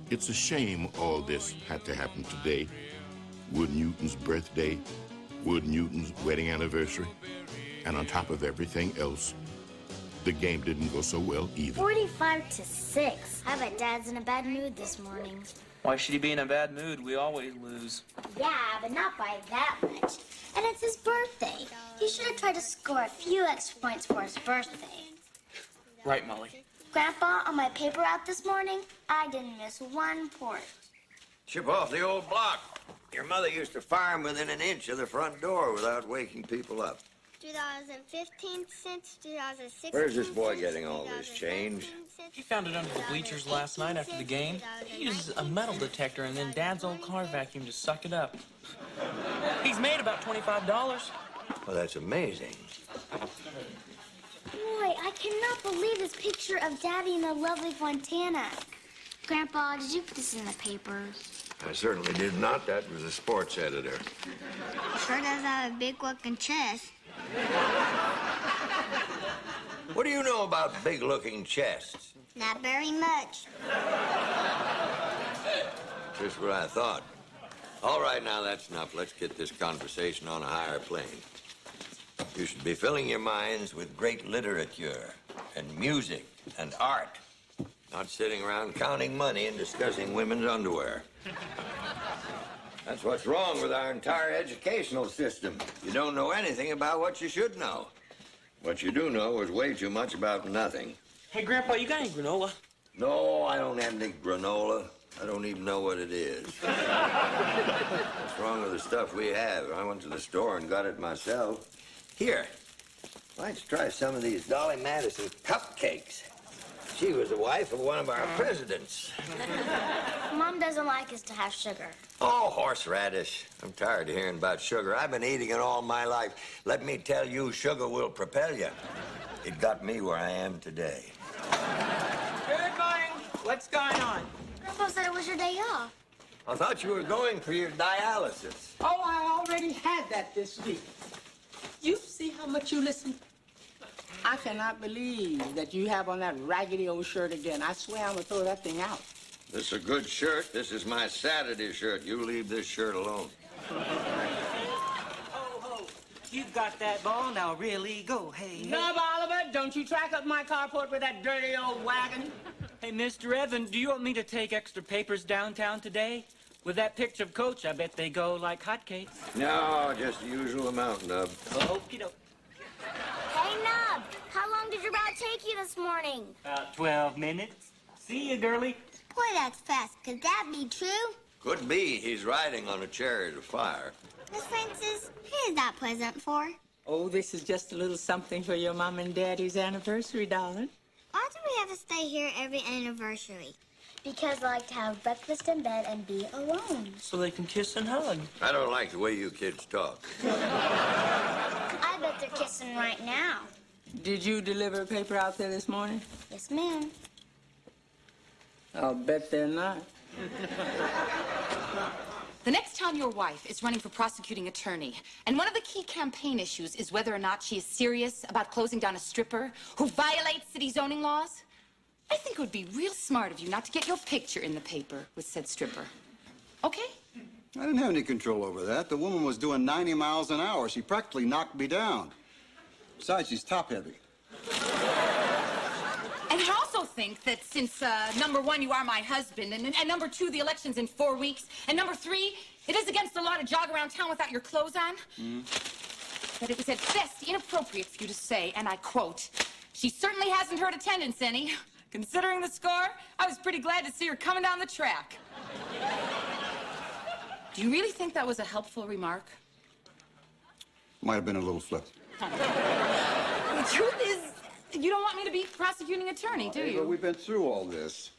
It's a shame all this had to happen today. Wood Newton's birthday, Wood Newton's wedding anniversary, and on top of everything else, the game didn't go so well either. 45-6. I bet Dad's in a bad mood this morning. Why should he be in a bad mood? We always lose. Yeah, but not by that much. And it's his birthday. He should have tried to score a few extra points for his birthday. Right, Molly. Grandpa, on my paper route this morning, I didn't miss one port. Chip off the old block. Your mother used to farm within an inch of the front door without waking people up. $2.15, $2.16. Where's this boy getting all this change? He found it under the bleachers last night after the game. He uses a metal detector and then Dad's old car vacuum to suck it up. He's made about $25. Well, that's amazing. Boy, I cannot believe this picture of Daddy in the lovely Fontana. Grandpa, did you put this in the papers? I certainly did not. That was a sports editor. Sure does have a big-looking chest. What do you know about big-looking chests? Not very much. Just what I thought. All right, now that's enough. Let's get this conversation on a higher plane. You should be filling your minds with great literature and music and art, not sitting around counting money and discussing women's underwear. That's what's wrong with our entire educational system. You don't know anything about what you should know. What you do know is way too much about nothing. Hey, Grandpa, you got any granola? No, I don't have any granola. I don't even know what it is. What's wrong with the stuff we have? I went to the store and got it myself. Here, let's try some of these Dolly Madison cupcakes. She was the wife of one of our presidents. Mom doesn't like us to have sugar. Oh, horseradish. I'm tired of hearing about sugar. I've been eating it all my life. Let me tell you, sugar will propel you. It got me where I am today. Good morning. What's going on? Grandpa said it was your day off. I thought you were going for your dialysis. Oh, I already had that this week. You see how much you listen? I cannot believe that you have on that raggedy old shirt again. I swear I'm gonna throw that thing out. This is a good shirt. This is my Saturday shirt. You leave this shirt alone. Oh, you've got that ball, now really go, hey. No, Oliver, don't you track up my carport with that dirty old wagon. Hey, Mr. Evan, do you want me to take extra papers downtown today? With that picture of Coach, I bet they go like hotcakes. No, just the usual amount, Nub. Okie doke. Hey, Nub, how long did your route take you this morning? About 12 minutes. See you, girlie. Boy, that's fast. Could that be true? Could be. He's riding on a chariot of fire. Miss Francis, who is that present for? Oh, this is just a little something for your mom and daddy's anniversary, darling. Why do we have to stay here every anniversary? Because I like to have breakfast in bed and be alone. So they can kiss and hug. I don't like the way you kids talk. I bet they're kissing right now. Did you deliver a paper out there this morning? Yes, ma'am. I'll bet they're not. The next time your wife is running for prosecuting attorney, and one of the key campaign issues is whether or not she is serious about closing down a stripper who violates city zoning laws, I think it would be real smart of you not to get your picture in the paper with said stripper. Okay? I didn't have any control over that. The woman was doing 90 miles an hour. She practically knocked me down. Besides, she's top-heavy. And I also think that since, number one, you are my husband, and number two, the election's in 4 weeks, and number three, it is against the law to jog around town without your clothes on, that it was at best inappropriate for you to say, and I quote, "She certainly hasn't hurt attendance any. Considering the score, I was pretty glad to see her coming down the track." Do you really think that was a helpful remark? Might have been a little flip. The truth is, you don't want me to be prosecuting attorney, do Ava, you? we've been through all this.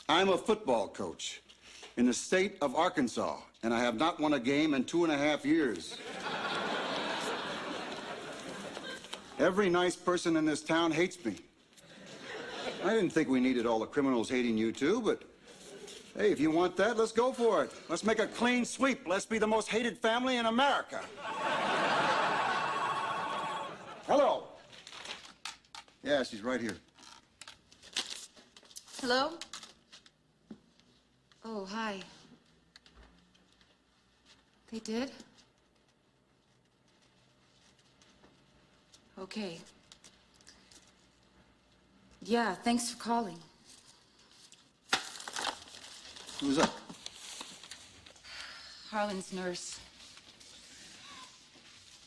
I'm a football coach in the state of Arkansas, and I have not won a game in 2.5 years. Every nice person in this town hates me. I didn't think we needed all the criminals hating you, too, but hey, if you want that, let's go for it. Let's make a clean sweep. Let's be the most hated family in America. Hello. Yeah, she's right here. Hello? Oh, hi. They did? Okay. Yeah, thanks for calling. Who's up? Harlan's nurse.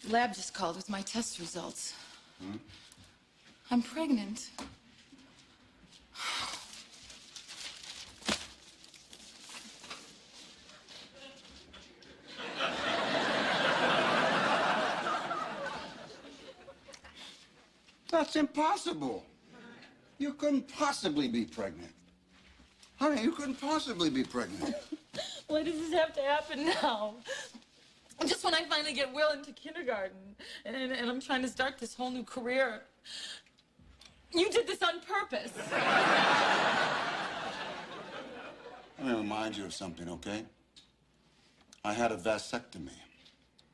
The lab just called with my test results. Hmm? I'm pregnant. That's impossible. You couldn't possibly be pregnant. Honey, you couldn't possibly be pregnant. Why does this have to happen now? Just when I finally get Will into kindergarten and I'm trying to start this whole new career. You did this on purpose. Let me remind you of something, okay? I had a vasectomy.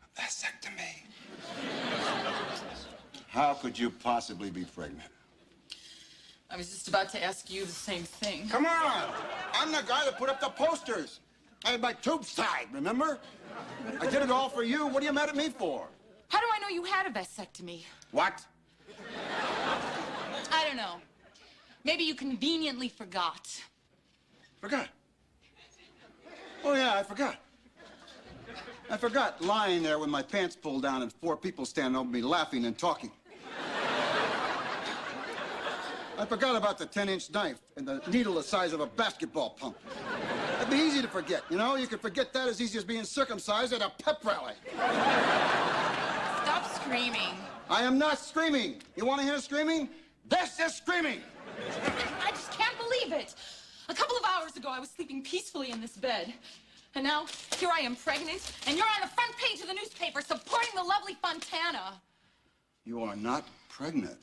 A vasectomy? How could you possibly be pregnant? I was just about to ask you the same thing. Come on! I'm the guy that put up the posters. I had my tubes tied, remember? I did it all for you. What are you mad at me for? How do I know you had a vasectomy? What? I don't know. Maybe you conveniently forgot. Forgot? Oh, yeah, I forgot. I forgot lying there with my pants pulled down and 4 people standing over me laughing and talking. I forgot about the 10-inch knife and the needle the size of a basketball pump. It'd be easy to forget, you know? You could forget that as easy as being circumcised at a pep rally. Stop screaming. I am not screaming. You want to hear screaming? This is screaming. I just can't believe it. A couple of hours ago, I was sleeping peacefully in this bed. And now, here I am pregnant, and you're on the front page of the newspaper supporting the lovely Fontana. You are not pregnant.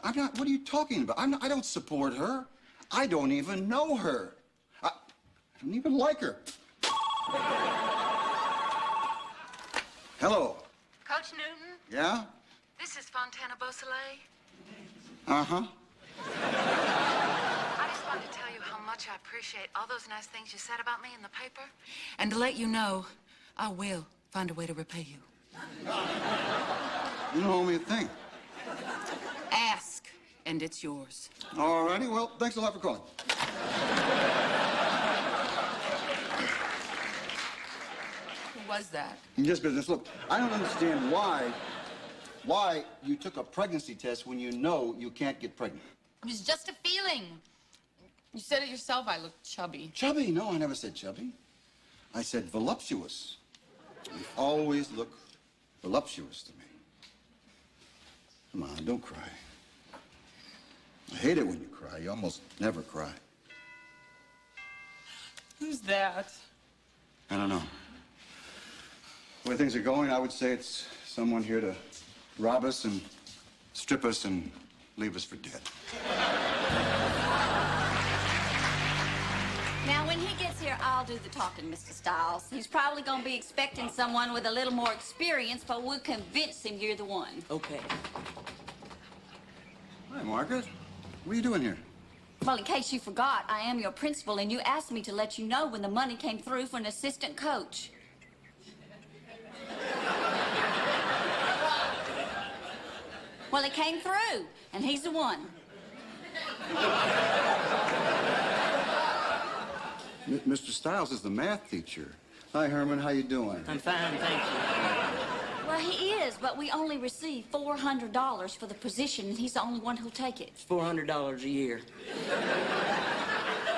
I'm not. What are you talking about? I don't support her. I don't even know her. I don't even like her. Hello. Coach Newton, Yeah? this is Fontana Beausoleil. Uh-huh. I just wanted to tell you how much I appreciate all those nice things you said about me in the paper. And to let you know, I will find a way to repay you. You don't owe me a thing. Ask, and it's yours. All righty. Well, thanks a lot for calling. Who was that? Just business. Look, I don't understand why you took a pregnancy test when you know you can't get pregnant. It was just a feeling. You said it yourself, I looked chubby. Chubby? No, I never said chubby. I said voluptuous. You always look voluptuous to me. Come on, don't cry. I hate it when you cry. You almost never cry. Who's that? I don't know. The way things are going, I would say it's someone here to rob us and strip us and leave us for dead. Now, when he gets here, I'll do the talking, Mr. Stiles. He's probably going to be expecting someone with a little more experience, but we'll convince him you're the one. Okay. Hi, Margaret. What are you doing here? Well, in case you forgot, I am your principal, and you asked me to let you know when the money came through for an assistant coach. Well, it came through, and he's the one. Mr. Stiles is the math teacher. Hi, Herman. How you doing? I'm fine, thank you. Well, he is, but we only receive $400 for the position, and he's the only one who'll take it. It's $400 a year.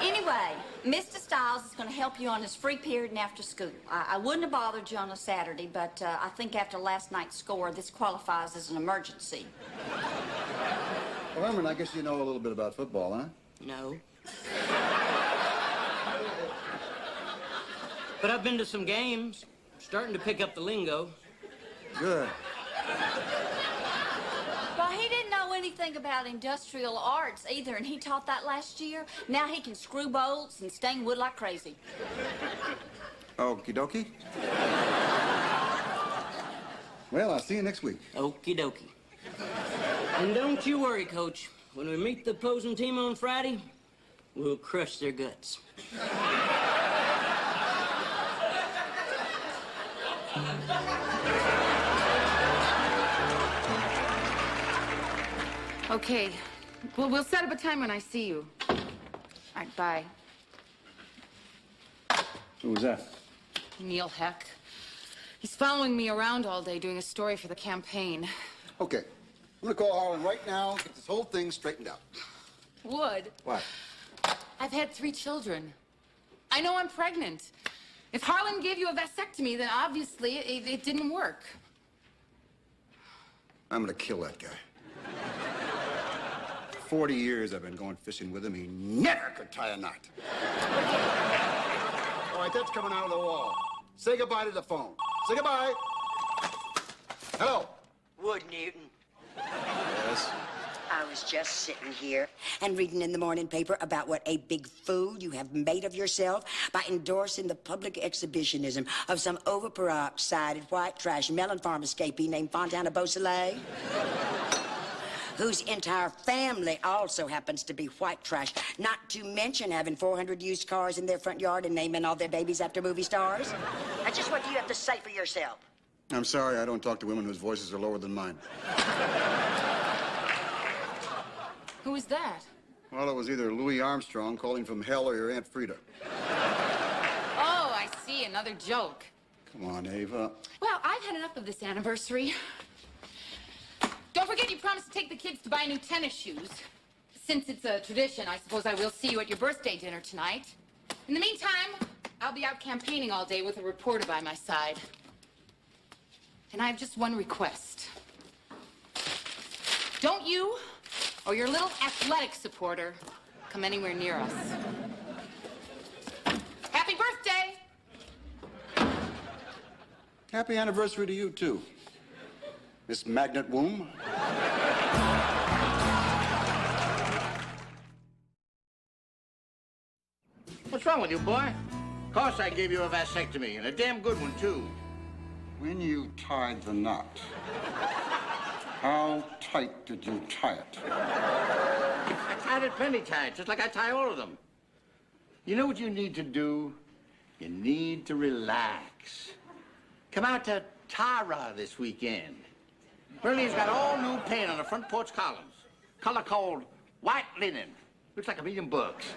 Anyway, Mr. Stiles is going to help you on his free period and after school. I wouldn't have bothered you on a Saturday, but I think after last night's score, this qualifies as an emergency. Well, Herman, I guess you know a little bit about football, huh? No. But I've been to some games. Starting to pick up the lingo. Good. Well, he didn't know anything about industrial arts either, and he taught that last year. Now he can screw bolts and stain wood like crazy. Okie dokie. Well, I'll see you next week. Okie dokie. And don't you worry, Coach. When we meet the opposing team on Friday, we'll crush their guts. Okay. Well, we'll set up a time when I see you. All right, bye. Who was that? Neil Heck. He's following me around all day doing a story for the campaign. Okay. I'm gonna call Harlan right now, get this whole thing straightened out. Wood. What? I've had 3 children. I know I'm pregnant. If Harlan gave you a vasectomy, then obviously it didn't work. I'm gonna kill that guy. 40 years I've been going fishing with him. He never could tie a knot. All right, that's coming out of the wall. Say goodbye to the phone. Say goodbye. Hello. Wood, Newton. Yes? I was just sitting here and reading in the morning paper about what a big fool you have made of yourself by endorsing the public exhibitionism of some over-peroxided white trash melon farm escapee named Fontana Beausoleil, whose entire family also happens to be white trash, not to mention having 400 used cars in their front yard and naming all their babies after movie stars. Now, just what do you have to say for yourself? I'm sorry, I don't talk to women whose voices are lower than mine. Who is that? Well, it was either Louis Armstrong calling from hell or your Aunt Frida. Oh, I see. Another joke. Come on, Ava. Well, I've had enough of this anniversary. Don't forget you promised to take the kids to buy new tennis shoes. Since it's a tradition, I suppose I will see you at your birthday dinner tonight. In the meantime, I'll be out campaigning all day with a reporter by my side. And I have just one request. Don't you or your little athletic supporter come anywhere near us. Happy birthday! Happy anniversary to you, too, Miss Magnet Womb. What's wrong with you, boy? Of course I gave you a vasectomy, and a damn good one, too. When you tied the knot, how tight did you tie it? I tied it plenty tight, just like I tie all of them. You know what you need to do? You need to relax. Come out to Tara this weekend. Merlene's got all new paint on the front porch columns. Color called white linen. Looks like $1 million bucks.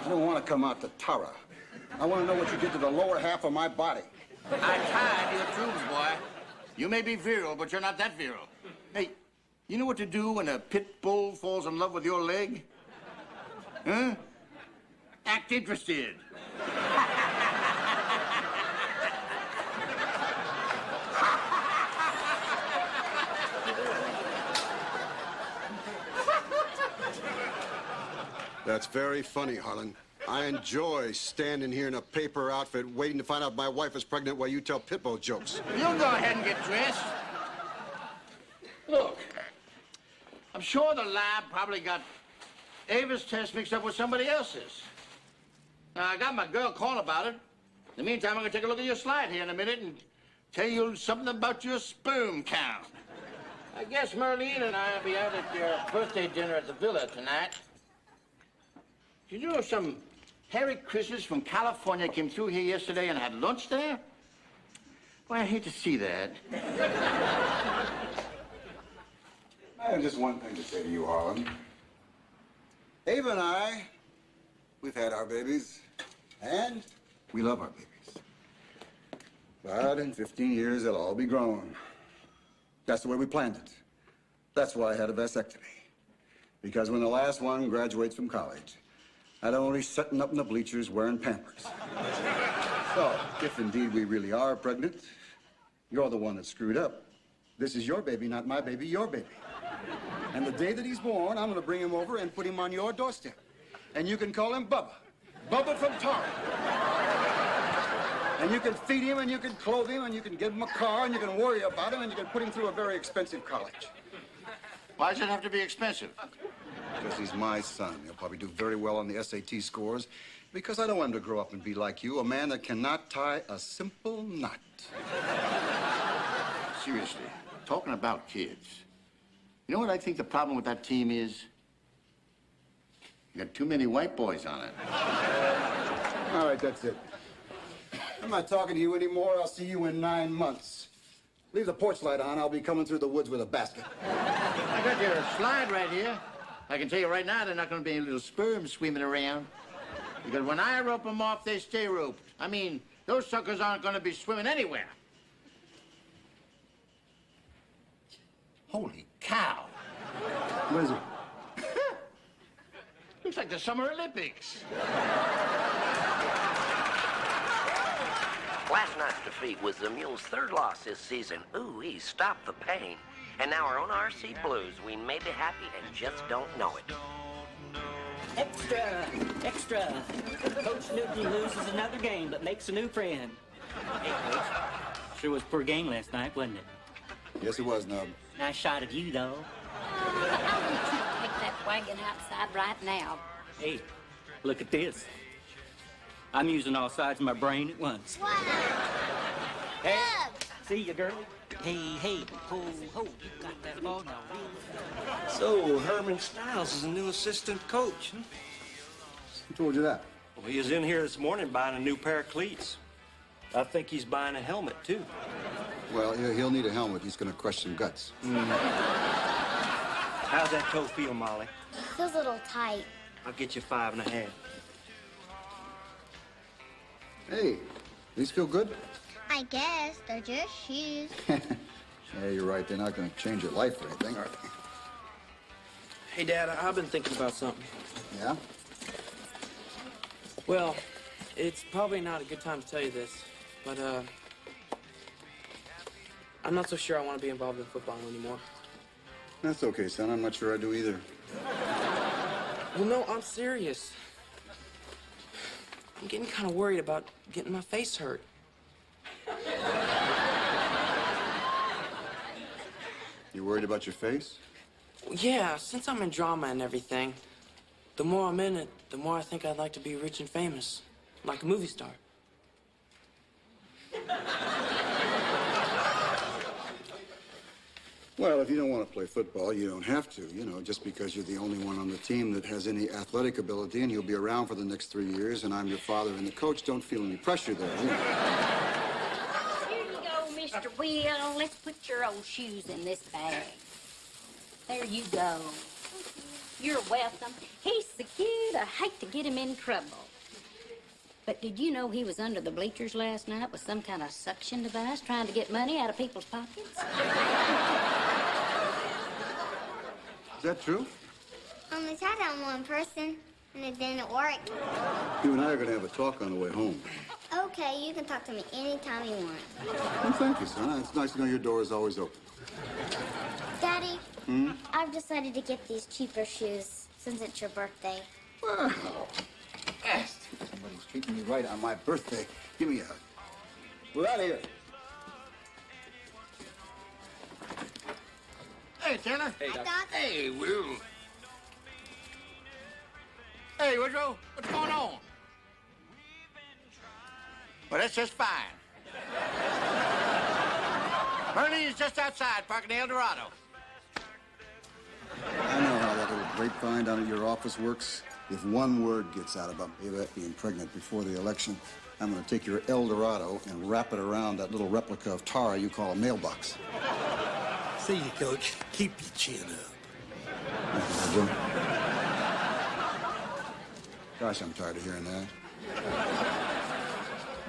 I don't want to come out to Tara. I want to know what you did to the lower half of my body. I tied your tubes, boy. You may be virile, but you're not that virile. Hey, you know what to do when a pit bull falls in love with your leg? Huh? Act interested. That's very funny, Harlan. I enjoy standing here in a paper outfit waiting to find out my wife is pregnant while you tell pitbull jokes. You go ahead and get dressed. Look, I'm sure the lab probably got Ava's test mixed up with somebody else's. Now, I got my girl call about it. In the meantime, I'm going to take a look at your slide here in a minute and tell you something about your sperm count. I guess Merlene and I will be out at your birthday dinner at the villa tonight. Did you know some Harry Chris's from California came through here yesterday and had lunch there? Well, I hate to see that. I have just one thing to say to you, Harlan. Ava and I, we've had our babies, and we love our babies. But in 15 years, they'll all be grown. That's the way we planned it. That's why I had a vasectomy. Because when the last one graduates from college, I don't want to be sitting up in the bleachers wearing Pampers. So, if indeed we really are pregnant, you're the one that screwed up. This is your baby, not my baby, your baby. And the day that he's born, I'm going to bring him over and put him on your doorstep. And you can call him Bubba. Bubba from Tara. And you can feed him, and you can clothe him, and you can give him a car, and you can worry about him, and you can put him through a very expensive college. Why does it have to be expensive? Because he's my son. He'll probably do very well on the SAT scores. Because I don't want him to grow up and be like you, a man that cannot tie a simple knot. Seriously, talking about kids. You know what I think the problem with that team is? You got too many white boys on it. All right, that's it. I'm not talking to you anymore. I'll see you in 9 months. Leave the porch light on. I'll be coming through the woods with a basket. I got your slide right here. I can tell you right now, they're not going to be any little sperm swimming around. Because when I rope them off, they stay roped. I mean, those suckers aren't going to be swimming anywhere. Holy cow. What is it? Looks like the Summer Olympics. Last night's defeat was the Mules' third loss this season. Ooh, he stopped the pain. And now our own RC Blues. We may be happy and just don't know it. Extra! Extra! Coach Newton loses another game but makes a new friend. Hey, Coach. Sure was a poor game last night, wasn't it? Yes, it was, Nub. Nice shot of you, though. I want you to take that wagon outside right now. Hey, look at this. I'm using all sides of my brain at once. Wow. Hey, see you, girl. Hey, ho, ho, you got that ball now, really? So, Herman Stiles is a new assistant coach, huh? Who told you that? Well, he was in here this morning buying a new pair of cleats. I think he's buying a helmet, too. Well, he'll need a helmet. He's going to crush some guts. How's that toe feel, Molly? Feels a little tight. I'll get you 5.5. Hey, these feel good? I guess they're just shoes. Yeah, you're right. They're not going to change your life or anything, are they? Hey, Dad, I've been thinking about something. Yeah? Well, it's probably not a good time to tell you this, but, I'm not so sure I want to be involved in football anymore. That's okay, son. I'm not sure I do either. Well, no, I'm serious. I'm getting kind of worried about getting my face hurt. You worried about your face? Yeah, since I'm in drama and everything, the more I'm in it, the more I think I'd like to be rich and famous, like a movie star. Well, if you don't want to play football, you don't have to. You know, just because you're the only one on the team that has any athletic ability and you'll be around for the next 3 years and I'm your father and the coach, don't feel any pressure there. You know? Here you go, Mr. Will. Let's put your old shoes in this bag. There you go. You're welcome. He's so cute, I hate to get him in trouble. But did you know he was under the bleachers last night with some kind of suction device trying to get money out of people's pockets? Is that true? Only tried on one person, and it didn't work. You and I are going to have a talk on the way home. Okay, you can talk to me anytime you want. Well, thank you, son. It's nice to know your door is always open. Daddy, I've decided to get these cheaper shoes since it's your birthday. Well, yes. Somebody's treating me right on my birthday. Give me a hug. We're out of here. Hey, Tanner. Hey, Doc. Hey, Will. Hey, Woodrow. What's going on? Well, that's just fine. Bernie is just outside, parking the Eldorado. I know how that little grapevine down at your office works. If one word gets out about Ava being pregnant before the election, I'm going to take your Eldorado and wrap it around that little replica of Tara you call a mailbox. See you, Coach. Keep your chin up. Thank you, Joe. Gosh, I'm tired of hearing that.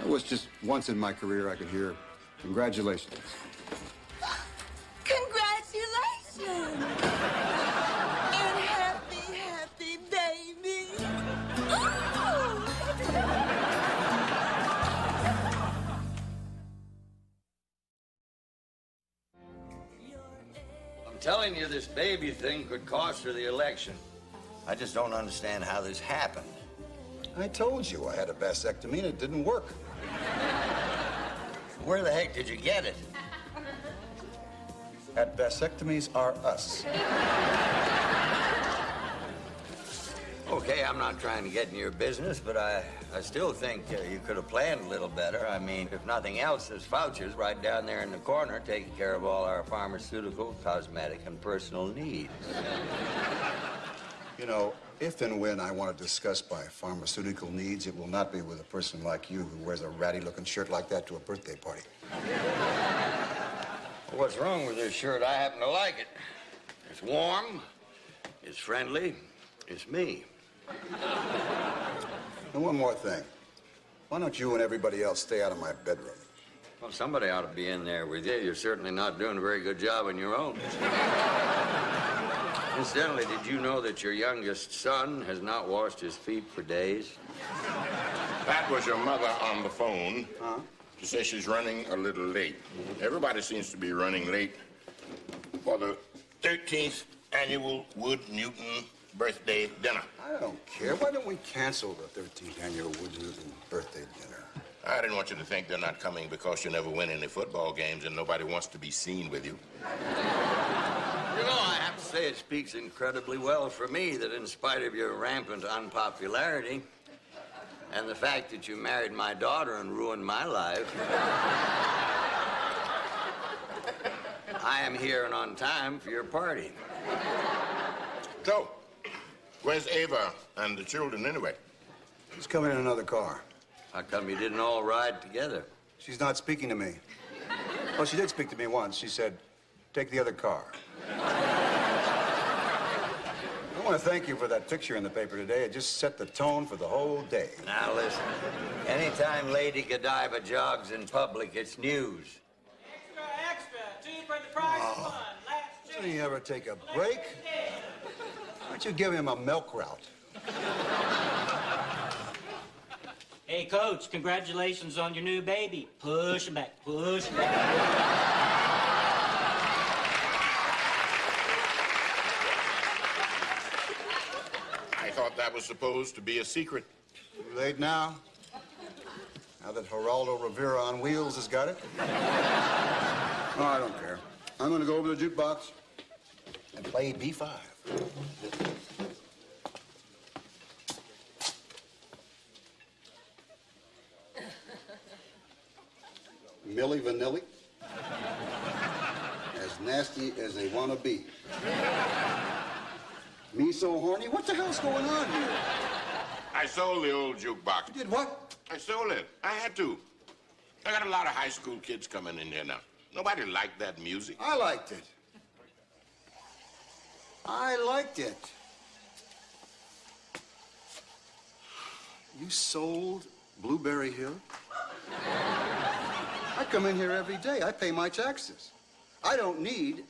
It was just once in my career I could hear congratulations. Congratulations! And happy, happy baby! I'm telling you, this baby thing could cost her the election. I just don't understand how this happened. I told you I had a vasectomy and it didn't work. Where the heck did you get it? At Vasectomies Are Us. Okay, I'm not trying to get in your business, but I still think you could have planned a little better. I mean, if nothing else, there's vouchers right down there in the corner taking care of all our pharmaceutical, cosmetic, and personal needs. You know, If and when I want to discuss my pharmaceutical needs, it will not be with a person like you who wears a ratty-looking shirt like that to a birthday party. What's wrong with this shirt? I happen to like it. It's warm, it's friendly, it's me. And one more thing. Why don't you and everybody else stay out of my bedroom? Well, somebody ought to be in there with you. You're certainly not doing a very good job on your own. Incidentally, did you know that your youngest son has not washed his feet for days? That was your mother on the phone. Huh? She says she's running a little late. Everybody seems to be running late for the 13th annual Wood Newton birthday dinner. I don't care. Why don't we cancel the 13th annual Wood Newton birthday dinner? I didn't want you to think they're not coming because you never win any football games and nobody wants to be seen with you. You know, I have to say it speaks incredibly well for me that in spite of your rampant unpopularity and the fact that you married my daughter and ruined my life, I am here and on time for your party. So, where's Ava and the children anyway? She's coming in another car. How come you didn't all ride together? She's not speaking to me. Well, she did speak to me once. She said, take the other car. I want to thank you for that picture in the paper today. It just set the tone for the whole day. Now, listen. Anytime Lady Godiva jogs in public, it's news. Extra, 2 for the price of 1. Last Doesn't he ever take a break? Why don't you give him a milk route? Hey, Coach, congratulations on your new baby. Push him back, push him back. I thought that was supposed to be a secret. Too late now. Now that Geraldo Rivera on wheels has got it. No, I don't care. I'm going to go over to the jukebox and play B5. Milli Vanilli. As nasty as they want to be. Me so horny? What the hell's going on here? I sold the old jukebox. You did what? I sold it. I had to. I got a lot of high school kids coming in here now. Nobody liked that music. I liked it. I liked it. You sold Blueberry Hill? I come in here every day. I pay my taxes. I don't need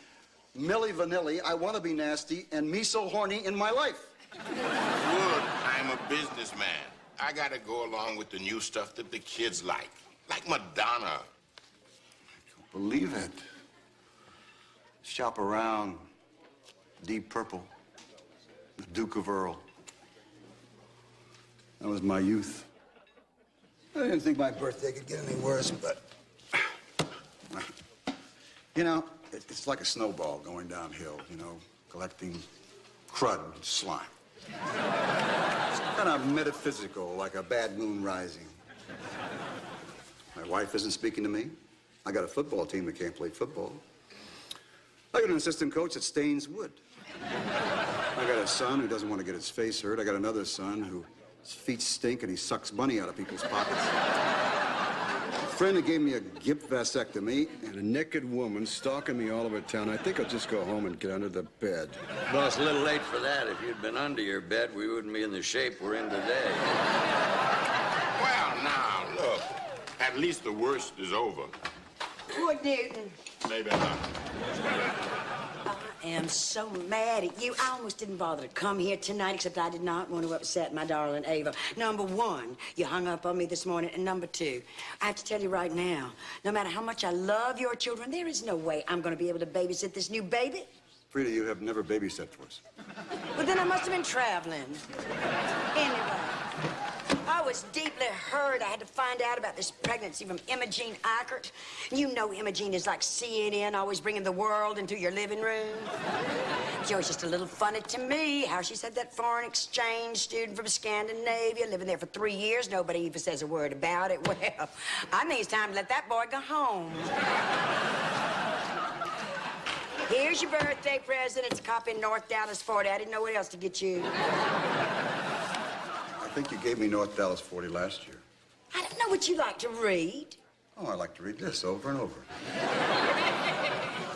Milli Vanilli, I Want to Be Nasty, and Me So Horny in my life. Wood, I'm a businessman. I got to go along with the new stuff that the kids like Madonna. I don't believe it. Shop around. Deep Purple. The Duke of Earl. That was my youth. I didn't think my birthday could get any worse, but... You know, it's like a snowball going downhill, you know, collecting crud and slime. It's kind of metaphysical, like a bad moon rising. My wife isn't speaking to me. I got a football team that can't play football. I got an assistant coach that stains wood. I got a son who doesn't want to get his face hurt. I got another son whose feet stink and he sucks money out of people's pockets. A friend that gave me a gimp vasectomy and a naked woman stalking me all over town. I think I'll just go home and get under the bed. Well, it's a little late for that. If you'd been under your bed, we wouldn't be in the shape we're in today. Well, now, look. At least the worst is over. Wood Newton. Maybe not. I am so mad at you. I almost didn't bother to come here tonight, except I did not want to upset my darling Ava. Number one, you hung up on me this morning. And number two, I have to tell you right now, no matter how much I love your children, there is no way I'm going to be able to babysit this new baby. Frida, you have never babysat for us. Well, then I must have been traveling. Anyway, I was deeply hurt. I had to find out about this pregnancy from Imogene Eichert. You know Imogene is like CNN, always bringing the world into your living room. She was just a little funny to me how she said that foreign exchange student from Scandinavia, living there for 3 years, nobody even says a word about it. Well, I think it's time to let that boy go home. Here's your birthday present. It's a copy of North Dallas 40. I didn't know what else to get you. I think you gave me North Dallas 40 last year. I don't know what you like to read. Oh, I like to read this over and over.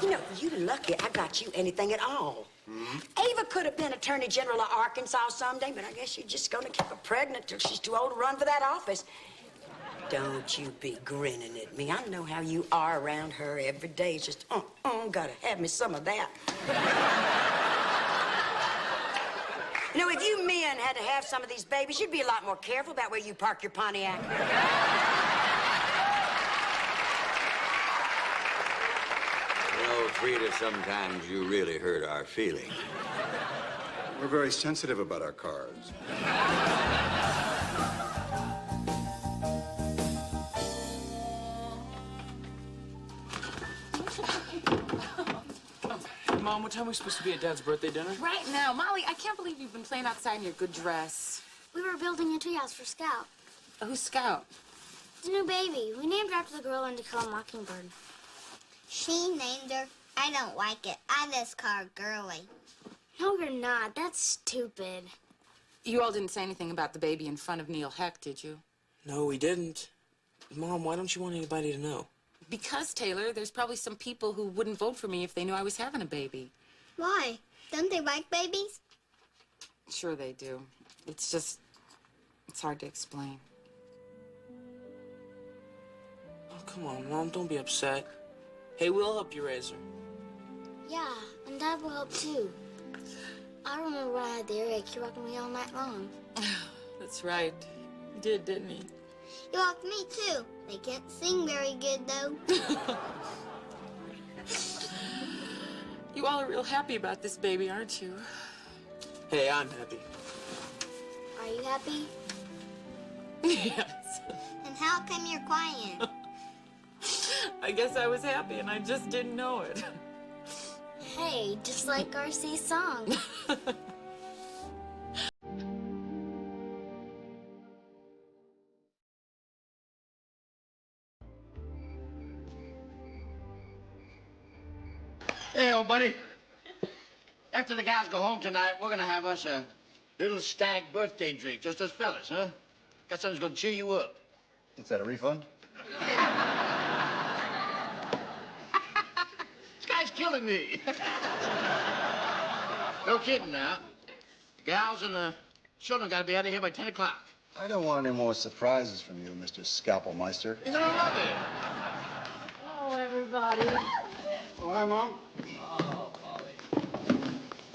You know, you're lucky I got you anything at all. Ava could have been Attorney General of Arkansas someday, but I guess you're just gonna keep her pregnant till she's too old to run for that office. Don't you be grinning at me. I know how you are around her every day. It's just, gotta have me some of that. You know, if you men had to have some of these babies, you'd be a lot more careful about where you park your Pontiac. You know, Frida, sometimes you really hurt our feelings. We're very sensitive about our cars. Mom, what time are we supposed to be at Dad's birthday dinner? Right now. Molly, I can't believe you've been playing outside in your good dress. We were building a treehouse for Scout. Who's Scout? It's a new baby. We named her after the girl in To Kill a Mockingbird. She named her. I don't like it. I just call her Girly. No, you're not. That's stupid. You all didn't say anything about the baby in front of Neil Heck, did you? No, we didn't. Mom, why don't you want anybody to know? Because, Taylor, there's probably some people who wouldn't vote for me if they knew I was having a baby. Why? Don't they like babies? Sure they do. It's just, it's hard to explain. Oh, come on, Mom, don't be upset. Hey, we'll help you raise her. Yeah, and Dad will help too. I remember when I had the earache, he rocked me all night long. That's right. He did, didn't he? You rocked me too. They can't sing very good though. You all are real happy about this baby, aren't you? Hey, I'm happy. Are you happy? Yes. And how come you're quiet? I guess I was happy and I just didn't know it. Hey, just like RC's song. Hey, old buddy. After the gals go home tonight, we're gonna have us a little stag birthday drink, just us fellas, huh? Got something that's gonna cheer you up. Is that a refund? This guy's killing me. No kidding now. The gals and the children gotta be out of here by 10 o'clock. I don't want any more surprises from you, Mr. Scalpelmeister. You're gonna love it. Hello, everybody. Oh, hi, Mom. Oh, Molly.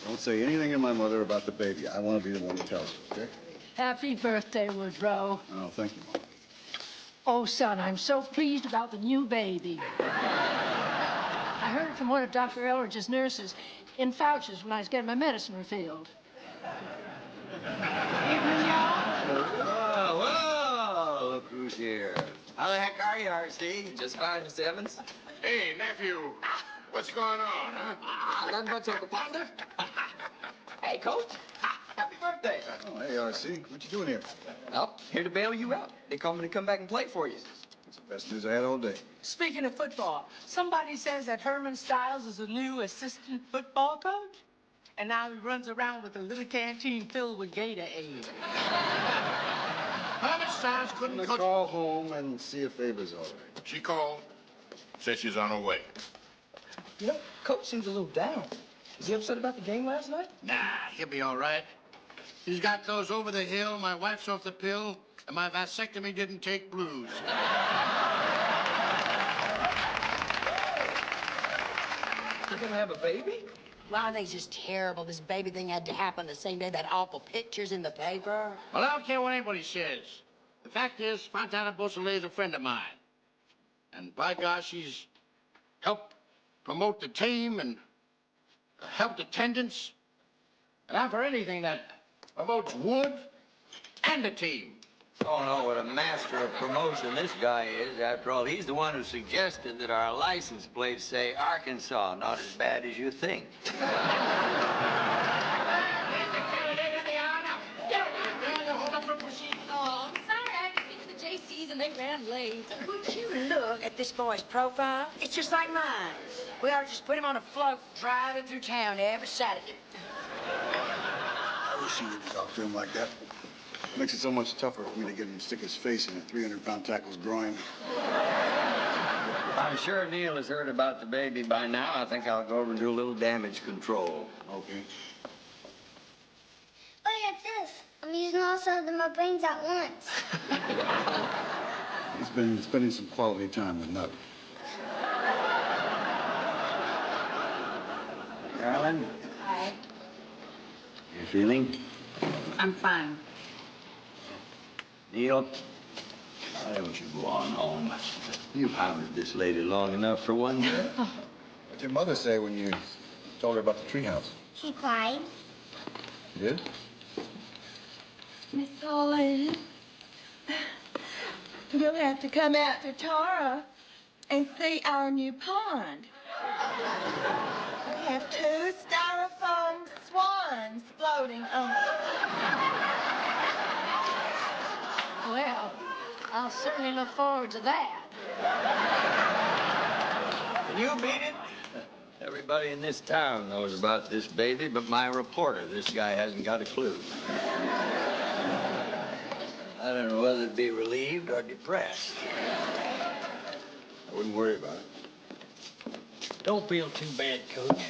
Don't say anything to my mother about the baby. I want to be the one who tells her, okay? Happy birthday, Woodrow. Oh, thank you, Mom. Oh, son, I'm so pleased about the new baby. I heard it from one of Dr. Elridge's nurses in Fouch's when I was getting my medicine refilled. Evening, y'all. Whoa, whoa, look who's here. How the heck are you, RC? Just fine, Mr. Evans. Hey, nephew. What's going on, huh? Nothing much, Uncle Pounder. Hey, Coach. Happy birthday. Oh, hey, RC. What you doing here? Well, here to bail you out. They called me to come back and play for you. It's the best news I had all day. Speaking of football, somebody says that Herman Stiles is a new assistant football coach. And now he runs around with a little canteen filled with Gatorade. Herman Stiles couldn't I'm coach. gonna call home and see if Ava's all right. She called. Said she's on her way. You know, Coach seems a little down. Is he upset about the game last night? Nah, he'll be all right. He's got those over the hill, my wife's off the pill, and my vasectomy didn't take blues. You're gonna have a baby? Well, I think it's just terrible. This baby thing had to happen the same day that awful pictures in the paper. Well, I don't care what anybody says. The fact is, Fontana Beausoleil is a friend of mine. And by gosh, she's helped promote the team and helped attendance. And I'm for anything that promotes Wood and the team. Oh, no, what a master of promotion this guy is. After all, he's the one who suggested that our license plates say Arkansas, not as bad as you think. Oh, I'm sorry, I have to speak to the JC teeth and they ran late. Would you look at this boy's profile? It's just like mine. We ought to just put him on a float driving through town every Saturday. I wish you would talk to him like that. It makes it so much tougher for me to get him to stick his face in a 300-pound tackle's groin. I'm sure Neil has heard about the baby by now. I think I'll go over and do a little damage control. Okay. Look at this. I'm using all sides of my brains at once. He's been spending some quality time with Nut. Carolyn, Hi. you feeling? I'm fine. Neil, why don't you go on home? You've hounded this lady long enough for one day. What'd your mother say when you told her about the treehouse? She cried. She did? Miss Pauline, you'll have to come out to Tara and see our new pond. We have 2 styrofoam swans floating on it. Well, I'll certainly look forward to that. Can you beat it? Everybody in this town knows about this baby, but my reporter, this guy hasn't got a clue. I don't know whether to be relieved or depressed. I wouldn't worry about it. Don't feel too bad, Coach.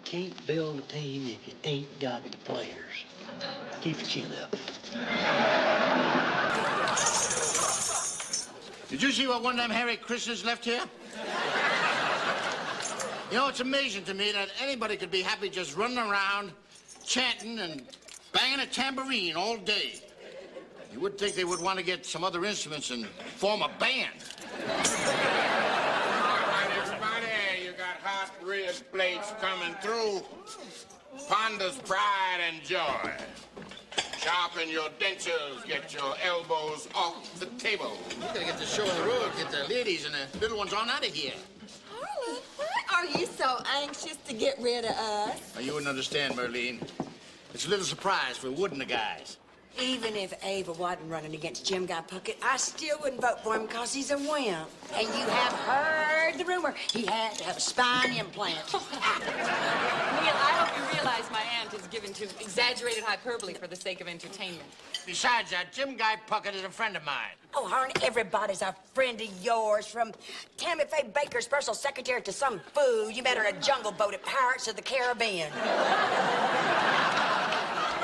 Can't build a team if you ain't got the players. Keep your chin up. Did you see what one of them Harry Christians left here? You know, it's amazing to me that anybody could be happy just running around, chanting and banging a tambourine all day. You would think they would want to get some other instruments and form a band. All right, everybody, you got hot rib plates coming through. Ponder's pride and joy. Sharpen your dentures, get your elbows off the table. We gotta get the show on the road, get the ladies and the little ones on out of here. Harlan, why are you so anxious to get rid of us? Now, you wouldn't understand, Merlene. It's a little surprise for Wood and the guys. Even if Ava wasn't running against Jim Guy Puckett, I still wouldn't vote for him because he's a wimp. And you have heard the rumor he had to have a spine implant. Neil, I hope you realize my aunt is given to exaggerated hyperbole for the sake of entertainment. Besides that, Jim Guy Puckett is a friend of mine. Oh, Harlan, everybody's a friend of yours, from Tammy Faye Baker's personal secretary to some fool you met on a jungle boat at Pirates of the Caribbean.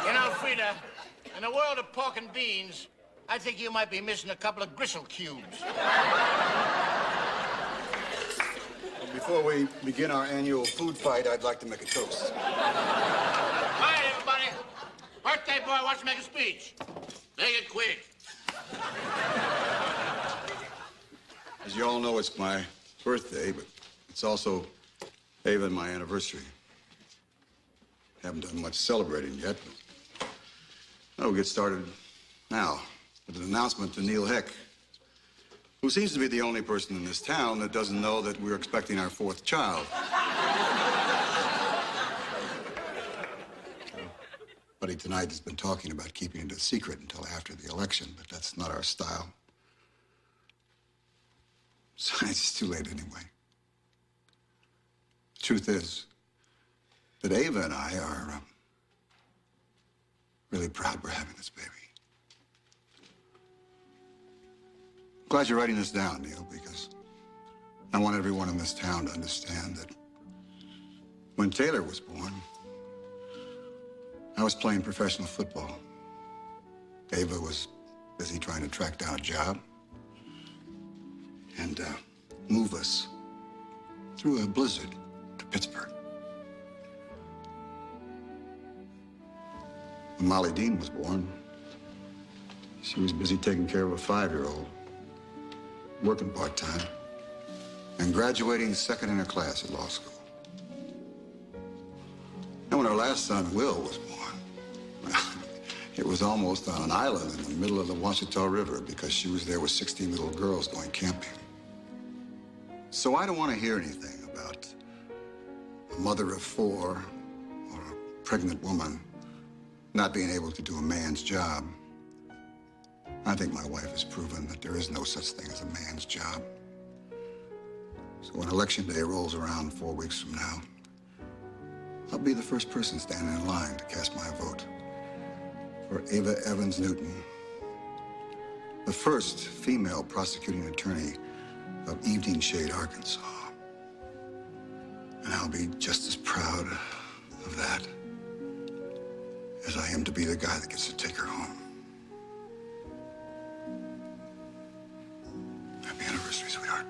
You know, Frida, in a world of pork and beans, I think you might be missing a couple of gristle cubes. Well, before we begin our annual food fight, I'd like to make a toast. All right, everybody. Birthday boy wants to make a speech. Make it quick. As you all know, it's my birthday, but it's also Ava and my anniversary. Haven't done much celebrating yet, but we'll get started now with an announcement to Neil Heck, who seems to be the only person in this town that doesn't know that we're expecting our 4th child. Buddy tonight has been talking about keeping it a secret until after the election, but that's not our style. Besides, it's too late anyway. The truth is that Ava and I are really proud we're having this baby. I'm glad you're writing this down, Neil, because I want everyone in this town to understand that when Taylor was born, I was playing professional football. Ava was busy trying to track down a job and move us through a blizzard to Pittsburgh. When Molly Dean was born, she was busy taking care of a 5-year-old, working part-time, and graduating 2nd in her class at law school. And when our last son, Will, was born, it was almost on an island in the middle of the Washita River because she was there with 16 little girls going camping. So I don't want to hear anything about a mother of 4 or a pregnant woman not being able to do a man's job. I think my wife has proven that there is no such thing as a man's job. So when Election Day rolls around 4 weeks from now, I'll be the first person standing in line to cast my vote for Ava Evans Newton, the first female prosecuting attorney of Evening Shade, Arkansas. And I'll be just as proud of that as I am to be the guy that gets to take her home. Happy anniversary, sweetheart.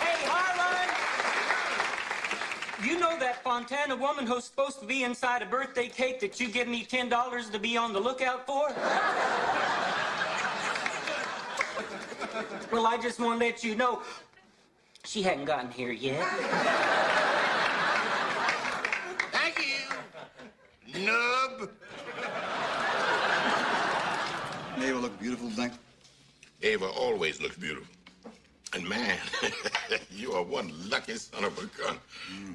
Hey, Harlan! You know that Fontana woman who's supposed to be inside a birthday cake that you give me $10 to be on the lookout for? Well, I just want to let you know she hadn't gotten here yet. Thank you, nub. Ava look beautiful tonight? Ava always looks beautiful. And man, you are one lucky son of a gun.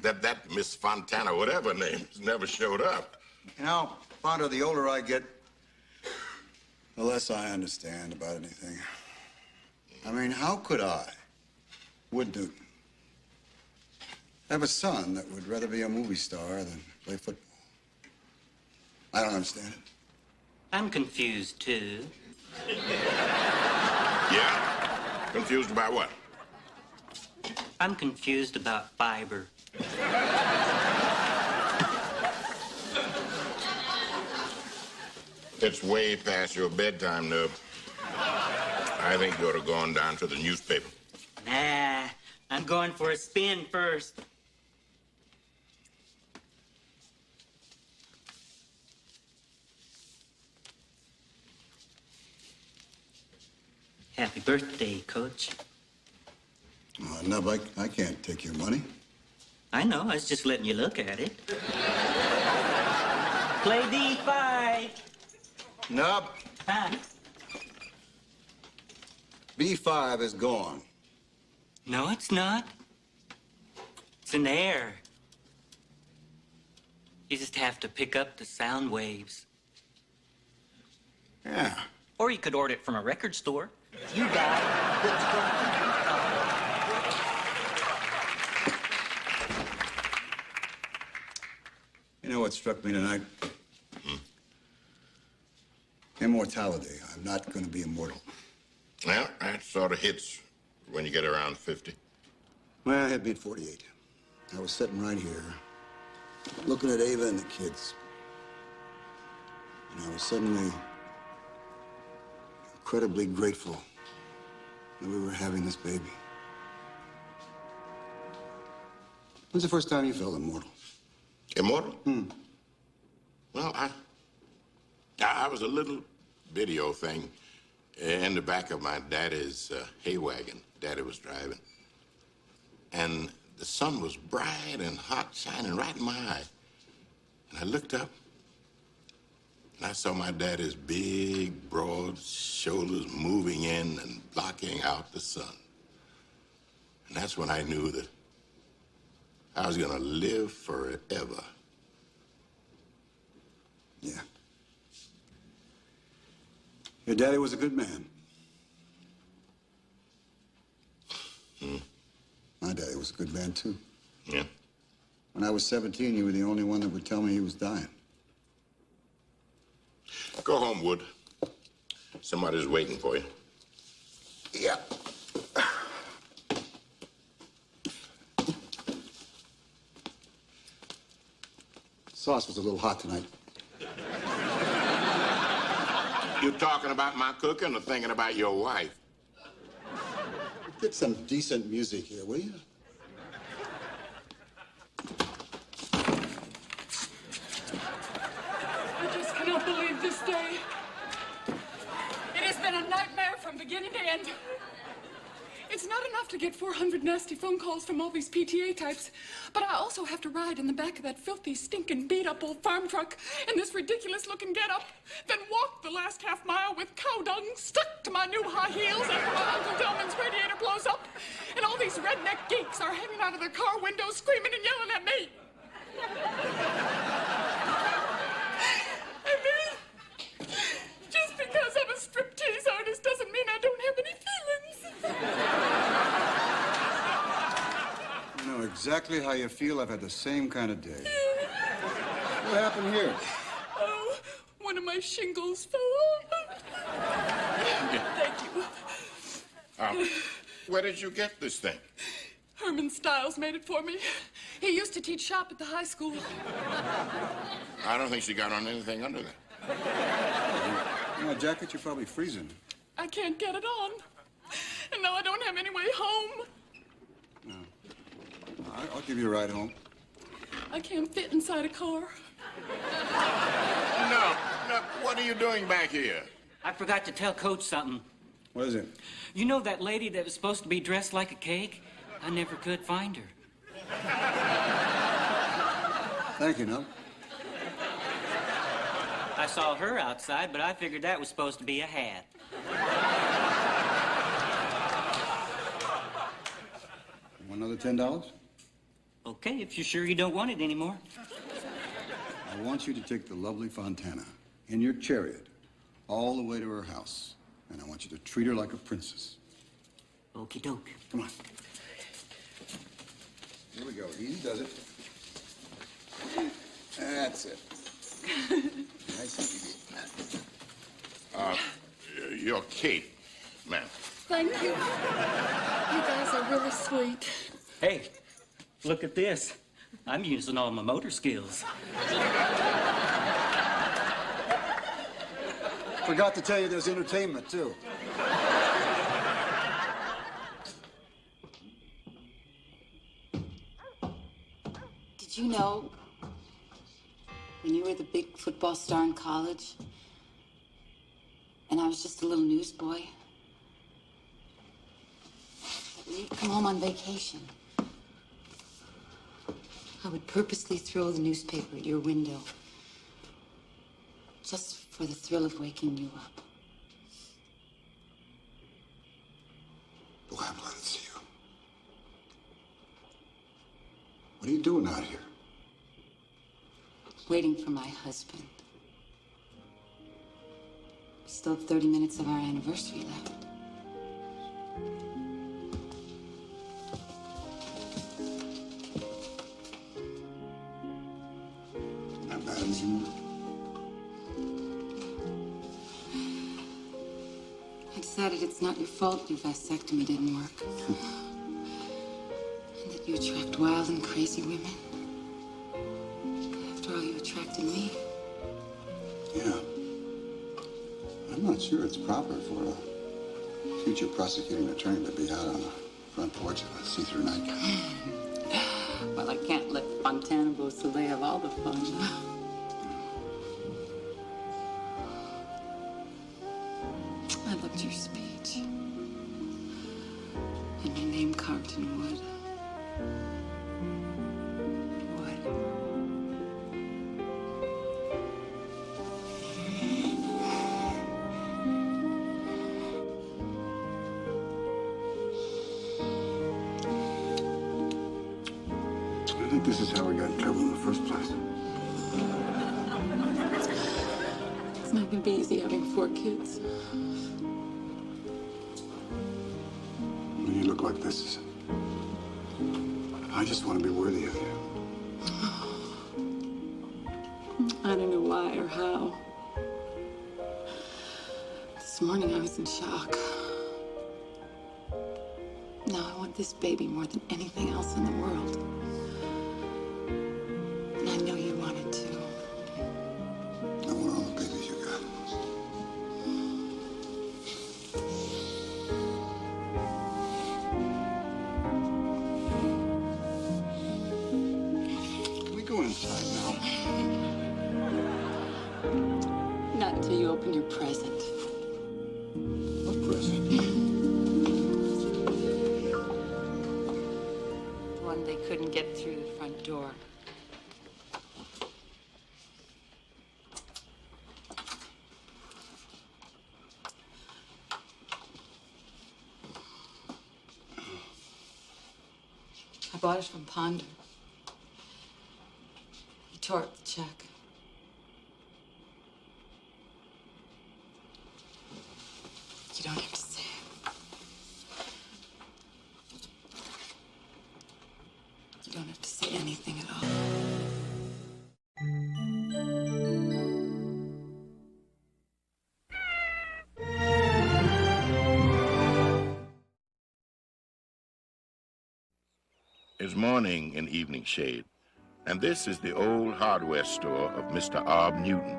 That Miss Fontana, whatever her name, has never showed up. You know, Fonda, the older I get, the less I understand about anything. I mean, how could I, Wood Newton, have a son that would rather be a movie star than play football? I don't understand it. I'm confused, too. Yeah? Confused about what? I'm confused about fiber. It's way past your bedtime, Nub. I think you ought to go on down to the newspaper. Nah, I'm going for a spin first. Happy birthday, Coach. Nub, I can't take your money. I know, I was just letting you look at it. Play D5. Nub, Huh? B5 is gone. No, it's not. It's in the air. You just have to pick up the sound waves. Yeah. Or you could order it from a record store. You got it. You know what struck me tonight? Immortality. I'm not going to be immortal. Well, that sort of hits when you get around 50. Well, I had me at 48. I was sitting right here, looking at Ava and the kids. And I was suddenly incredibly grateful that we were having this baby. When's the first time you felt immortal? Immortal? Well, I was a little video thing in the back of my daddy's hay wagon. Daddy was driving. And the sun was bright and hot, shining right in my eye. And I looked up, and I saw my daddy's big, broad shoulders moving in and blocking out the sun. And that's when I knew that I was gonna live forever. Yeah. Your daddy was a good man. My daddy was a good man, too. Yeah. When I was 17, you were the only one that would tell me he was dying. Go home, Wood. Somebody's waiting for you. Yeah. Sauce was a little hot tonight. You talking about my cooking or thinking about your wife? Get some decent music here, will you? I just cannot believe this day. It has been a nightmare from beginning to end. It's not enough to get 400 nasty phone calls from all these PTA types, but I also have to ride in the back of that filthy, stinking, beat-up old farm truck in this ridiculous-looking get-up, then walk the last half mile with cow dung stuck to my new high heels after my Uncle Delman's radiator blows up, and all these redneck geeks are hanging out of their car windows screaming and yelling at me. I mean, just because I'm a striptease artist doesn't mean I don't have any feelings. I know exactly how you feel. I've had the same kind of day. What happened here? Oh, one of my shingles fell off. Thank you. Where did you get this thing? Herman Stiles made it for me. He used to teach shop at the high school. I don't think she got on anything under that. You know, a jacket, you're probably freezing. I can't get it on. And now I don't have any way home. No. I'll give you a ride home. I can't fit inside a car. No, what are you doing back here? I forgot to tell Coach something. What is it? You know that lady that was supposed to be dressed like a cake? I never could find her. Thank you, Nub. I saw her outside, but I figured that was supposed to be a hat. Want another $10? Okay, if you're sure you don't want it anymore. I want you to take the lovely Fontana in your chariot all the way to her house. And I want you to treat her like a princess. Okie doke. Come on. Here we go. Easy does it. That's it. Nice and easy. Your cape, ma'am. Thank you. You guys are really sweet. Hey, look at this. I'm using all my motor skills. Forgot to tell you there's entertainment, too. Did you know when you were the big football star in college and I was just a little newsboy? When you'd come home on vacation, I would purposely throw the newspaper at your window just for the thrill of waking you up. Boy, I'm glad to see you. What are you doing out here? Waiting for my husband. We still have 30 minutes of our anniversary left. Not bad anymore. I decided it's not your fault your vasectomy didn't work. And that you attract wild and crazy women. After all, you attracted me. Yeah. I'm not sure it's proper for a future prosecuting attorney to be out on the front porch of a see-through nightcap. Well, I can't let Fontana Beausoleil have all the fun. I loved your speech. And your name carved in wood. I think this is how we got in trouble in the first place. It's not gonna be easy having 4 kids. When you look like this, I just want to be worthy of you. I don't know why or how. This morning I was in shock. Now I want this baby more than anything else in the world. And I know you want it too. I want all the babies you got. Can we go inside now? Not until you open your present. What present? couldn't get through the front door. I bought it from Ponder. He tore up the check. You don't have to say it. You don't have to say anything at all. It's morning in Evening Shade, and this is the old hardware store of Mr. Ob Newton,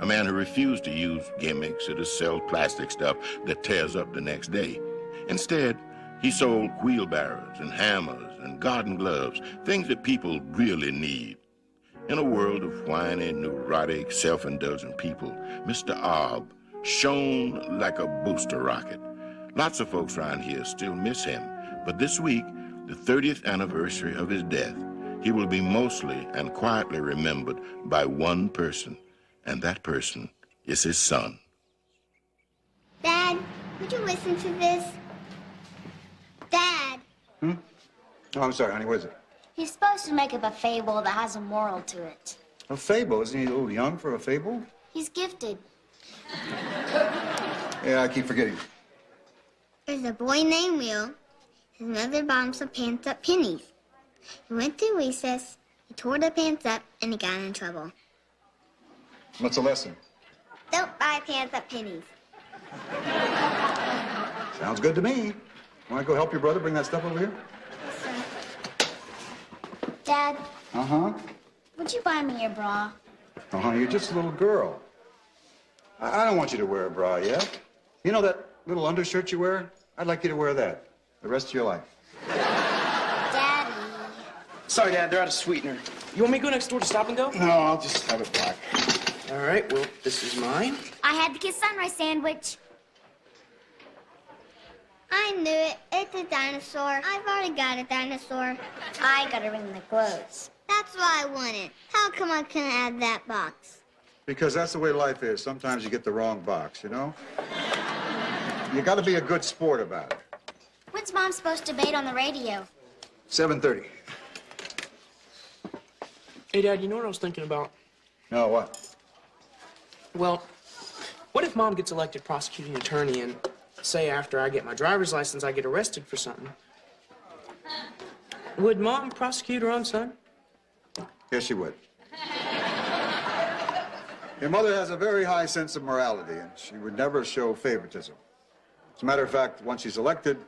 a man who refused to use gimmicks or to sell plastic stuff that tears up the next day. Instead, he sold wheelbarrows and hammers and garden gloves, things that people really need. In a world of whiny, neurotic, self-indulgent people, Mr. Ob shone like a booster rocket. Lots of folks around here still miss him, but this week, the 30th anniversary of his death, he will be mostly and quietly remembered by one person, and that person is his son. Dad, would you listen to this? Dad. Oh, I'm sorry, honey, what is it? He's supposed to make up a fable that has a moral to it. A fable? Isn't he a little young for a fable? He's gifted. Yeah, I keep forgetting. There's a boy named Will. His mother bought him some pants up pennies. He went to recess, he tore the pants up, and he got in trouble. What's the lesson? Don't buy pants up pennies. Sounds good to me. Want to go help your brother bring that stuff over here? Dad, Uh-huh. would you buy me a bra? Oh, honey, you're just a little girl. I don't want you to wear a bra yet. You know that little undershirt you wear? I'd like you to wear that the rest of your life. Daddy. Sorry, Dad, they're out of sweetener. You want me to go next door to Stop and Go? No, I'll just have it black. All right, well, this is mine. I had the Kiss Sunrise sandwich. I knew it. It's a dinosaur. I've already got a dinosaur. I gotta ring the clothes. That's what I wanted. How come I couldn't add that box? Because that's the way life is. Sometimes you get the wrong box, you know? You got to be a good sport about it. When's Mom supposed to debate on the radio? 7:30. Hey, Dad, you know what I was thinking about? No, what? Well, what if Mom gets elected prosecuting attorney and, say, after I get my driver's license, I get arrested for something? Would Mom prosecute her own son? Yes, she would. Your mother has a very high sense of morality, and she would never show favoritism. As a matter of fact, once she's elected,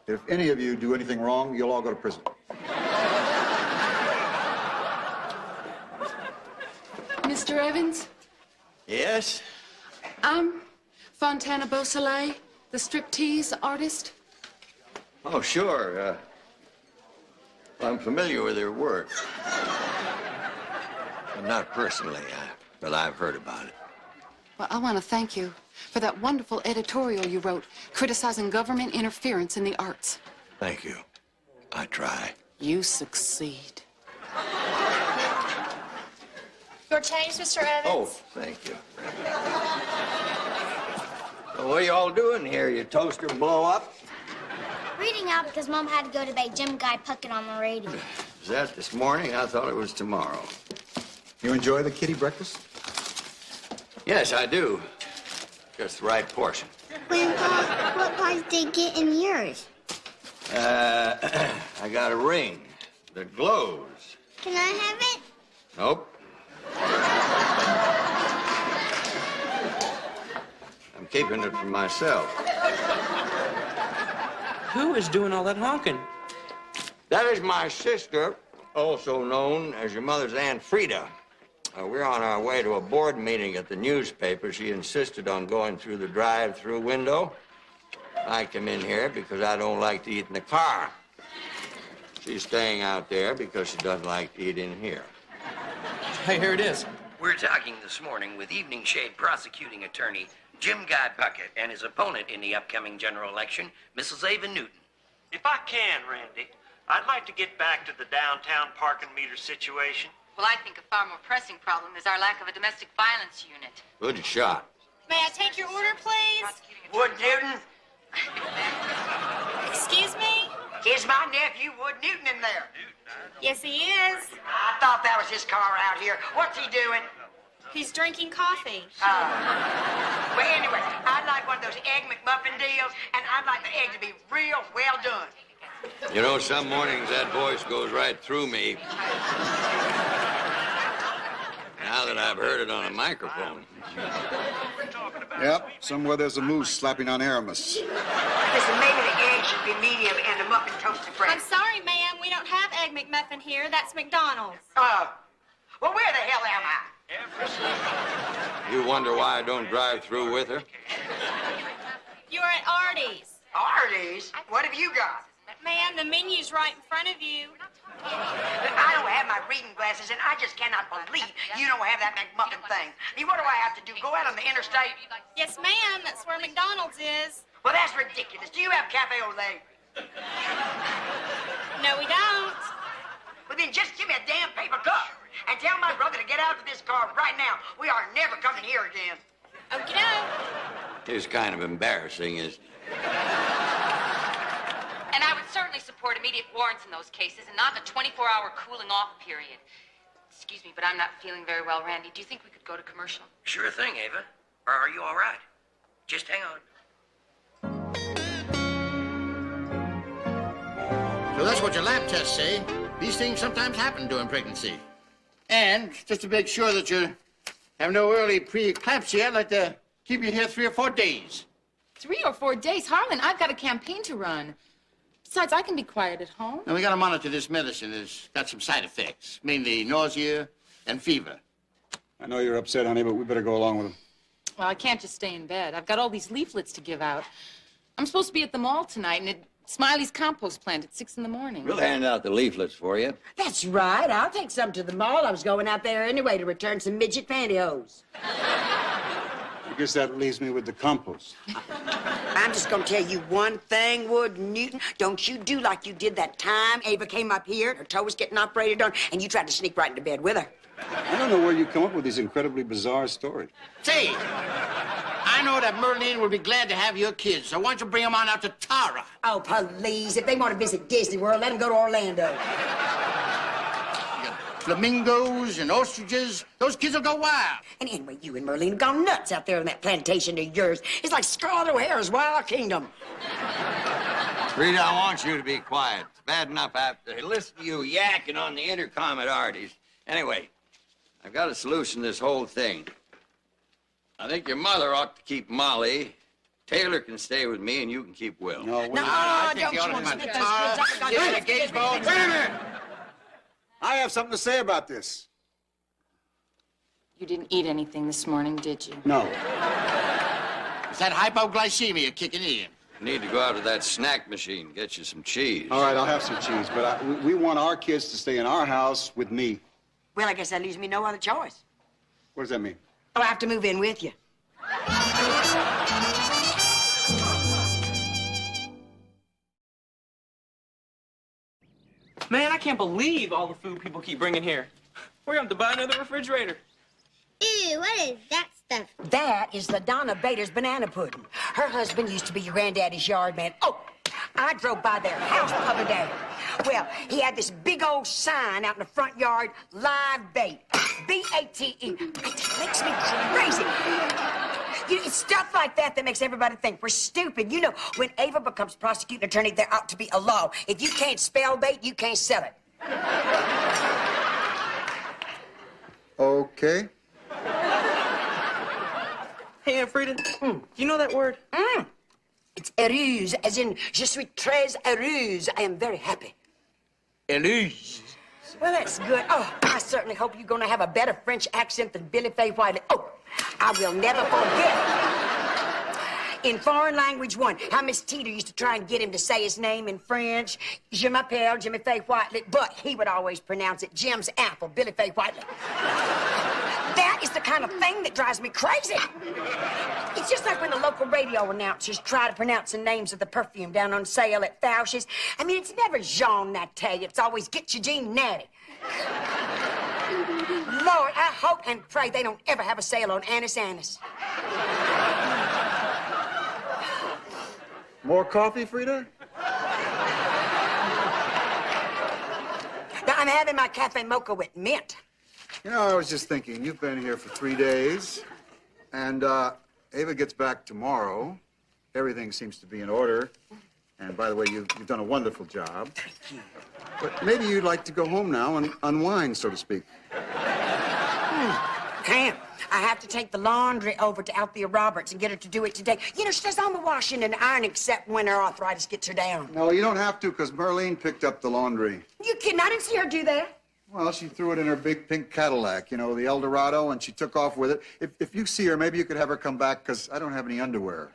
if any of you do anything wrong, you'll all go to prison. Mr. Evans, Yes? I'm Fontana Beausoleil, the striptease artist. Oh, sure. I'm familiar with her work. But not personally, but I've heard about it. Well, I want to thank you for that wonderful editorial you wrote criticizing government interference in the arts. Thank you. I try. You succeed. Your change, Mr. Evans? Oh, thank you. Well, what are you all doing here? Your toaster blow up? Reading out because Mom had to go debate Jim Guy Puckett on the radio. Is that this morning? I thought it was tomorrow. You enjoy the kiddie breakfast? Yes, I do. Just the right portion. Grandpa, what prize did you get in yours? I got a ring that glows. Can I have it? Nope. I'm keeping it for myself. Who is doing all that honking? That is my sister, also known as your mother's Aunt Frida. We're on our way to a board meeting at the newspaper. She insisted on going through the drive-through window. I come in here because I don't like to eat in the car. She's staying out there because she doesn't like to eat in here. Hey, here it is. We're talking this morning with Evening Shade prosecuting attorney Jim Guy Puckett and his opponent in the upcoming general election, Mrs. Ava Newton. If I can, Randy, I'd like to get back to the downtown parking meter situation. Well, I think a far more pressing problem is our lack of a domestic violence unit. Good shot. May I take your order, please? Wood Newton? Excuse me? Is my nephew Wood Newton in there? Yes, he is. I thought that was his car out here. What's he doing? He's drinking coffee. Well, anyway, I'd like one of those Egg McMuffin deals, and I'd like the egg to be real well done. You know, some mornings that voice goes right through me. Now that I've heard it on a microphone. Yep, somewhere there's a moose slapping on Aramis. Listen, maybe the egg should be medium and the muffin toasted bread. I'm sorry, ma'am. We don't have Egg McMuffin here. That's McDonald's. Well, where the hell am I? You wonder why I don't drive through with her? You're at Artie's. Artie's? What have you got? Ma'am, the menu's right in front of you. I don't have my reading glasses, and I just cannot believe you don't have that McMuffin thing. I mean, what do I have to do? Go out on the interstate? Yes, ma'am. That's where McDonald's is. Well, that's ridiculous. Do you have cafe au lait? No, we don't. Well, then just give me a damn paper cup and tell my brother to get out of this car right now. We are never coming here again. Okie doke. It's kind of embarrassing, is And I would certainly support immediate warrants in those cases and not a 24-hour cooling off period. Excuse me, but I'm not feeling very well, Randy. Do you think we could go to commercial? Sure thing, Ava. Or are you all right? Just hang on. So that's what your lab tests say. These things sometimes happen during pregnancy. And just to make sure that you have no early preeclampsia, I'd like to keep you here 3 or 4 days. 3 or 4 days? Harlan, I've got a campaign to run. Besides, I can be quiet at home. Now, we got to monitor this medicine. It's got some side effects, mainly nausea and fever. I know you're upset, honey, but we better go along with him. Well, I can't just stay in bed. I've got all these leaflets to give out. I'm supposed to be at the mall tonight and at Smiley's compost plant at 6 in the morning. We'll hand out the leaflets for you. That's right. I'll take some to the mall. I was going out there anyway to return some midget pantyhose. I guess that leaves me with the compost. I'm just going to tell you one thing, Wood Newton. Don't you do like you did that time Ava came up here, her toe was getting operated on, and you tried to sneak right into bed with her. I don't know where you come up with these incredibly bizarre stories. Say, I know that Merlene will be glad to have your kids, so why don't you bring them on out to Tara? Oh, please. If they want to visit Disney World, let them go to Orlando. Flamingos and ostriches. Those kids will go wild. And anyway, you and Merlene have gone nuts out there on that plantation of yours. It's like Scarlet O'Hara's Wild Kingdom. Rita, I want you to be quiet. It's bad enough I have to listen to you yakking on the intercom at Artie's. Anyway, I've got a solution to this whole thing. I think your mother ought to keep Molly. Taylor can stay with me, and you can keep Will. No, I think don't you ought to you come want out to to Tara. Get the gauge ball. Wait a minute! I have something to say about this. You didn't eat anything this morning, did you? No. Is that hypoglycemia kicking in? You need to go out to that snack machine, get you some cheese. All right, I'll have some cheese, but we want our kids to stay in our house with me. Well, I guess that leaves me no other choice. What does that mean? I'll have to move in with you. Man, I can't believe all the food people keep bringing here. We're going to have to buy another refrigerator. Ew, what is that stuff? That is the Donna Bader's banana pudding. Her husband used to be your granddaddy's yard man. Oh, I drove by their house the other day. Well, he had this big old sign out in the front yard, live bait, B-A-T-E. It just makes me crazy. You know, it's stuff like that that makes everybody think we're stupid. You know, when Ava becomes prosecuting attorney, there ought to be a law. If you can't spell bait, you can't sell it. Okay. Hey, Aunt Frida, do you know that word? It's heureuse, as in, je suis très heureuse. I am very happy. Elise. Well, that's good. Oh, I certainly hope you're going to have a better French accent than Billy Faye Whiteley. Oh, I will never forget. In foreign language 1, how Miss Teeter used to try and get him to say his name in French. Je m'appelle Jimmy Faye Whiteley, but he would always pronounce it Jim's Apple, Billy Faye Whiteley. That is the kind of thing that drives me crazy. It's just like when the local radio announcers try to pronounce the names of the perfume down on sale at Fauch's. I mean, it's never Jean Natty. It's always Get Your Jean Natty. Lord, I hope and pray they don't ever have a sale on Annis Annis. More coffee, Frida? Now, I'm having my cafe mocha with mint. You know, I was just thinking, you've been here for 3 days, and Ava gets back tomorrow. Everything seems to be in order. And by the way, you've done a wonderful job. Thank you. But maybe you'd like to go home now and unwind, so to speak. Can't. I have to take the laundry over to Althea Roberts and get her to do it today. You know, she does all the washing and ironing except when her arthritis gets her down. No, you don't have to, because Merlene picked up the laundry. You kidding? I didn't see her do that. Well, she threw it in her big pink Cadillac, you know, the Eldorado, and she took off with it. If you see her, maybe you could have her come back, because I don't have any underwear.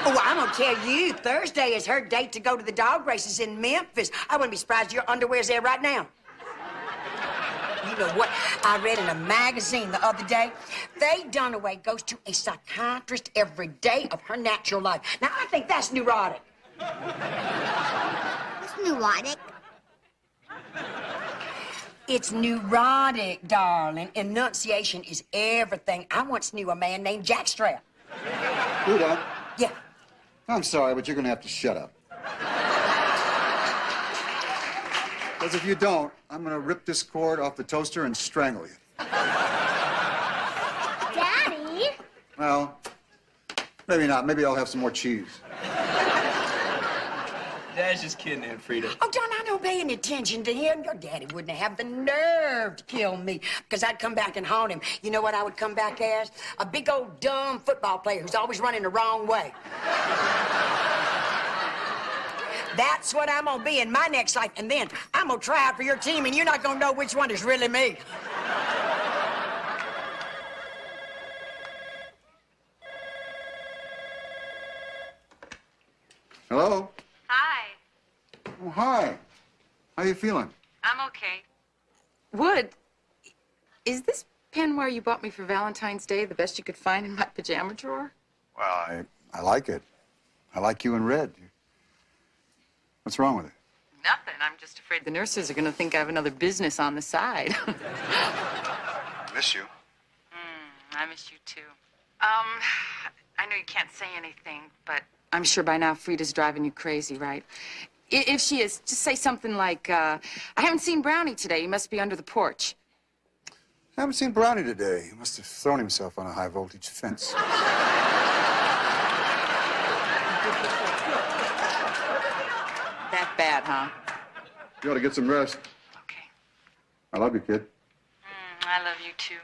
Oh, well, I'm going to tell you, Thursday is her date to go to the dog races in Memphis. I wouldn't be surprised your underwear's there right now. You know what I read in a magazine the other day? Faye Dunaway goes to a psychiatrist every day of her natural life. Now, I think that's neurotic. What's neurotic? It's neurotic, darling. Enunciation is everything. I once knew a man named Jackstrap. Frida? Yeah. I'm sorry, but you're going to have to shut up. Because if you don't, I'm going to rip this cord off the toaster and strangle you. Daddy? Well, maybe not. Maybe I'll have some more cheese. Dad's just kidding, Aunt Frida. Oh, John, I don't pay any attention to him. Your daddy wouldn't have the nerve to kill me because I'd come back and haunt him. You know what I would come back as? A big old dumb football player who's always running the wrong way. That's what I'm gonna be in my next life, and then I'm gonna try out for your team, and you're not gonna know which one is really me. Hello? Hi. Oh, hi. How you feeling? I'm okay. Wood, is this peignoir you bought me for Valentine's Day the best you could find in my pajama drawer? Well, I like it. I like you in red. What's wrong with it? Nothing. I'm just afraid the nurses are going to think I have another business on the side. I miss you. I miss you, too. I know you can't say anything, but I'm sure by now Frida's driving you crazy, right? If she is, just say something like, I haven't seen Brownie today. He must be under the porch. I haven't seen Brownie today. He must have thrown himself on a high-voltage fence. That bad, huh? You ought to get some rest. Okay. I love you, kid. I love you, too.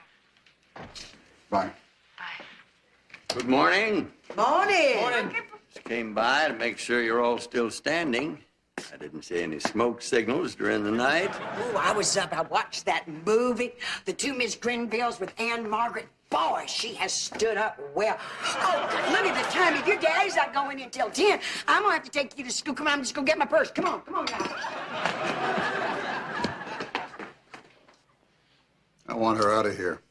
Bye. Good morning. Morning. Just came by to make sure you're all still standing. I didn't see any smoke signals during the night. Oh, I was up. I watched that movie, The Two Miss Grenvilles with Anne Margaret. Boy, she has stood up well. Oh, look at the time. If your daddy's not going in till 10, I'm going to have to take you to school. Come on, I'm just going to get my purse. Come on, guys. I want her out of here.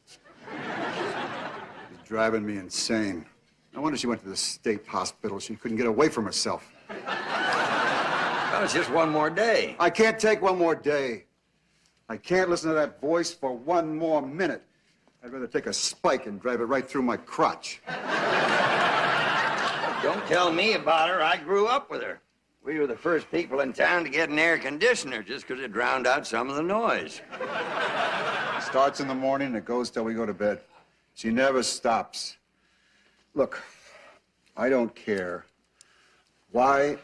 She's driving me insane. No wonder she went to the state hospital. She couldn't get away from herself. Well, it's just one more day. I can't take one more day. I can't listen to that voice for one more minute. I'd rather take a spike and drive it right through my crotch. Don't tell me about her. I grew up with her. We were the first people in town to get an air conditioner just because it drowned out some of the noise. It starts in the morning and it goes till we go to bed. She never stops. Look, I don't care why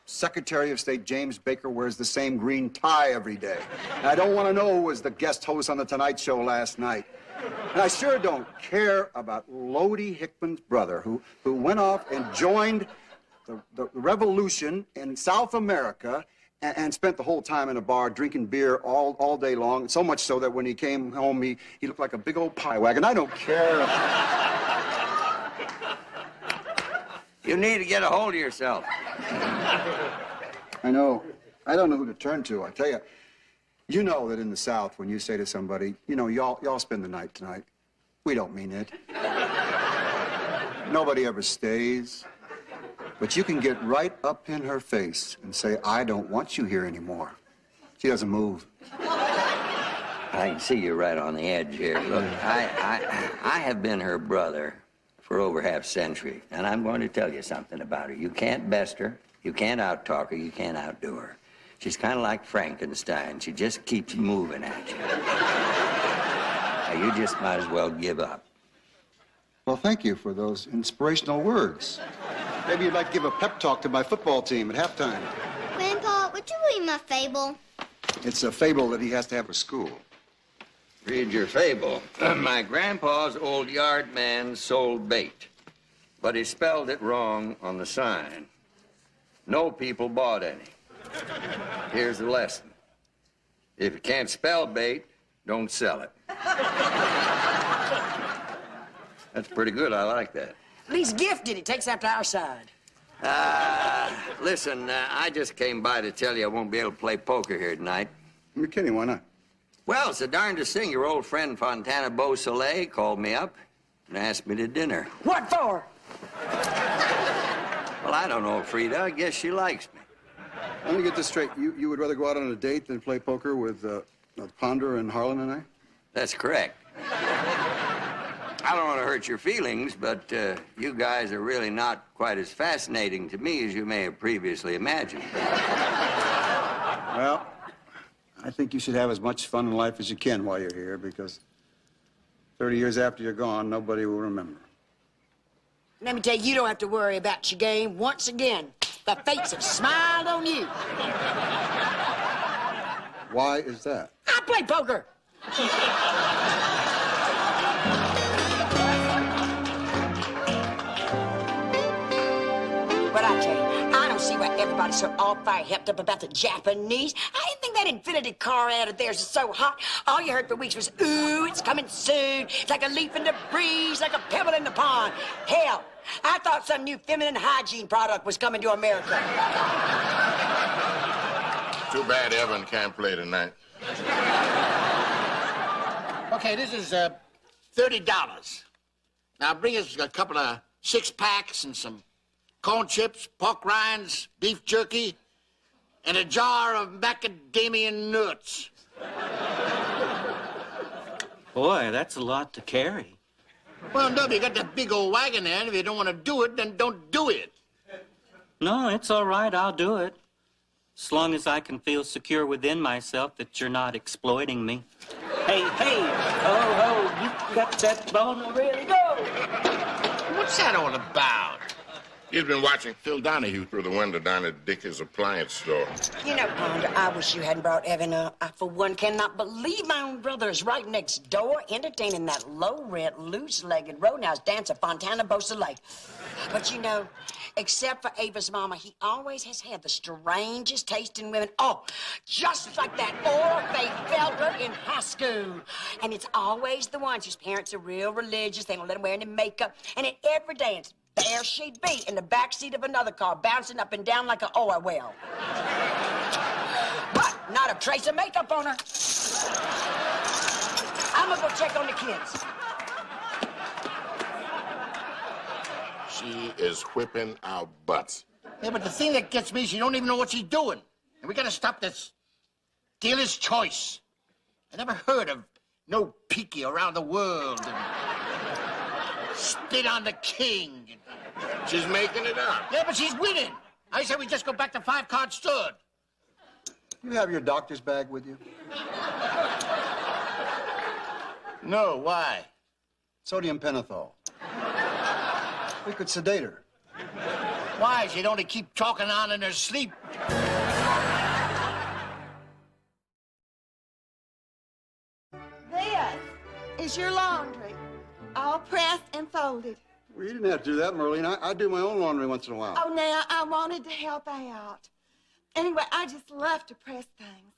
Secretary of State James Baker wears the same green tie every day. And I don't want to know who was the guest host on The Tonight Show last night. And I sure don't care about Lodi Hickman's brother, who went off and joined the revolution in South America and spent the whole time in a bar drinking beer all day long, so much so that when he came home, he looked like a big old pie wagon. I don't care. You need to get a hold of yourself. I know. I don't know who to turn to. I tell you, you know that in the South, when you say to somebody, you know, y'all spend the night tonight, we don't mean it. Nobody ever stays. But you can get right up in her face and say, I don't want you here anymore. She doesn't move. I can see you're right on the edge here. Look, I have been her brother for over half a century, and I'm going to tell you something about her. You can't best her, you can't out-talk her, you can't outdo her. She's kind of like Frankenstein. She just keeps moving at you. Now, you just might as well give up. Well, thank you for those inspirational words. Maybe you'd like to give a pep talk to my football team at halftime. Grandpa, would you read my fable? It's a fable that he has to have at school. Read your fable. My grandpa's old yard man sold bait, but he spelled it wrong on the sign. No people bought any. Here's the lesson. If you can't spell bait, don't sell it. That's pretty good. I like that. But he's gifted. He takes after our side. Listen, I just came by to tell you I won't be able to play poker here tonight. You're kidding. Why not? Well, it's the darndest thing. Your old friend Fontana Beausoleil called me up and asked me to dinner. What for? Well, I don't know, Frida. I guess she likes me. Let me get this straight. You would rather go out on a date than play poker with Ponder and Harlan and I? That's correct. I don't want to hurt your feelings, but you guys are really not quite as fascinating to me as you may have previously imagined. Well, I think you should have as much fun in life as you can while you're here, because 30 years after you're gone, nobody will remember. Let me tell you, you don't have to worry about your game. Once again, the fates have smiled on you. Why is that? I play poker. But I tell you, I don't see why everybody's so all fired hepped up about the Japanese. I didn't think that Infinity car out of theirs is so hot. All you heard for weeks was, ooh, it's coming soon. It's like a leaf in the breeze, like a pebble in the pond. Hell, I thought some new feminine hygiene product was coming to America. Too bad Evan can't play tonight. Okay, this is $30. Now bring us a couple of 6-packs and some corn chips, pork rinds, beef jerky, and a jar of macadamia nuts. Boy, that's a lot to carry. Well, no, you got that big old wagon there, and if you don't want to do it, then don't do it. No, it's all right. I'll do it. As long as I can feel secure within myself that you're not exploiting me. Hey, ho, you got that bone to really go. What's that all about? He's been watching Phil Donahue through the window down at Dick's appliance store. You know, Ponder, I wish you hadn't brought Evan up. I, for one, cannot believe my own brother is right next door entertaining that low-rent, loose-legged roadhouse dancer, Fontana Beausoleil. But, you know, except for Ava's mama, he always has had the strangest taste in women. Oh, just like that Orphe Felder in high school. And it's always the ones whose parents are real religious. They don't let them wear any makeup. And at every dance, there she'd be in the backseat of another car, bouncing up and down like an oil well. But not a trace of makeup on her. I'm gonna go check on the kids. She is whipping our butts. Yeah, but the thing that gets me is she don't even know what she's doing. And we gotta stop this dealer's choice. I never heard of no Peaky around the world and spit on the king. She's making it up. Yeah, but she's winning. I say we just go back to 5-card stud. You have your doctor's bag with you? No, why? Sodium pentothal. We could sedate her. Why? She'd only keep talking on in her sleep. This is your laundry, all pressed and folded. Well, you didn't have to do that, Merlene. I do my own laundry once in a while. Oh, now, I wanted to help out. Anyway, I just love to press things.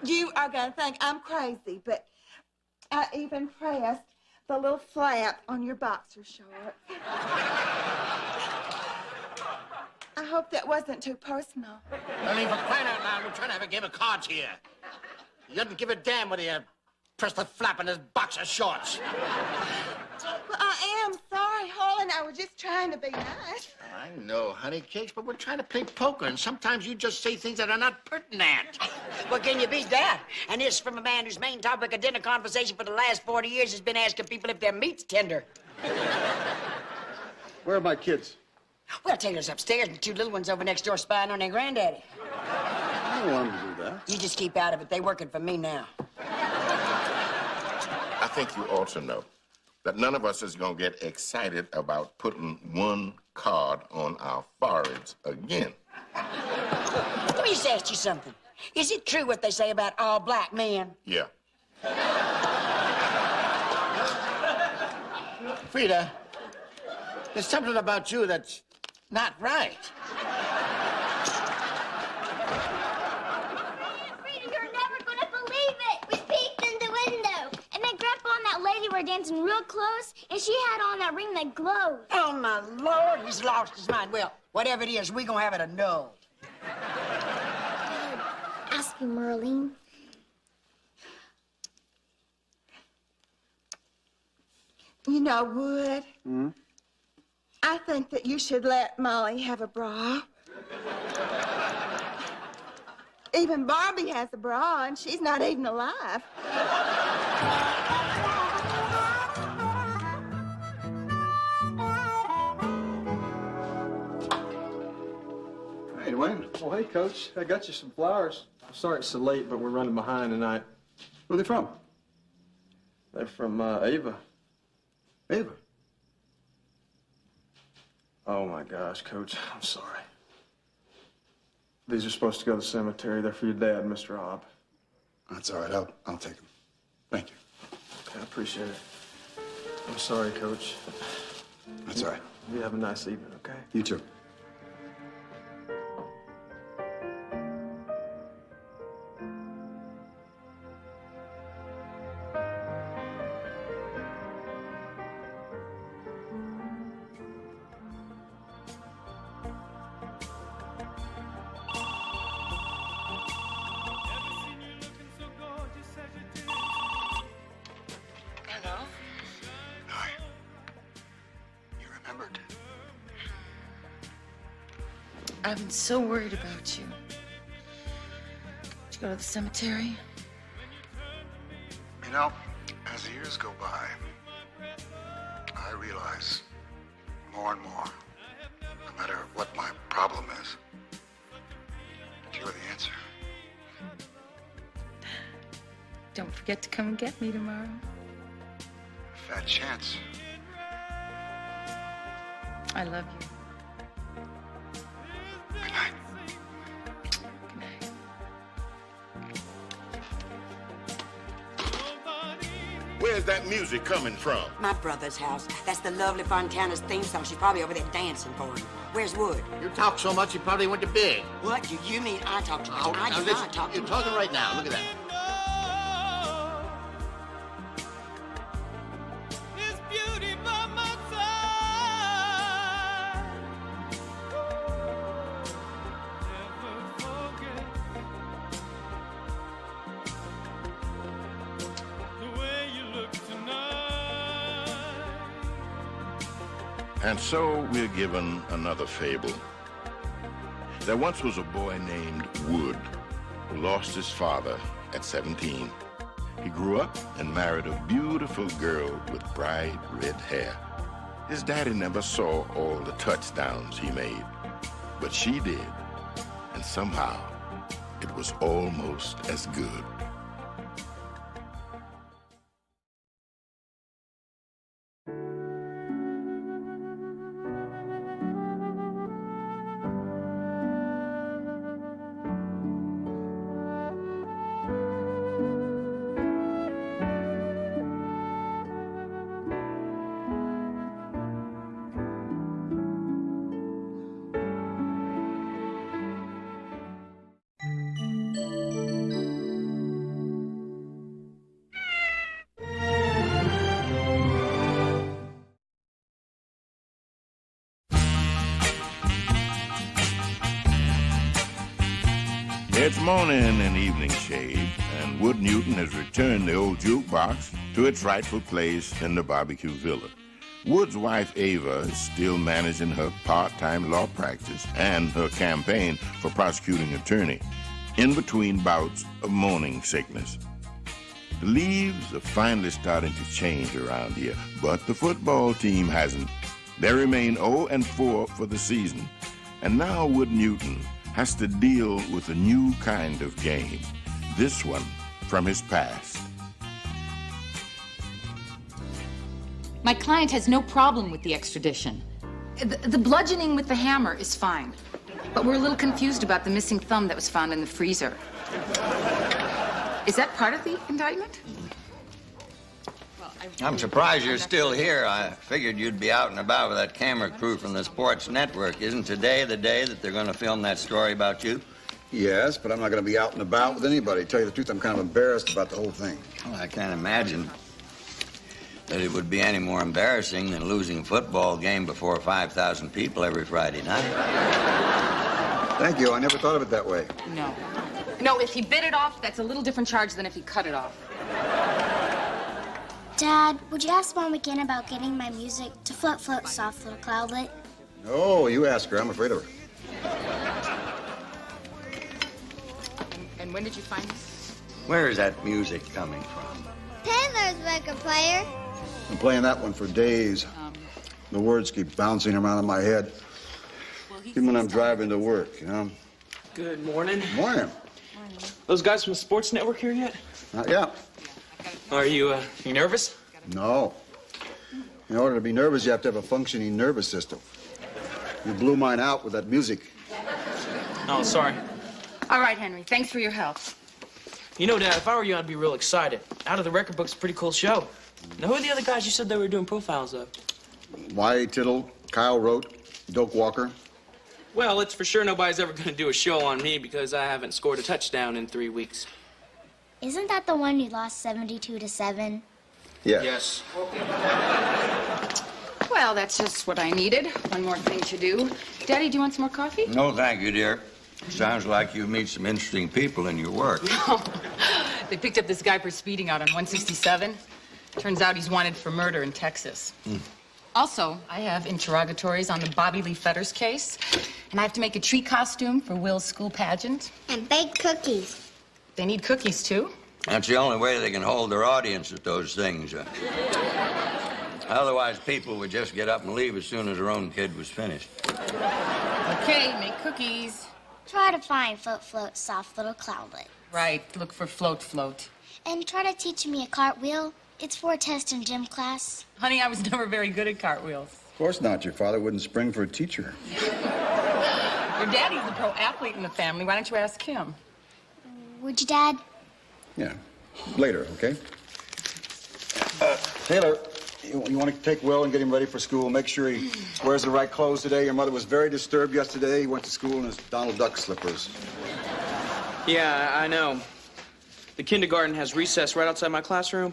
You are going to think I'm crazy, but I even pressed the little flap on your boxer shorts. I hope that wasn't too personal. I mean, for crying out loud, we're trying to have a game of cards here. You doesn't give a damn whether you press the flap in his boxer shorts. Well, I am sorry, Harlan. I was just trying to be nice. I know, honey cakes, but we're trying to play poker, and sometimes you just say things that are not pertinent. Well, can you beat that? And this from a man whose main topic of dinner conversation for the last 40 years has been asking people if their meat's tender. Where are my kids? Well, Taylor's upstairs and the two little ones over next door spying on their granddaddy. I don't want them to do that. You just keep out of it. They're working for me now. I think you also know that none of us is going to get excited about putting one card on our foreheads again. Let me just ask you something. Is it true what they say about all black men? Yeah. Frida, there's something about you that's not right. Frida, you're never gonna believe it. We peeked in the window, and then Grandpa and that lady were dancing real close, and she had on that ring that glowed. Oh, my Lord, he's lost his mind. Well, whatever it is, we gonna have it annulled. Ask me, Merlene. You know, Wood, I think that you should let Molly have a bra. Even Barbie has a bra, and she's not even alive. Hey, Dwayne. Well, hey, Coach. I got you some flowers. I'm sorry it's so late, but we're running behind tonight. Where are they from? They're from Ava. Ava? Oh, my gosh, Coach. I'm sorry. These are supposed to go to the cemetery. They're for your dad, Mr. Hobb. That's all right. I'll take them. Thank you. Okay, I appreciate it. I'm sorry, Coach. That's all right. You have a nice evening, okay? You too. I've been so worried about you. Did you go to the cemetery? You know, as the years go by, I realize more and more, no matter what my problem is, that you're the answer. Don't forget to come and get me tomorrow. Fat chance. I love you. Good night. Good night. Where's that music coming from? My brother's house. That's the lovely Fontana's theme song. She's probably over there dancing for him. Where's Wood? You talk so much, he probably went to bed. What do you mean I talk too much? Oh, I now do listen, not talk too you're much. talking right now. Look at that. And so we're given another fable. There once was a boy named Wood who lost his father at 17. He grew up and married a beautiful girl with bright red hair. His daddy never saw all the touchdowns he made, but she did. And somehow it was almost as good. It's morning and evening shade, and and Wood Newton has returned the old jukebox to its rightful place in the barbecue villa. Wood's wife, Ava, is still managing her part-time law practice and her campaign for prosecuting attorney in between bouts of morning sickness. The leaves are finally starting to change around here, but the football team hasn't. They remain 0-4 for the season, and now Wood Newton has to deal with a new kind of game, this one from his past. My client has no problem with the extradition. The bludgeoning with the hammer is fine, but we're a little confused about the missing thumb that was found in the freezer. Is that part of the indictment? I'm surprised you're still here. I figured you'd be out and about with that camera crew from the Sports Network. Isn't today the day that they're going to film that story about you? Yes, but I'm not going to be out and about with anybody. To tell you the truth, I'm kind of embarrassed about the whole thing. Well, I can't imagine that it would be any more embarrassing than losing a football game before 5,000 people every Friday night. Thank you. I never thought of it that way. No. No, if he bit it off, that's a little different charge than if he cut it off. Dad, would you ask Mom again about getting my music to Float, Float, Soft Little Cloudlet? No, you ask her. I'm afraid of her. And when did you find this? Where is that music coming from? Taylor's record player. I'm playing that one for days. The words keep bouncing around in my head. Even when I'm driving to work, you know? Good morning. Morning. Those guys from the Sports Network here yet? Not yet. Are you nervous? No. In order to be nervous, you have to have a functioning nervous system. You blew mine out with that music. Oh, sorry. All right, Henry, thanks for your help. You know, Dad, if I were you, I'd be real excited. Out of the Record Book's a pretty cool show. Now, who are the other guys you said they were doing profiles of? Y. Tittle, Kyle Rote, Doak Walker. Well, it's for sure nobody's ever going to do a show on me because I haven't scored a touchdown in 3 weeks. Isn't that the one you lost 72-7? Yeah. Yes. Well, that's just what I needed. One more thing to do. Daddy, do you want some more coffee? No, thank you, dear. Sounds like you meet some interesting people in your work. No. They picked up this guy for speeding out on 167. Turns out he's wanted for murder in Texas. Also, I have interrogatories on the Bobby Lee Fetters case, and I have to make a tree costume for Will's school pageant. And bake cookies. They need cookies, too. That's the only way they can hold their audience at those things. Otherwise, people would just get up and leave as soon as their own kid was finished. Okay, make cookies. Try to find Float, Float, Soft Little Cloudlet. Right, look for Float, Float. And try to teach me a cartwheel. It's for a test in gym class. Honey, I was never very good at cartwheels. Of course not. Your father wouldn't spring for a teacher. Your daddy's the pro athlete in the family. Why don't you ask him? Would you, Dad? Yeah. Later, okay? Taylor, you want to take Will and get him ready for school. Make sure he wears the right clothes today. Your mother was very disturbed yesterday. He went to school in his Donald Duck slippers. Yeah, I know. The kindergarten has recess right outside my classroom.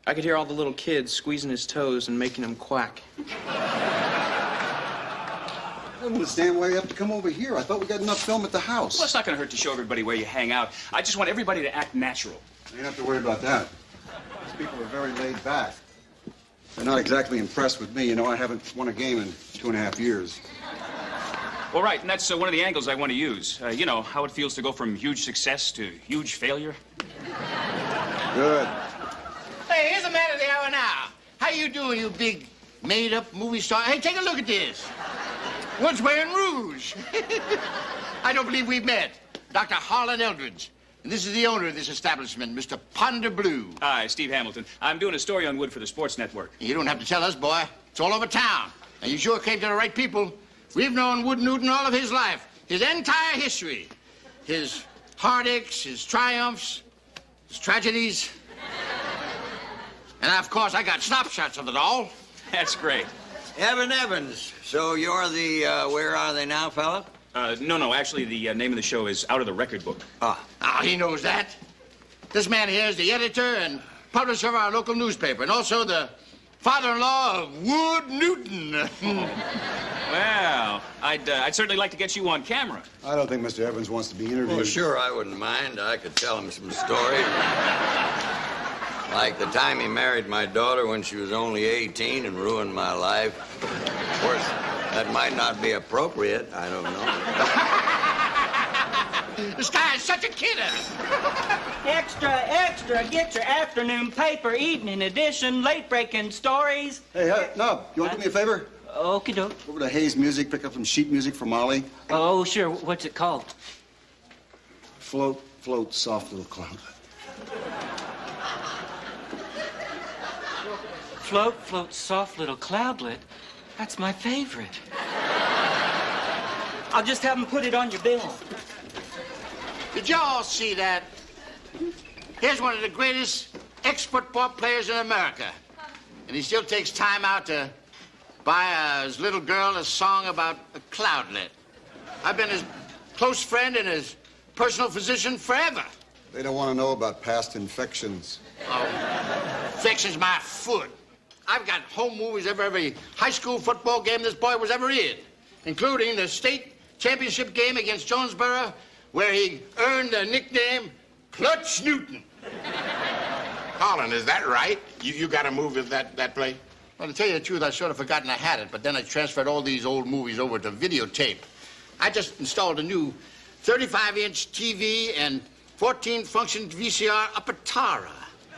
I could hear all the little kids squeezing his toes and making him quack. I don't understand why you have to come over here. I thought we got enough film at the house. Well, it's not going to hurt to show everybody where you hang out. I just want everybody to act natural. You don't have to worry about that. These people are very laid back. They're not exactly impressed with me. You know, I haven't won a game in 2.5 years. Well, right, and that's one of the angles I want to use. You know, how it feels to go from huge success to huge failure. Good. Hey, here's the man of the hour now. How you doing, you big made-up movie star? Hey, take a look at this. One's wearing rouge. I don't believe we've met. Dr. Harlan Eldridge. And this is the owner of this establishment, Mr. Ponder Blue. Hi, Steve Hamilton. I'm doing a story on Wood for the Sports Network. You don't have to tell us, boy. It's all over town. And you sure came to the right people. We've known Wood Newton all of his life, his entire history. His heartaches, his triumphs, his tragedies. And, of course, I got snapshots of it all. That's great. Evan Evans. So you're the, where are they now, fella? No, actually, the name of the show is Out of the Record Book. Ah, he knows that. This man here is the editor and publisher of our local newspaper, and also the father-in-law of Wood Newton. Well, I'd certainly like to get you on camera. I don't think Mr. Evans wants to be interviewed. Well, sure, I wouldn't mind. I could tell him some stories. Like the time he married my daughter when she was only 18 and ruined my life. Of course, that might not be appropriate. I don't know. This guy is such a kidder. Extra, extra, get your afternoon paper, evening edition, late-breaking stories. Hey, Nub, you want to do me a favor? Okie doke. Over to Hayes Music, pick up some sheet music for Molly. Oh, sure. What's it called? Float, float, soft little cloud. Float, float, soft little cloudlet. That's my favorite. I'll just have them put it on your bill. Did y'all see that? Here's one of the greatest ex-football players in America. And he still takes time out to buy his little girl a song about a cloudlet. I've been his close friend and his personal physician forever. They don't want to know about past infections. Oh, infection's my foot. I've got home movies of every high school football game this boy was ever in, including the state championship game against Jonesboro, where he earned the nickname Clutch Newton. Colin, is that right? You got a movie of that play? Well, to tell you the truth, I'd sort of forgotten I had it, but then I transferred all these old movies over to videotape. I just installed a new 35-inch TV and 14-function VCR up at Tara.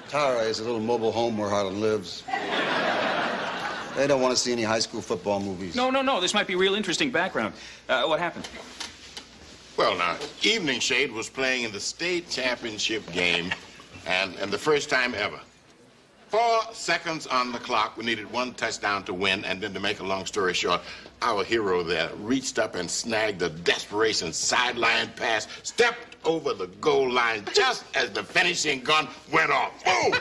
Tara is a little mobile home where Harlan lives. They don't want to see any high school football movies. No. This might be real interesting background. What happened? Well, now, Evening Shade was playing in the state championship game, and the first time ever. 4 seconds on the clock. We needed 1 touchdown to win, and then to make a long story short, our hero there reached up and snagged a desperation sideline pass, stepped over the goal line just as the finishing gun went off. Boom!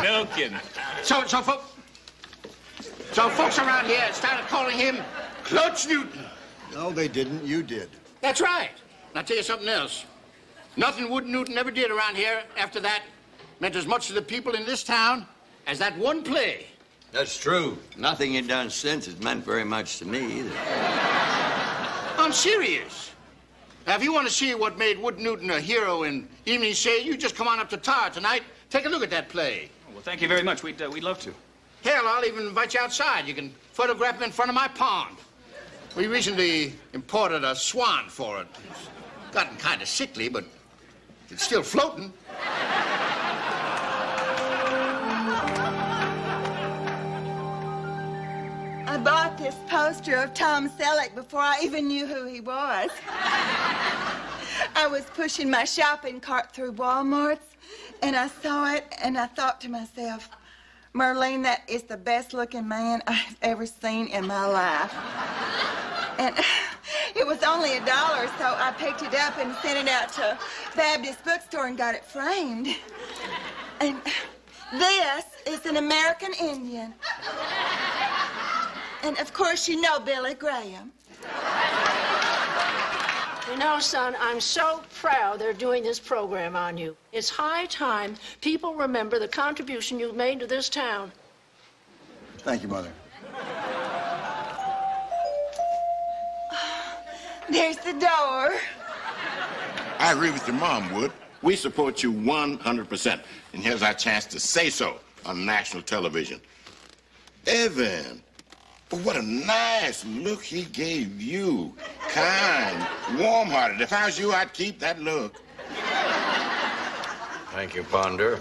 Milking. So folks around here started calling him Clutch Newton. No, they didn't. You did. That's right. And I'll tell you something else. Nothing Wood Newton ever did around here after that meant as much to the people in this town as that one play. That's true. Nothing you've done since has meant very much to me either. I'm serious. Now, if you want to see what made Wood Newton a hero in Evening Shade, you just come on up to Tar tonight. Take a look at that play. Well, thank you very much. We'd love to. Hell, I'll even invite you outside. You can photograph him in front of my pond. We recently imported a swan for it. It's gotten kind of sickly, but it's still floating. I bought this poster of Tom Selleck before I even knew who he was. I was pushing my shopping cart through Walmart's, and I saw it, and I thought to myself, Merlene, that is the best-looking man I've ever seen in my life. And it was only $1, so I picked it up and sent it out to Baptist Bookstore and got it framed. And this is an American Indian. And, of course, you know Billy Graham. You know, son, I'm so proud they're doing this program on you. It's high time people remember the contribution you've made to this town. Thank you, Mother. There's the door. I agree with your mom, Wood. We support you 100%. And here's our chance to say so on national television. Evan, but what a nice look he gave you. Kind, warm-hearted. If I was you, I'd keep that look. Thank you, Ponder.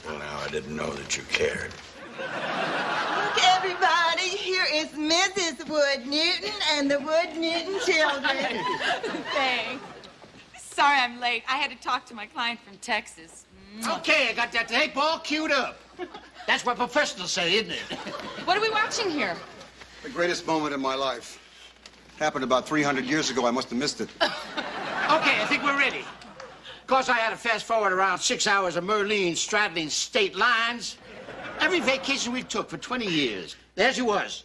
Well, now, I didn't know that you cared. Look, everybody, here is Mrs. Wood Newton and the Wood Newton children. Thanks. Sorry I'm late. I had to talk to my client from Texas. Okay, I got that tape all queued up. That's what professionals say, isn't it? What are we watching here? The greatest moment in my life. Happened about 300 years ago. I must have missed it. Okay, I think we're ready. Of course, I had to fast forward around 6 hours of Merlene straddling state lines. Every vacation we took for 20 years. There she was.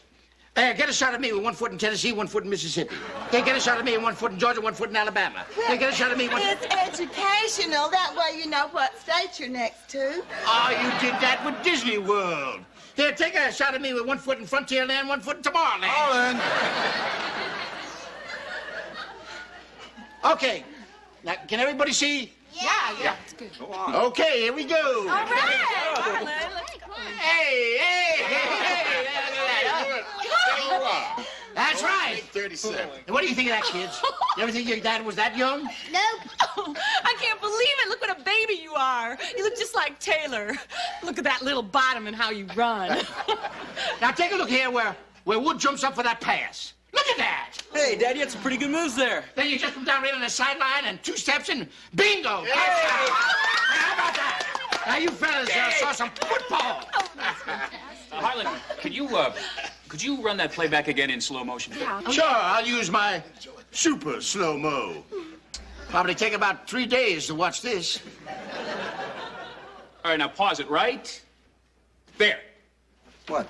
Get a shot of me with 1 foot in Tennessee, 1 foot in Mississippi. Get a shot of me with 1 foot in Georgia, 1 foot in Alabama. Get a shot of me with... It's educational. That way you know what state you're next to. Oh, you did that with Disney World. Here, take a shot of me with 1 foot in Frontierland, 1 foot in Tomorrowland. Harlan! Okay. Now, can everybody see? Yeah. It's good. Go on. Okay, here we go. All right. Hey, that's right. 37. And what do you think of that, kids? You ever think your dad was that young? Nope. I can't believe it. Look what a baby you are. You look just like Taylor. Look at that little bottom and how you run. Now take a look here where Wood jumps up for that pass. Look at that. Hey, Daddy, had some pretty good moves there. Then you just come down right on the sideline and 2 steps and bingo. Hey. How about that? Now you fellas saw some football. Harlan, could you run that play back again in slow motion? Yeah. Sure, I'll use my super slow-mo. Probably take about 3 days to watch this. All right, now pause it right there. What?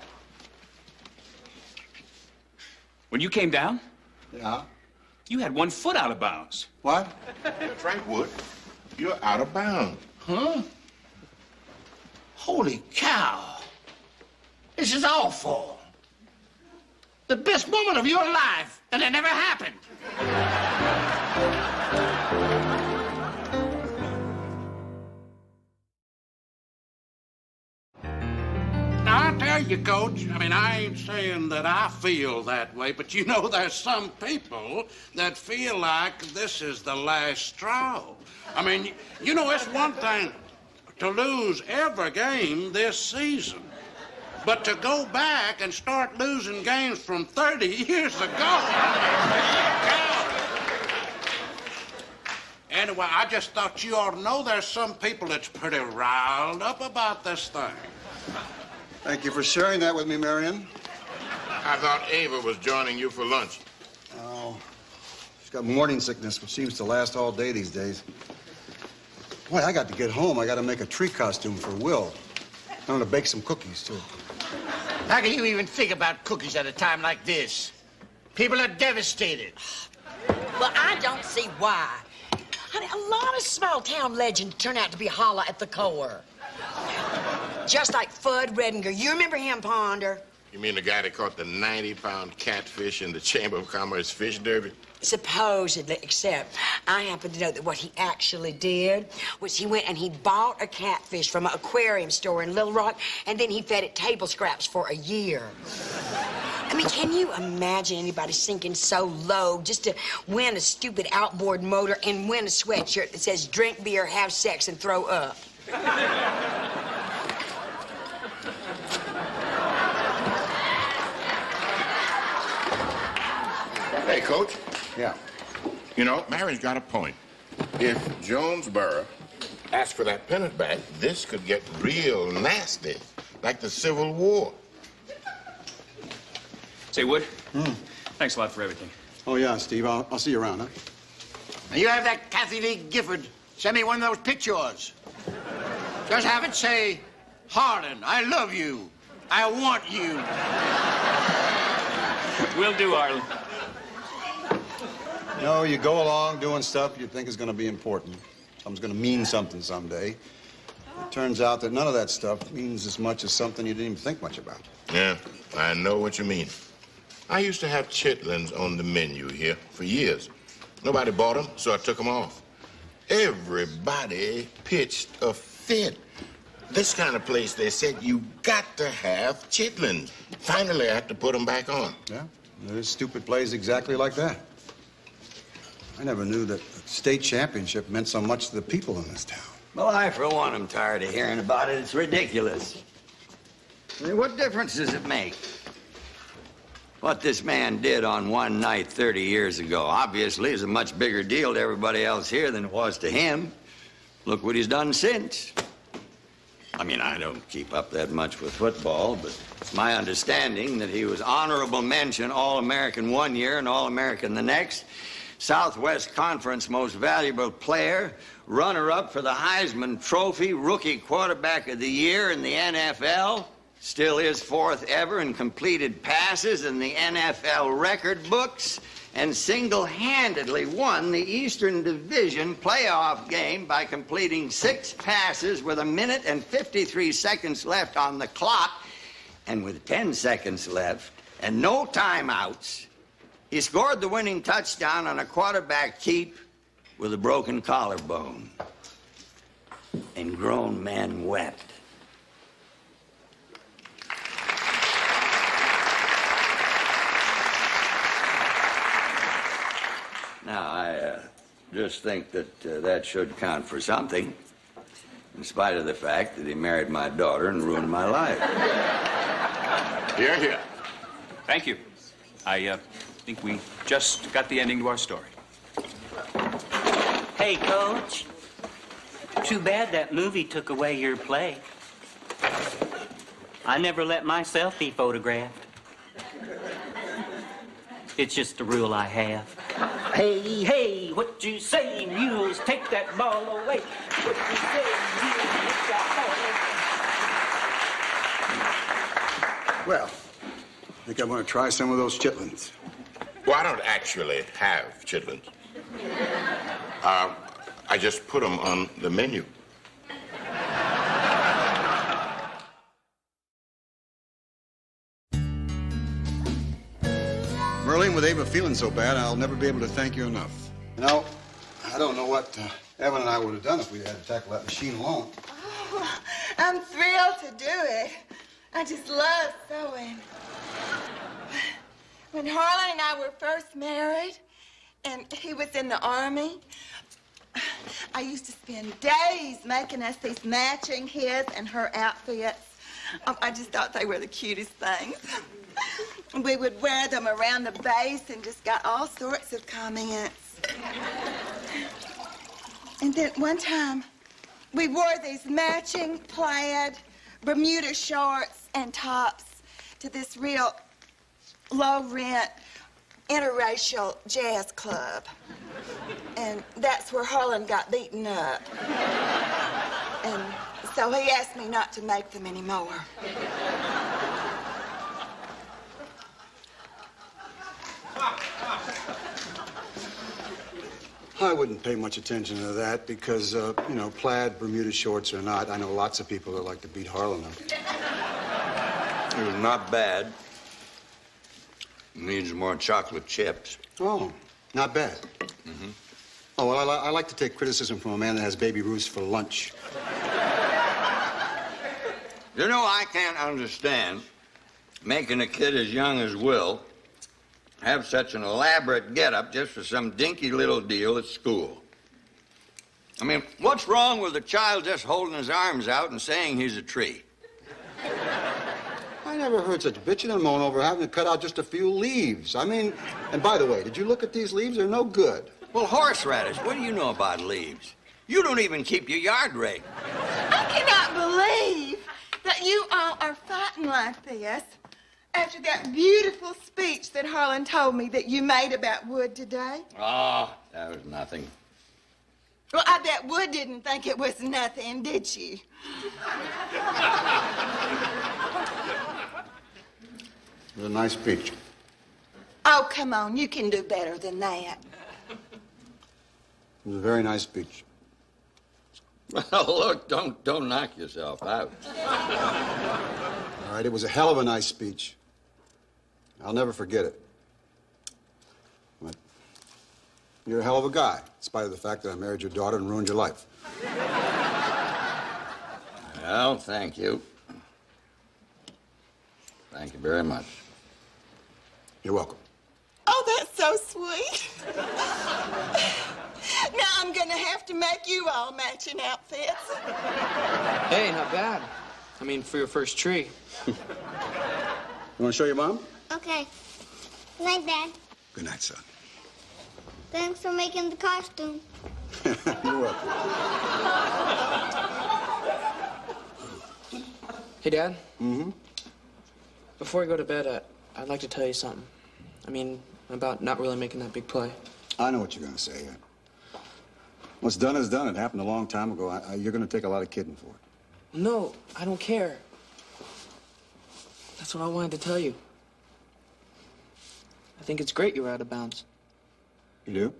When you came down, Yeah? you had 1 foot out of bounds. What? That's right, Wood. You're out of bounds. Huh? Holy cow. This is awful. The best moment of your life, and it never happened. Now, I tell you, Coach, I mean, I ain't saying that I feel that way, but you know, there's some people that feel like this is the last straw. I mean, you know, it's one thing to lose every game this season, but to go back and start losing games from 30 years ago. Anyway, I just thought you ought to know there's some people that's pretty riled up about this thing. Thank you for sharing that with me, Marion. I thought Ava was joining you for lunch. Oh, she's got morning sickness, which seems to last all day these days. Boy, I got to get home. I got to make a tree costume for Will. I'm going to bake some cookies, too. How can you even think about cookies at a time like this? People are devastated. Well, I don't see why. Honey, a lot of small-town legends turn out to be hollow at the core. Just like Fudd Redinger. You remember him, Ponder? You mean the guy that caught the 90-pound catfish in the Chamber of Commerce fish derby? Supposedly, except I happen to know that what he actually did was he went and he bought a catfish from an aquarium store in Little Rock, and then he fed it table scraps for a year. I mean, can you imagine anybody sinking so low just to win a stupid outboard motor and win a sweatshirt that says drink beer, have sex, and throw up? Hey, Coach. Yeah. You know, Mary's got a point. If Jonesboro asked for that pennant back, this could get real nasty, like the Civil War. Say, Wood, thanks a lot for everything. Oh, yeah, Steve. I'll see you around, huh? Now, you have that Kathy Lee Gifford send me one of those pictures. Just have it say, Harlan, I love you. I want you. Will do, Harlan. No, you go along doing stuff you think is going to be important. Something's going to mean something someday. It turns out that none of that stuff means as much as something you didn't even think much about. Yeah, I know what you mean. I used to have chitlins on the menu here for years. Nobody bought them, so I took them off. Everybody pitched a fit. This kind of place, they said, you got to have chitlins. Finally, I had to put them back on. Yeah, there's stupid plays exactly like that. I never knew that the state championship meant so much to the people in this town. Well, I, for one, am tired of hearing about it. It's ridiculous. I mean, what difference does it make? What this man did on one night 30 years ago, obviously, is a much bigger deal to everybody else here than it was to him. Look what he's done since. I mean, I don't keep up that much with football, but it's my understanding that he was honorable mention All-American one year and All-American the next, Southwest Conference Most Valuable Player, runner-up for the Heisman Trophy, Rookie Quarterback of the Year in the NFL, still is 4th ever in completed passes in the NFL record books, and single-handedly won the Eastern Division playoff game by completing 6 passes with 1 minute and 53 seconds left on the clock, and with 10 seconds left and no timeouts, he scored the winning touchdown on a quarterback keep with a broken collarbone. And grown men wept. Now, I just think that that should count for something, in spite of the fact that he married my daughter and ruined my life. Hear, hear. Thank you. I think we just got the ending to our story. Hey, Coach. Too bad that movie took away your play. I never let myself be photographed. It's just a rule I have. Hey, hey, what you say, mules? Take that ball away. What you say, mules? Take that ball away. Well, I think I'm going to try some of those chitlins. Well, I don't actually have chitlins. I just put them on the menu. Merlene, with Ava feeling so bad, I'll never be able to thank you enough. You know, I don't know what Evan and I would have done if we had to tackle that machine alone. Oh, I'm thrilled to do it. I just love sewing. When Harlan and I were first married, and he was in the Army, I used to spend days making us these matching his and her outfits. I just thought they were the cutest things. We would wear them around the base and just got all sorts of comments. And then one time, we wore these matching plaid Bermuda shorts and tops to this real low-rent interracial jazz club. And that's where Harlan got beaten up. And so he asked me not to make them anymore. I wouldn't pay much attention to that because, you know, plaid Bermuda shorts or not, I know lots of people that like to beat Harlan up. It was not bad. Needs more chocolate chips. Oh, not bad. Mm-hmm. Oh, well, I like to take criticism from a man that has Baby Ruths for lunch. You know, I can't understand making a kid as young as Will have such an elaborate getup just for some dinky little deal at school. I mean, what's wrong with a child just holding his arms out and saying he's a tree? I never heard such bitching and moan over having to cut out just a few leaves. I mean, and by the way, did you look at these leaves? They're no good. Well, horseradish, what do you know about leaves? You don't even keep your yard rake. I cannot believe that you all are fighting like this after that beautiful speech that Harlan told me that you made about Wood today. Oh, that was nothing. Well, I bet Wood didn't think it was nothing, did she? It was a nice speech. Oh, come on, you can do better than that. It was a very nice speech. Well, look, don't knock yourself out. All right, it was a hell of a nice speech. I'll never forget it. But you're a hell of a guy, in spite of the fact that I married your daughter and ruined your life. Well, thank you. Thank you very much. You're welcome. Oh, that's so sweet. Now I'm gonna have to make you all matching outfits. Hey, not bad. I mean, for your first tree. You want to show your mom? Okay. Good night, Dad. Good night, son. Thanks for making the costume. You're welcome. Hey, Dad. Mm-hmm. Before we go to bed, I'd like to tell you something. I mean, about not really making that big play. I know what you're going to say. What's done is done. It happened a long time ago. You're going to take a lot of kidding for it. No, I don't care. That's what I wanted to tell you. I think it's great you were out of bounds. You do?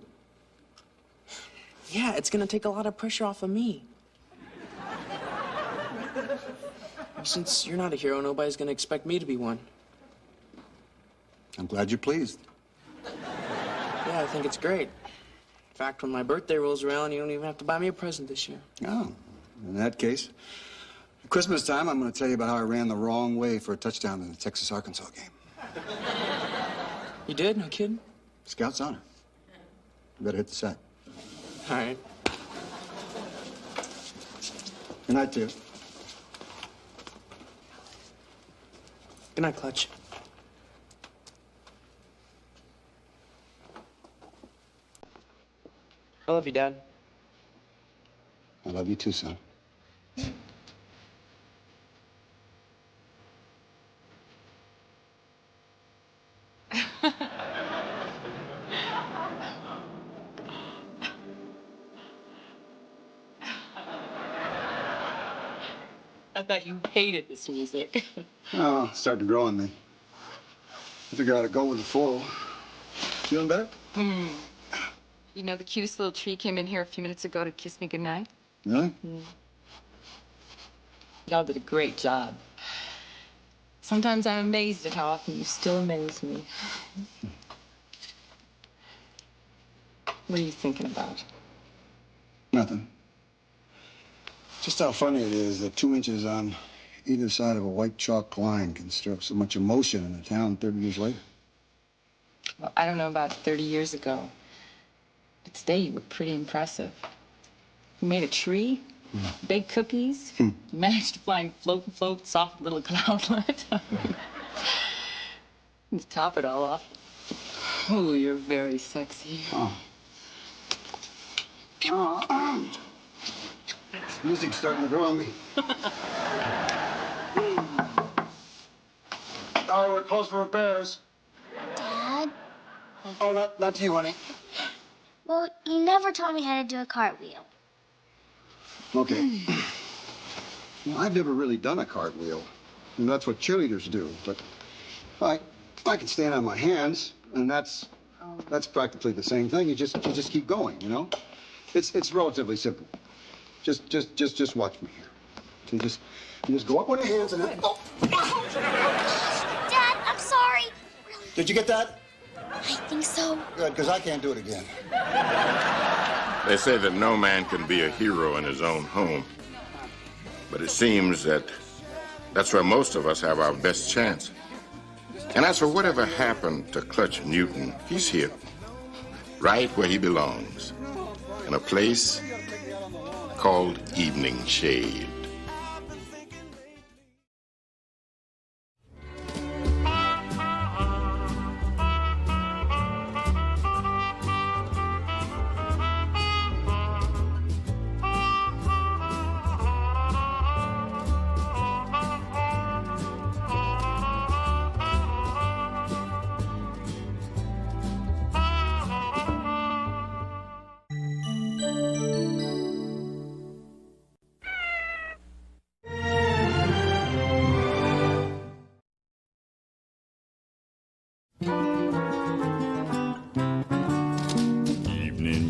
Yeah, it's gonna take a lot of pressure off of me. Since you're not a hero, nobody's gonna expect me to be one. I'm glad you're pleased. Yeah, I think it's great. In fact, when my birthday rolls around, you don't even have to buy me a present this year. Oh, in that case, at Christmas time, I'm going to tell you about how I ran the wrong way for a touchdown in the Texas-Arkansas game. You did? No kidding? Scout's honor. You better hit the sack. All right. Good night, too. Good night, Clutch. I love you, Dad. I love you, too, son. I thought you hated this music. Oh, it's starting to grow on me. I figure I ought to go with the flow. Feeling better? You know, the cutest little tree came in here a few minutes ago to kiss me goodnight. Really? Y'all did a great job. Sometimes I'm amazed at how often you still amaze me. What are you thinking about? Nothing. Just how funny it is that 2 inches on either side of a white chalk line can stir up so much emotion in a town 30 years later. Well, I don't know about 30 years ago, but today you were pretty impressive. You made a tree, baked cookies, you managed to find float, soft little cloudlet. And to top it all off, oh, you're very sexy. Music's starting to grow on me. All right, we're closed for repairs. Dad? Oh, not to you, honey. Well, you never taught me how to do a cartwheel. Okay. Well, I've never really done a cartwheel. And that's what cheerleaders do. But I can stand on my hands, and that's practically the same thing. You just keep going, you know? It's relatively simple. Just watch me here. So you just go up with your hands and then. Oh. Dad, I'm sorry. Did you get that? I think so. Good, because I can't do it again. They say that no man can be a hero in his own home. But it seems that that's where most of us have our best chance. And as for whatever happened to Clutch Newton, he's here. Right where he belongs. In a place called Evening Shade.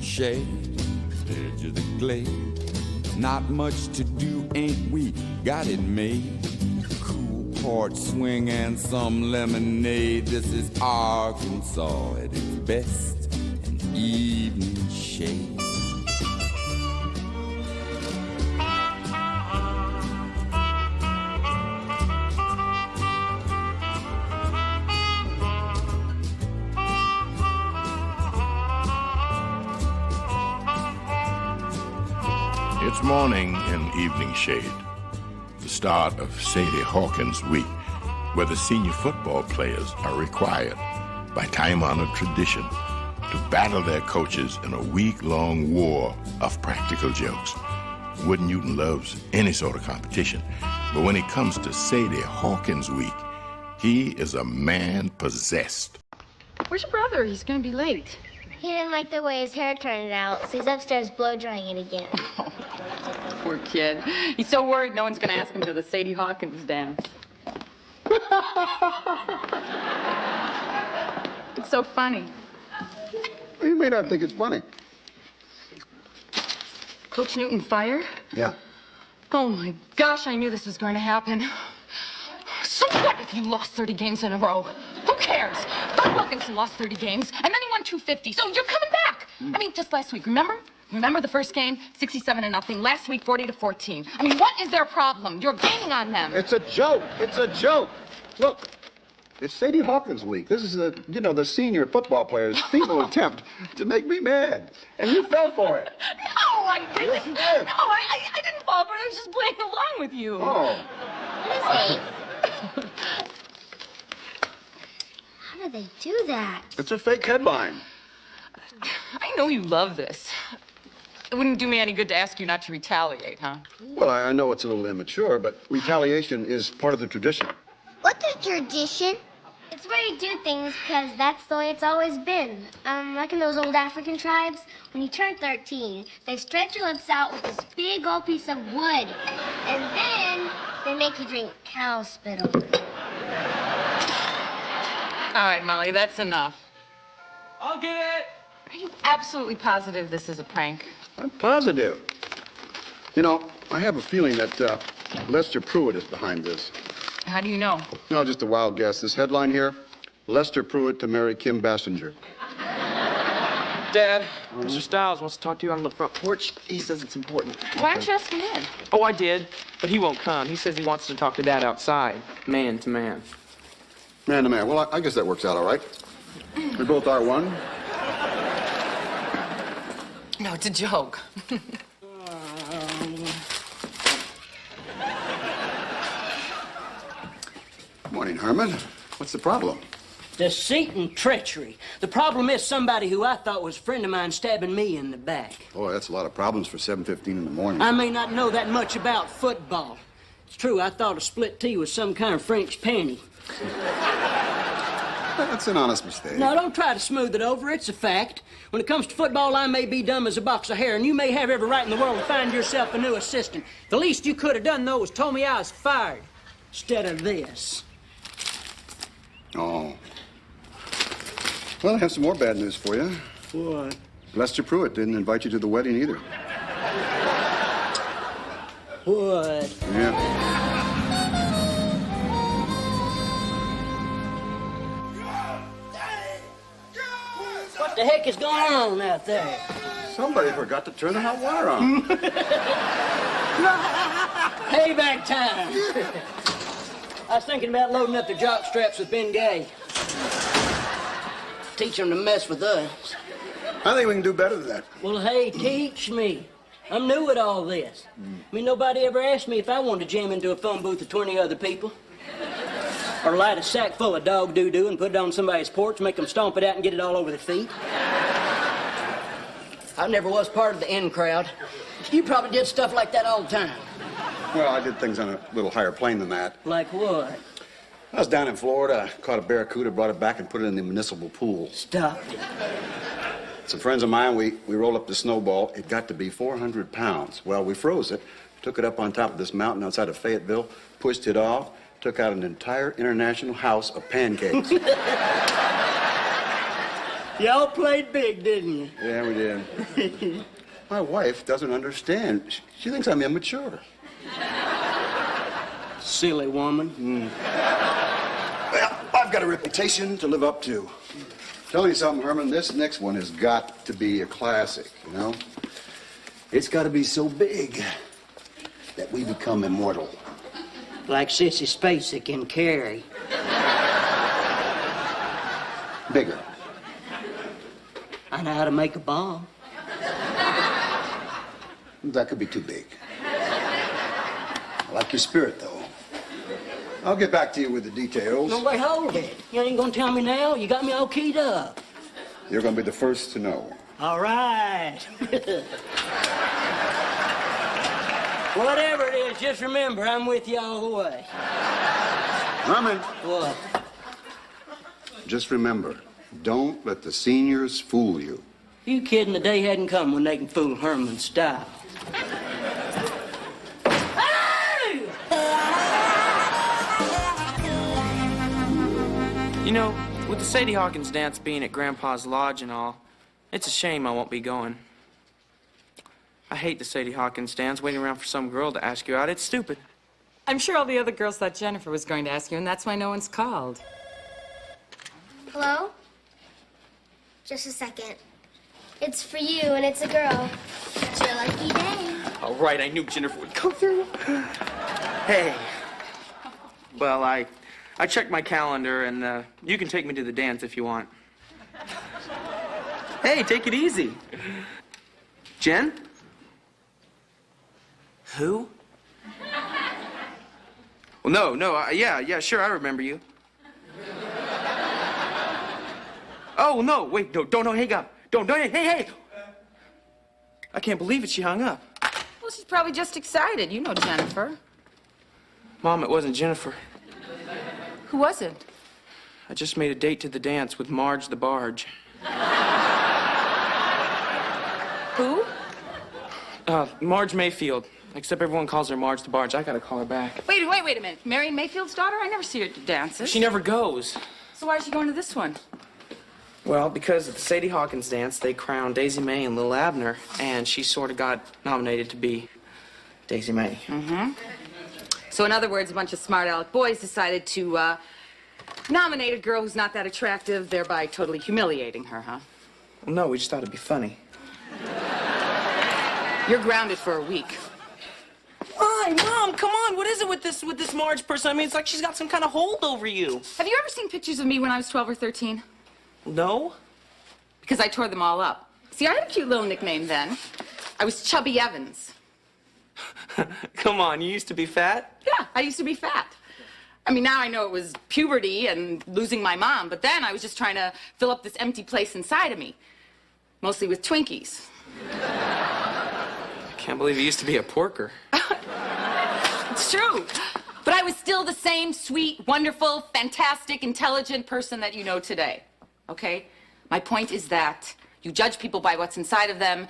Shade, edge of the glade. Not much to do, ain't we got it made? Cool porch swing and some lemonade. This is Arkansas at its best, an evening shade. It's morning in Evening Shade, the start of Sadie Hawkins Week, where the senior football players are required, by time-honored tradition, to battle their coaches in a week-long war of practical jokes. Wood Newton loves any sort of competition, but when it comes to Sadie Hawkins Week, he is a man possessed. Where's your brother? He's gonna be late. He didn't like the way his hair turned out, so he's upstairs blow-drying it again. Poor kid. He's so worried no one's gonna ask him to the Sadie Hawkins dance. It's so funny. You may not think it's funny. Coach Newton fired? Yeah. Oh my gosh, I knew this was going to happen. So what if you lost 30 games in a row? Who cares? Bud Wilkinson lost 30 games, and then he won 250, so you're coming back. I mean, just last week, remember? Remember the first game? 67-0. Last week, 40-14. I mean, what is their problem? You're gaining on them. It's a joke. It's a joke. Look, it's Sadie Hawkins Week. This is the senior football players' feeble attempt to make me mad. And you fell for it. No, I didn't. Yes, you did. No, I didn't fall for it. I was just playing along with you. Oh. How do they do that? It's a fake headline. I know you love this. It wouldn't do me any good to ask you not to retaliate, huh? Well, I know it's a little immature, but retaliation is part of the tradition. What's a tradition? It's where you do things because that's the way it's always been. Like in those old African tribes, when you turn 13, they stretch your lips out with this big old piece of wood. And then they make you drink cow spittle. All right, Molly, that's enough. I'll get it. Are you absolutely positive this is a prank? I'm positive. You know, I have a feeling that Lester Pruitt is behind this. How do you know? No, just a wild guess. This headline here, Lester Pruitt to marry Kim Bassinger. Dad, Mr. Stiles wants to talk to you on the front porch. He says it's important. Why don't you ask him in? Oh, I did, but he won't come. He says he wants to talk to Dad outside, man to man. Man to man. Well, I guess that works out all right. We both are one. No, it's a joke. Morning, Herman. What's the problem? Deceit and treachery. The problem is somebody who I thought was a friend of mine stabbing me in the back. Boy, that's a lot of problems for 7:15 in the morning. I may not know that much about football. It's true, I thought a split T was some kind of French panty. That's an honest mistake. Now, don't try to smooth it over. It's a fact. When it comes to football, I may be dumb as a box of hair, and you may have every right in the world to find yourself a new assistant. The least you could have done, though, was told me I was fired instead of this. Oh. Well, I have some more bad news for you. What? Lester Pruitt didn't invite you to the wedding either. What? Yeah. What the heck is going on out there? Somebody forgot to turn the hot water on. Payback time. I was thinking about loading up the jock straps with Ben Gay. Teach them to mess with us. I think we can do better than that. Well, hey, teach me. I'm new at all this. I mean, nobody ever asked me if I wanted to jam into a phone booth with 20 other people. Or light a sack full of dog doo-doo and put it on somebody's porch, make them stomp it out and get it all over their feet. I never was part of the in crowd. You probably did stuff like that all the time. Well, I did things on a little higher plane than that. Like what? I was down in Florida. I caught a barracuda, brought it back, and put it in the municipal pool. Stop it. Some friends of mine, we rolled up the snowball. It got to be 400 pounds. Well, we froze it, took it up on top of this mountain outside of Fayetteville, pushed it off, took out an entire international house of pancakes. Y'all played big, didn't you? Yeah, we did. My wife doesn't understand. She thinks I'm immature. Silly woman. Well, I've got a reputation to live up to. Tell you something, Herman, this next one has got to be a classic, you know? It's got to be so big that we become immortal. Like Sissy Spacek and Carrie. Bigger. I know how to make a bomb. That could be too big. I like your spirit, though. I'll get back to you with the details. No, wait, hold it. You ain't gonna tell me now? You got me all keyed up. You're gonna be the first to know. All right. Whatever it is, just remember, I'm with you all the way. Herman. What? Just remember, don't let the seniors fool you. You kidding? The day hadn't come when they can fool Herman style. You know, with the Sadie Hawkins dance being at Grandpa's lodge and all, it's a shame I won't be going. I hate the Sadie Hawkins dance, waiting around for some girl to ask you out. It's stupid. I'm sure all the other girls thought Jennifer was going to ask you, and that's why no one's called. Hello? Just a second. It's for you, and it's a girl. It's your lucky day. All right, I knew Jennifer would come through. Hey. Well, I checked my calendar, and you can take me to the dance if you want. Hey, take it easy. Jen? Who? Well, no, yeah, sure, I remember you. Oh, no, wait, no, don't hang up. Don't, hey! I can't believe it, she hung up. Well, she's probably just excited. You know Jennifer. Mom, it wasn't Jennifer. Who was it? I just made a date to the dance with Marge the Barge. Who? Marge Mayfield. Except everyone calls her Marge the Barge. I gotta call her back. Wait a minute. Marion Mayfield's daughter? I never see her at dances. She never goes. So why is she going to this one? Well, because at the Sadie Hawkins dance, they crowned Daisy May and Lil Abner, and she sort of got nominated to be Daisy May. Mm-hmm. So in other words, a bunch of smart aleck boys decided to nominate a girl who's not that attractive, thereby totally humiliating her, huh? Well, no, we just thought it'd be funny. You're grounded for a week. Why, Mom, come on, what is it with this Marge person? I mean, it's like she's got some kind of hold over you. Have you ever seen pictures of me when I was 12 or 13? No. Because I tore them all up. See, I had a cute little nickname then. I was Chubby Evans. Come on, you used to be fat? Yeah, I used to be fat. I mean, now I know it was puberty and losing my mom, but then I was just trying to fill up this empty place inside of me. Mostly with Twinkies. I can't believe you used to be a porker. It's true. But I was still the same sweet, wonderful, fantastic, intelligent person that you know today. Okay? My point is that you judge people by what's inside of them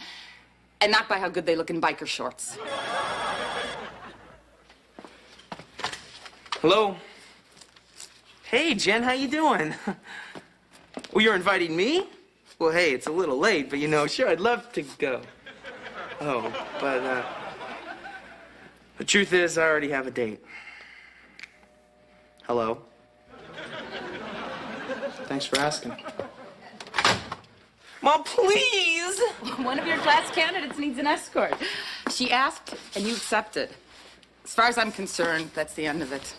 and not by how good they look in biker shorts. Hello? Hey, Jen, how you doing? Well, you're inviting me? Well, hey, it's a little late, but, you know, sure, I'd love to go. Oh, but, the truth is, I already have a date. Hello? Thanks for asking. Mom, please! One of your class candidates needs an escort. She asked, and you accepted. As far as I'm concerned, that's the end of it.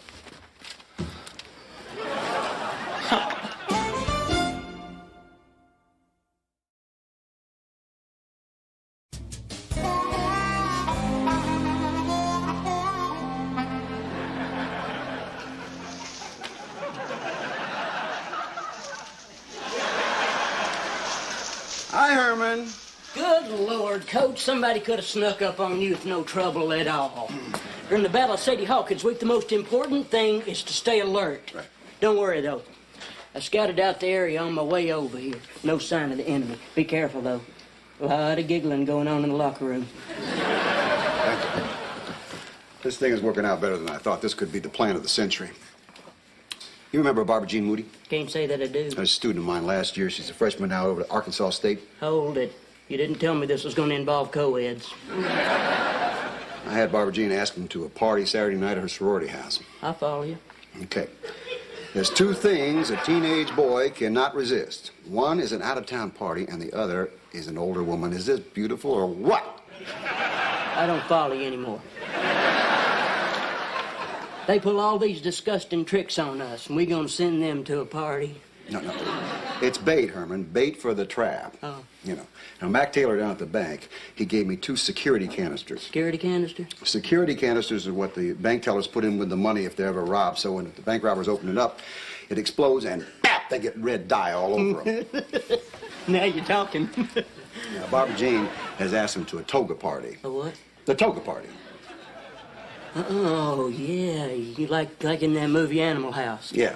Hi, Herman. Good Lord, Coach, somebody could have snuck up on you with no trouble at all. During the Battle of Sadie Hawkins week, the most important thing is to stay alert. Right. Don't worry, though. I scouted out the area on my way over here. No sign of the enemy. Be careful, though. A lot of giggling going on in the locker room. This thing is working out better than I thought. This could be the plan of the century. You remember Barbara Jean Moody? Can't say that I do. A student of mine last year. She's a freshman now over at Arkansas State. Hold it. You didn't tell me this was going to involve co-eds. I had Barbara Jean ask him to a party Saturday night at her sorority house. I follow you. Okay. There's two things a teenage boy cannot resist. One is an out-of-town party, and the other is an older woman. Is this beautiful or what? I don't follow you anymore. They pull all these disgusting tricks on us, and we're going to send them to a party. No. It's bait, Herman. Bait for the trap. Oh. You know. Now, Mac Taylor down at the bank, he gave me 2 security canisters. Security canister? Security canisters are what the bank tellers put in with the money if they're ever robbed. So when the bank robbers open it up, it explodes and bap, they get red dye all over them. Now you're talking. Now, Barbara Jean has asked him to a toga party. A what? The toga party. Oh, yeah. You like in that movie Animal House. Yeah.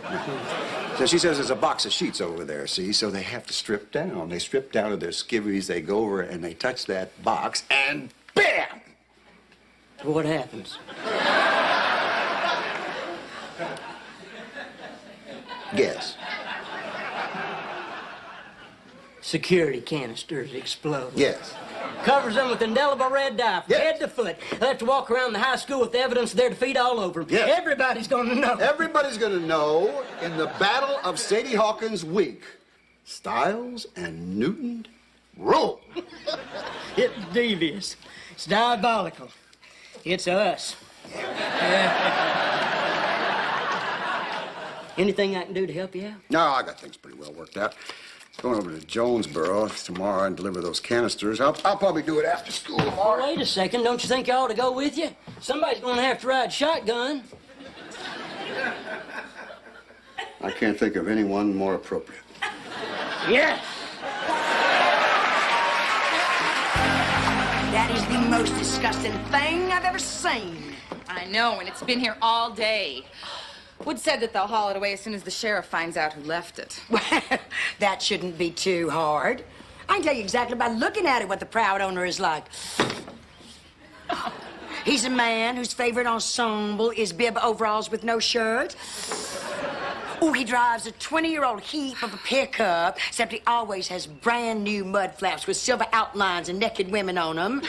So she says there's a box of sheets over there, see? So they have to strip down. They strip down to their skivvies, they go over and they touch that box, and bam! What happens? Guess. Security canisters explode. Yes. Covers them with indelible red dye from head to foot. They'll have to walk around the high school with the evidence of their defeat all over them. Yes. Everybody's going to know. Everybody's going to know in the Battle of Sadie Hawkins week, Stiles and Newton Roll. It's devious. It's diabolical. It's us. Anything I can do to help you out? No, I got things pretty well worked out. Going over to Jonesboro tomorrow and deliver those canisters. I'll probably do it after school tomorrow. Wait a second. Don't you think I ought to go with you? Somebody's going to have to ride shotgun. I can't think of anyone more appropriate. Yes. That is the most disgusting thing I've ever seen. I know, and it's been here all day. Wood said that they'll haul it away as soon as the sheriff finds out who left it. That shouldn't be too hard. I can tell you exactly by looking at it what the proud owner is like. He's a man whose favorite ensemble is bib overalls with no shirt. Oh, he drives a 20-year-old heap of a pickup, except he always has brand new mud flaps with silver outlines and naked women on them.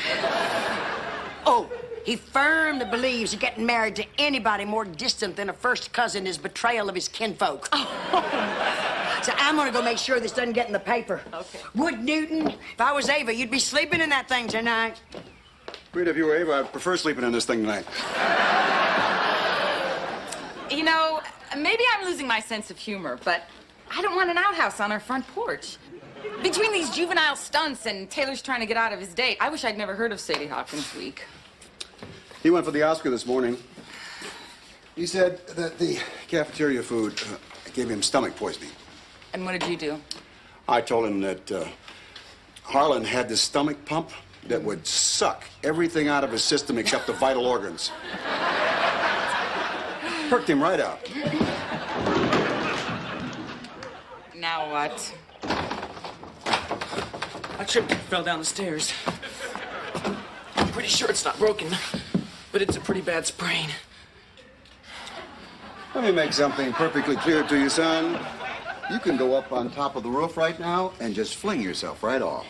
Oh, he firmly believes that getting married to anybody more distant than a first cousin is betrayal of his kinfolk. So I'm gonna go make sure this doesn't get in the paper. Okay. Wood Newton, if I was Ava, you'd be sleeping in that thing tonight. Rita, if you were Ava, I'd prefer sleeping in this thing tonight. You know, maybe I'm losing my sense of humor, but I don't want an outhouse on our front porch. Between these juvenile stunts and Taylor's trying to get out of his date, I wish I'd never heard of Sadie Hawkins Week. He went for the Oscar this morning. He said that the cafeteria food gave him stomach poisoning. And what did you do? I told him that Harlan had this stomach pump that would suck everything out of his system except the vital organs. Perked him right out. Now what? I tripped and fell down the stairs. I'm pretty sure it's not broken, but it's a pretty bad sprain. Let me make something perfectly clear to you, son. You can go up on top of the roof right now and just fling yourself right off.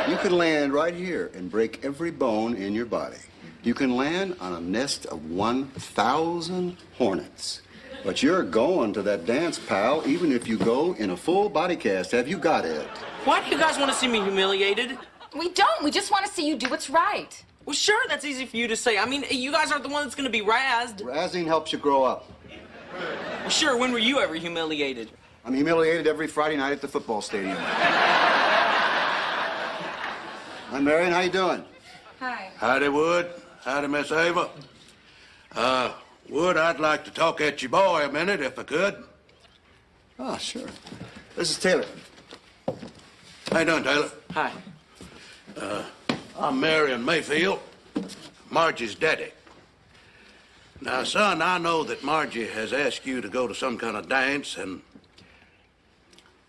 You can land right here and break every bone in your body. You can land on a nest of 1,000 hornets. But you're going to that dance, pal, even if you go in a full body cast. Have you got it? Why do you guys want to see me humiliated? We don't. We just want to see you do what's right. Well, sure, that's easy for you to say. I mean, you guys aren't the one that's going to be razzed. Razzing helps you grow up. Well, sure, when were you ever humiliated? I'm humiliated every Friday night at the football stadium. Hi, Marion. How you doing? Hi. Howdy, Wood. Howdy, Miss Ava. Wood, I'd like to talk at your boy a minute, if I could. Oh, sure. This is Taylor. How you doing, Taylor? Hi. I'm Marion Mayfield, Margie's daddy. Now, son, I know that Margie has asked you to go to some kind of dance, and,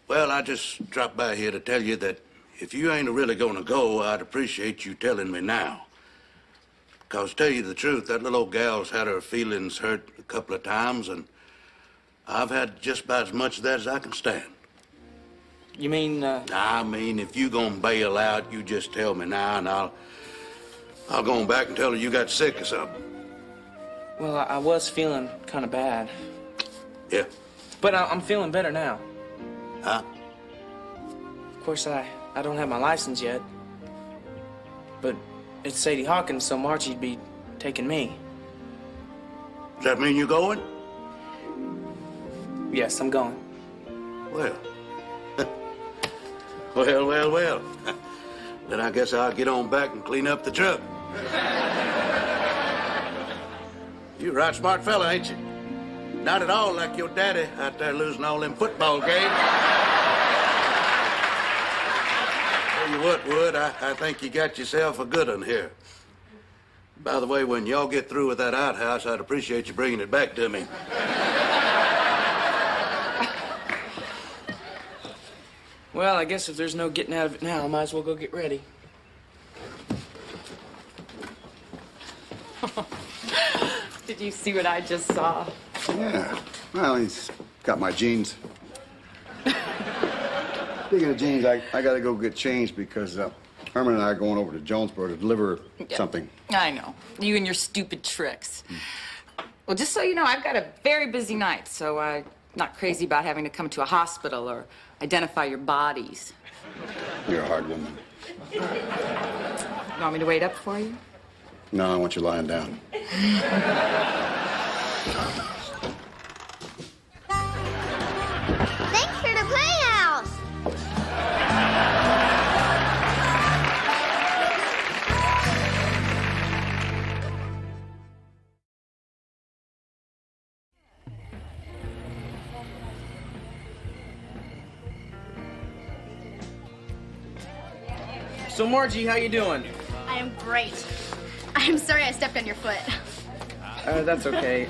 well, I just dropped by here to tell you that if you ain't really gonna go, I'd appreciate you telling me now. Because, to tell you the truth, that little old gal's had her feelings hurt a couple of times, and I've had just about as much of that as I can stand. You mean, I mean, if you gonna bail out, you just tell me now, and I'll go on back and tell her you got sick or something. Well, I was feeling kind of bad. Yeah. But I'm feeling better now. Huh? Of course, I don't have my license yet. But it's Sadie Hawkins, so Margie'd be taking me. Does that mean you're going? Yes, I'm going. Well. Well. Then I guess I'll get on back and clean up the truck. You're a right smart fella, ain't you? Not at all like your daddy out there losing all them football games. Tell you what, Wood, I think you got yourself a good one here. By the way, when y'all get through with that outhouse, I'd appreciate you bringing it back to me. Well, I guess if there's no getting out of it now, I might as well go get ready. Did you see what I just saw? Yeah. Well, he's got my jeans. Speaking of jeans, I gotta go get changed because Herman and I are going over to Jonesboro to deliver something. I know. You and your stupid tricks. Well, just so you know, I've got a very busy night, so Not crazy about having to come to a hospital or identify your bodies. You're a hard woman. You want me to wait up for you? No, I want you lying down. Thanks for the playhouse. So, Margie, how you doing? I am great. I'm sorry I stepped on your foot. That's okay.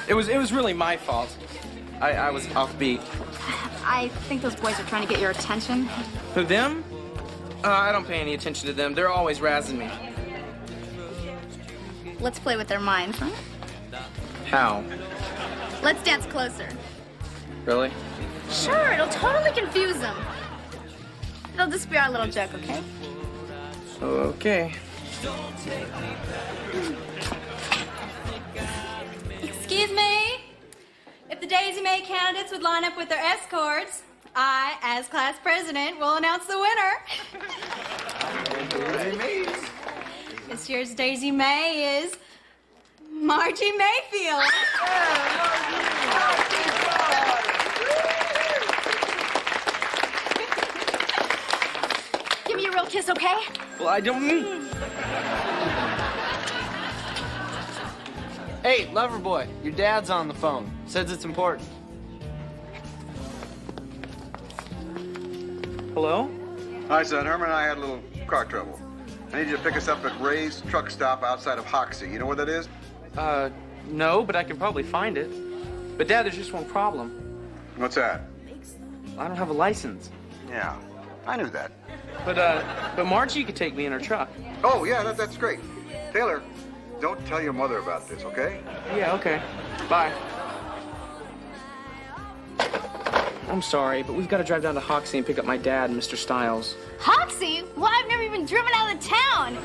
It was really my fault. I was offbeat. I think those boys are trying to get your attention. Who, them? I don't pay any attention to them. They're always razzing me. Let's play with their minds, huh? How? Let's dance closer. Really? Sure, it'll totally confuse them. It'll just be our little joke, okay? Okay. Excuse me? If the Daisy May candidates would line up with their escorts, I, as class president, will announce the winner. This year's Daisy May is Margie Mayfield. Give me a real kiss, okay? Well, I don't... Hey, lover boy, your dad's on the phone. Says it's important. Hello? Hi, son. Herman and I had a little car trouble. I need you to pick us up at Ray's truck stop outside of Hoxie. You know where that is? No, but I can probably find it. But, Dad, there's just one problem. What's that? I don't have a license. Yeah, I knew that. But Margie could take me in her truck. Oh, yeah, that's great. Taylor, don't tell your mother about this, okay? Yeah, okay. Bye. I'm sorry, but we've got to drive down to Hoxie and pick up my dad and Mr. Stiles. Hoxie? Well, I've never even driven out of town.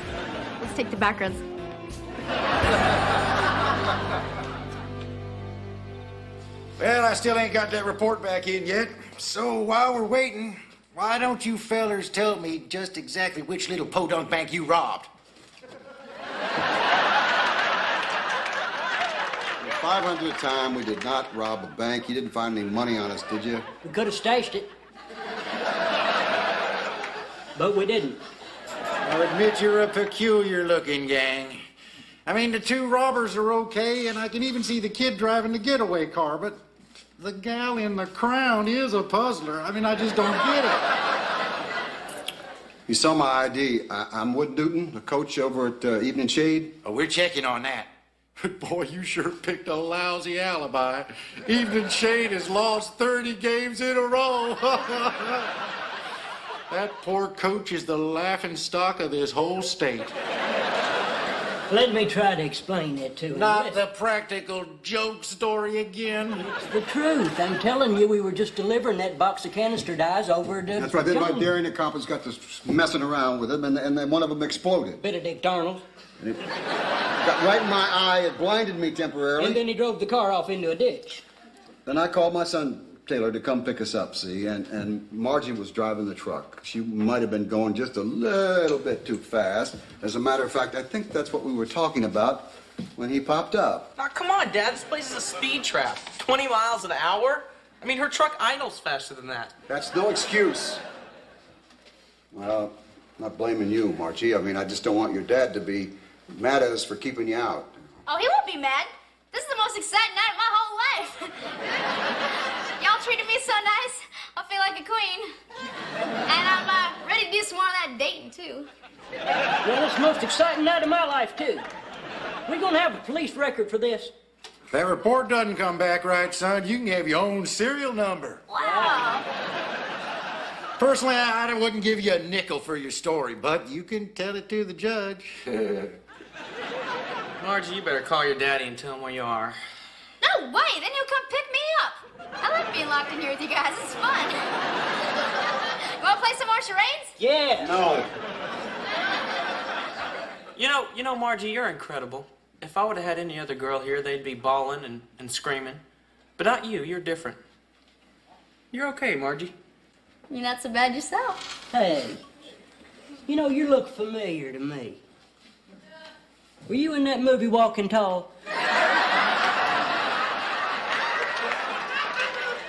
Let's take the back roads. Well, I still ain't got that report back in yet. So while we're waiting, why don't you fellers tell me just exactly which little podunk bank you robbed? 500 a time, we did not rob a bank. You didn't find any money on us, did you? We could have stashed it. But we didn't. I'll admit you're a peculiar-looking gang. I mean, the two robbers are okay, and I can even see the kid driving the getaway car, but the gal in the crown is a puzzler. I mean, I just don't get it. You saw my ID. I'm Wood Newton, the coach over at Evening Shade. Oh, we're checking on that. But boy, you sure picked a lousy alibi. Evening Shade has lost 30 games in a row. That poor coach is the laughing stock of this whole state. Let me try to explain that to him. Not the practical joke story again. It's the truth. I'm telling you, we were just delivering that box of canister dyes over to... That's right. Then my daring accomplice got to messing around with them, and then one of them exploded. Benedict Arnold. And it got right in my eye. It blinded me temporarily. And then he drove the car off into a ditch. Then I called my son, Taylor, to come pick us up, see? And Margie was driving the truck. She might have been going just a little bit too fast. As a matter of fact, I think that's what we were talking about when he popped up. Now, come on, Dad. This place is a speed trap. 20 miles an hour? I mean, her truck idles faster than that. That's no excuse. Well, I'm not blaming you, Margie. I mean, I just don't want your dad to be mad at us for keeping you out. Oh, he won't be mad. This is the most exciting night of my whole life. Y'all treated me so nice, I feel like a queen. And I'm ready to do some more of that dating, too. Well, it's the most exciting night of my life, too. We're going to have a police record for this. If that report doesn't come back right, son, you can have your own serial number. Wow. Personally, I wouldn't give you a nickel for your story, but you can tell it to the judge. Margie, you better call your daddy and tell him where you are. No way, then he'll come pick me up. I like being locked in here with you guys. It's fun. You want to play some more charades? Yeah. No. You know, Margie, you're incredible. If I would have had any other girl here, they'd be bawling and screaming. But not you. You're different. You're okay, Margie. You're not so bad yourself. Hey, you know, you look familiar to me. Were you in that movie Walking Tall?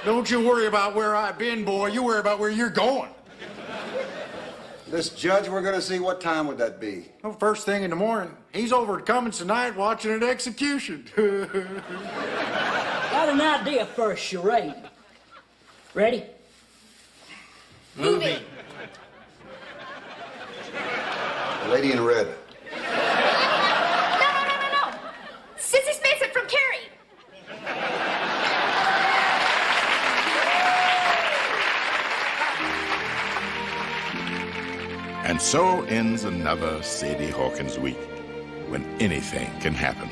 Don't you worry about where I've been, boy. You worry about where you're going. This judge we're going to see, what time would that be? Well, first thing in the morning. He's over at Cummins tonight watching an execution. Got an idea for a charade. Ready? Movie. Lady in red. No. Sissy Spacek from Carrie. And so ends another Sadie Hawkins week, when anything can happen.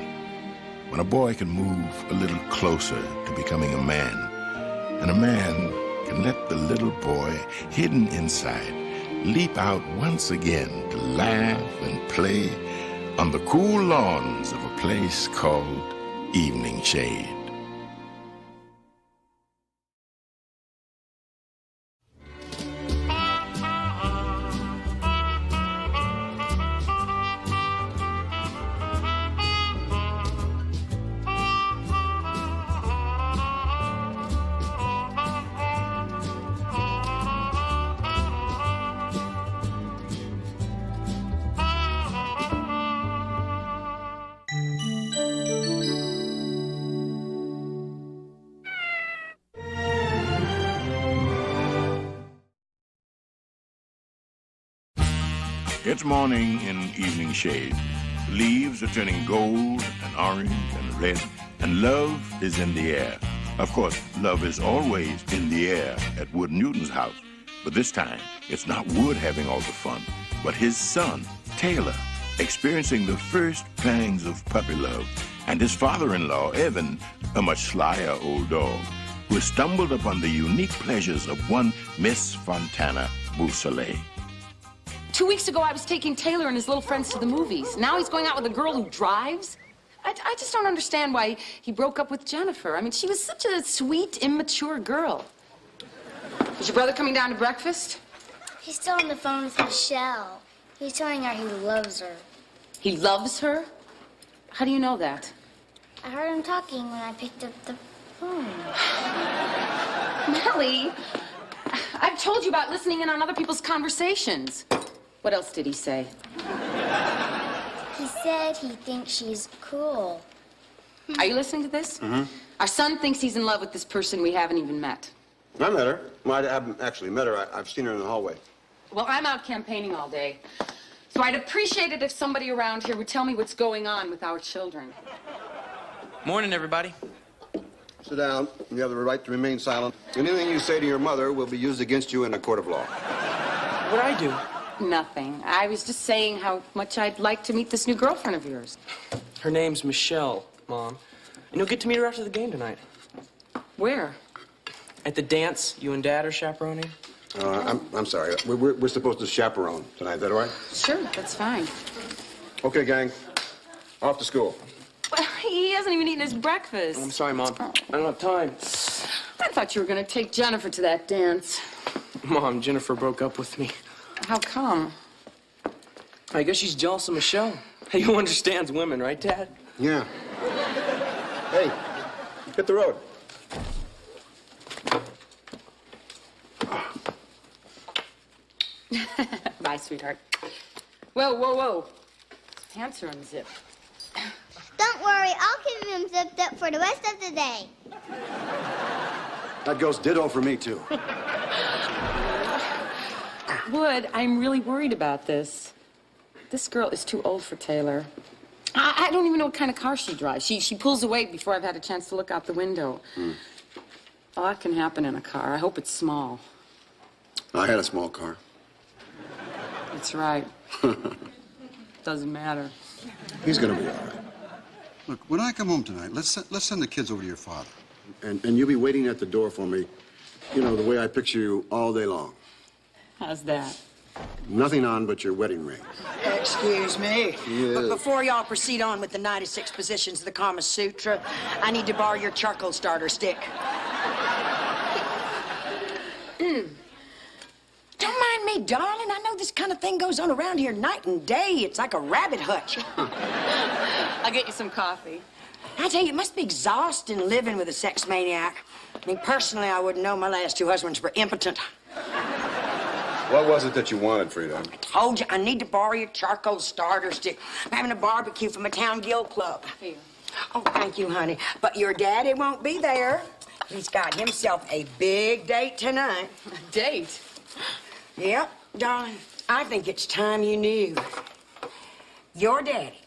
When a boy can move a little closer to becoming a man, and a man can let the little boy hidden inside leap out once again to laugh and play on the cool lawns of a place called Evening Shade. It's morning in Evening Shade. Leaves are turning gold and orange and red, and love is in the air. Of course, love is always in the air at Wood Newton's house, but this time it's not Wood having all the fun, but his son, Taylor, experiencing the first pangs of puppy love, and his father-in-law, Evan, a much slyer old dog, who has stumbled upon the unique pleasures of one Miss Fontana Beausoleil. 2 weeks ago, I was taking Taylor and his little friends to the movies. Now he's going out with a girl who drives? I just don't understand why he broke up with Jennifer. I mean, she was such a sweet, immature girl. Is your brother coming down to breakfast? He's still on the phone with Michelle. He's telling her he loves her. He loves her? How do you know that? I heard him talking when I picked up the phone. Melly, I've told you about listening in on other people's conversations. What else did he say? He said he thinks she's cool. Are you listening to this? Mm-hmm. Our son thinks he's in love with this person we haven't even met. I met her. Well, I haven't actually met her. I've seen her in the hallway. Well, I'm out campaigning all day, so I'd appreciate it if somebody around here would tell me what's going on with our children. Morning, everybody. Sit down. You have the right to remain silent. Anything you say to your mother will be used against you in a court of law. What'd I do? Nothing. I was just saying how much I'd like to meet this new girlfriend of yours. Her name's Michelle, Mom. And you'll get to meet her after the game tonight. Where? At the dance you and Dad are chaperoning. I'm sorry. We're supposed to chaperone tonight. Is that all right? Sure, that's fine. Okay, gang. Off to school. Well, he hasn't even eaten his breakfast. I'm sorry, Mom. I don't have time. I thought you were going to take Jennifer to that dance. Mom, Jennifer broke up with me. How come? I guess she's jealous of Michelle. Hey, who understands women, right, Dad? Yeah. Hey, hit the road. Bye, sweetheart. Whoa, whoa, whoa. His pants are unzipped. Don't worry, I'll keep him zipped up for the rest of the day. That goes ditto for me, too. Wood, I'm really worried about this. This girl is too old for Taylor. I don't even know what kind of car she drives. She pulls away before I've had a chance to look out the window. A lot can happen in a car. I hope it's small. I had a small car. That's right. Doesn't matter. He's gonna be all right. Look, when I come home tonight, let's send the kids over to your father. And you'll be waiting at the door for me, you know, the way I picture you all day long. How's that? Nothing on but your wedding ring. Excuse me. Yes. But before y'all proceed on with the 96 positions of the Kama Sutra, I need to borrow your charcoal starter stick. Don't mind me, darling. I know this kind of thing goes on around here night and day. It's like a rabbit hutch. I'll get you some coffee. I tell you, it must be exhausting living with a sex maniac. I mean, personally, I wouldn't know. My last 2 husbands were impotent. What was it that you wanted, Frida? I told you, I need to borrow your charcoal starter stick. I'm having a barbecue for my town guild club. Here. Oh, thank you, honey. But your daddy won't be there. He's got himself a big date tonight. A date? Yep, darling. I think it's time you knew. Your daddy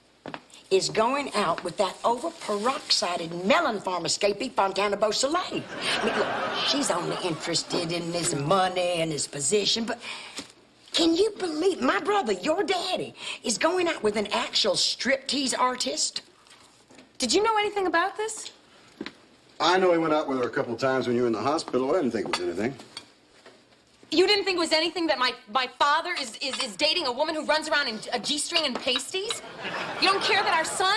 is going out with that over-peroxided melon farm escapee, Fontana Beausoleil. I mean, look, she's only interested in his money and his position, but can you believe my brother, your daddy, is going out with an actual striptease artist? Did you know anything about this? I know he went out with her a couple of times when you were in the hospital. I didn't think it was anything. You didn't think it was anything that my father is dating a woman who runs around in a G-string and pasties? You don't care that our son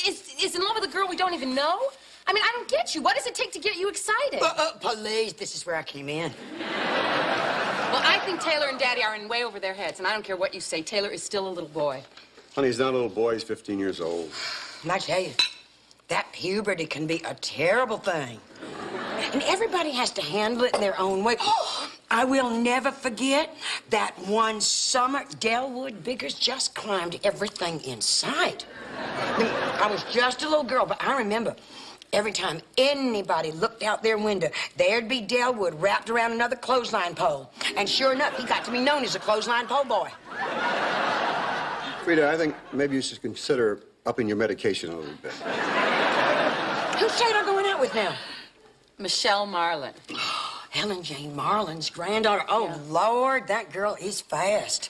is in love with a girl we don't even know? I mean, I don't get you. What does it take to get you excited? Please, this is where I came in. Well, I think Taylor and Daddy are in way over their heads, and I don't care what you say. Taylor is still a little boy. Honey, he's not a little boy. He's 15 years old. And I tell you, that puberty can be a terrible thing. And everybody has to handle it in their own way. I will never forget that one summer, Delwood Biggers just climbed everything in sight. I was just a little girl, but I remember every time anybody looked out their window, there'd be Delwood wrapped around another clothesline pole. And sure enough, he got to be known as a clothesline pole boy. Frida, I think maybe you should consider upping your medication a little bit. Who's Taylor going out with now? Michelle Marlin. Helen Jane Marlin's granddaughter. Oh, yeah. Lord, that girl is fast.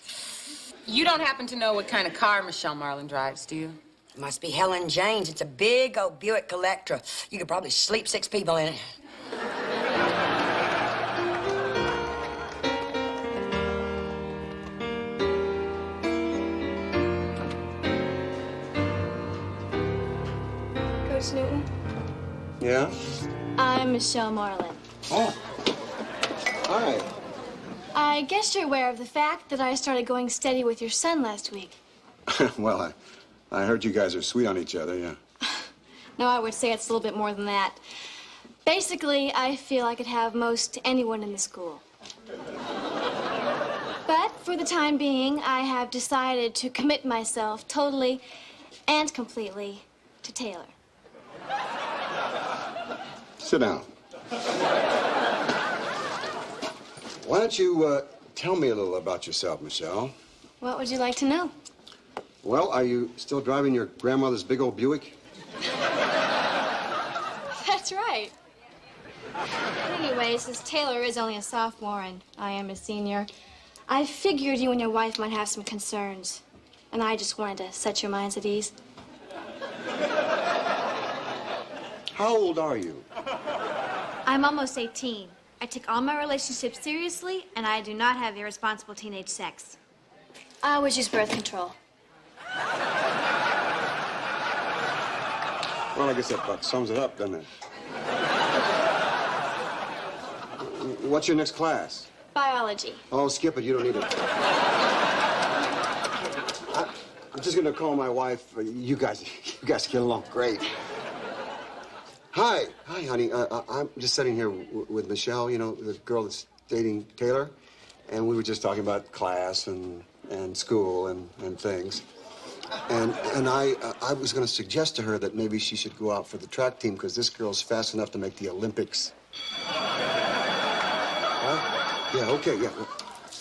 You don't happen to know what kind of car Michelle Marlin drives, do you? It must be Helen Jane's. It's a big old Buick Electra. You could probably sleep 6 people in it. Coach Newton? Yeah? I'm Michelle Marlin. Oh. Hi. I guess you're aware of the fact that I started going steady with your son last week. Well, I heard you guys are sweet on each other, yeah. No, I would say it's a little bit more than that. Basically, I feel I could have most anyone in the school. But for the time being, I have decided to commit myself totally and completely to Taylor. Sit down. Why don't you tell me a little about yourself, Michelle? What would you like to know? Well, are you still driving your grandmother's big old Buick? That's right. Anyway, since Taylor is only a sophomore and I am a senior, I figured you and your wife might have some concerns. And I just wanted to set your minds at ease. How old are you? I'm almost 18. I take all my relationships seriously, and I do not have irresponsible teenage sex. I always use birth control. Well, I guess that about sums it up, doesn't it? What's your next class? Biology. Oh, skip it. You don't need it. I'm just going to call my wife. You guys get along great. Hi, honey. I'm just sitting here with Michelle, you know, the girl that's dating Taylor, and we were just talking about class and school and things. And I was going to suggest to her that maybe she should go out for the track team because this girl's fast enough to make the Olympics. Huh? Yeah, okay, yeah.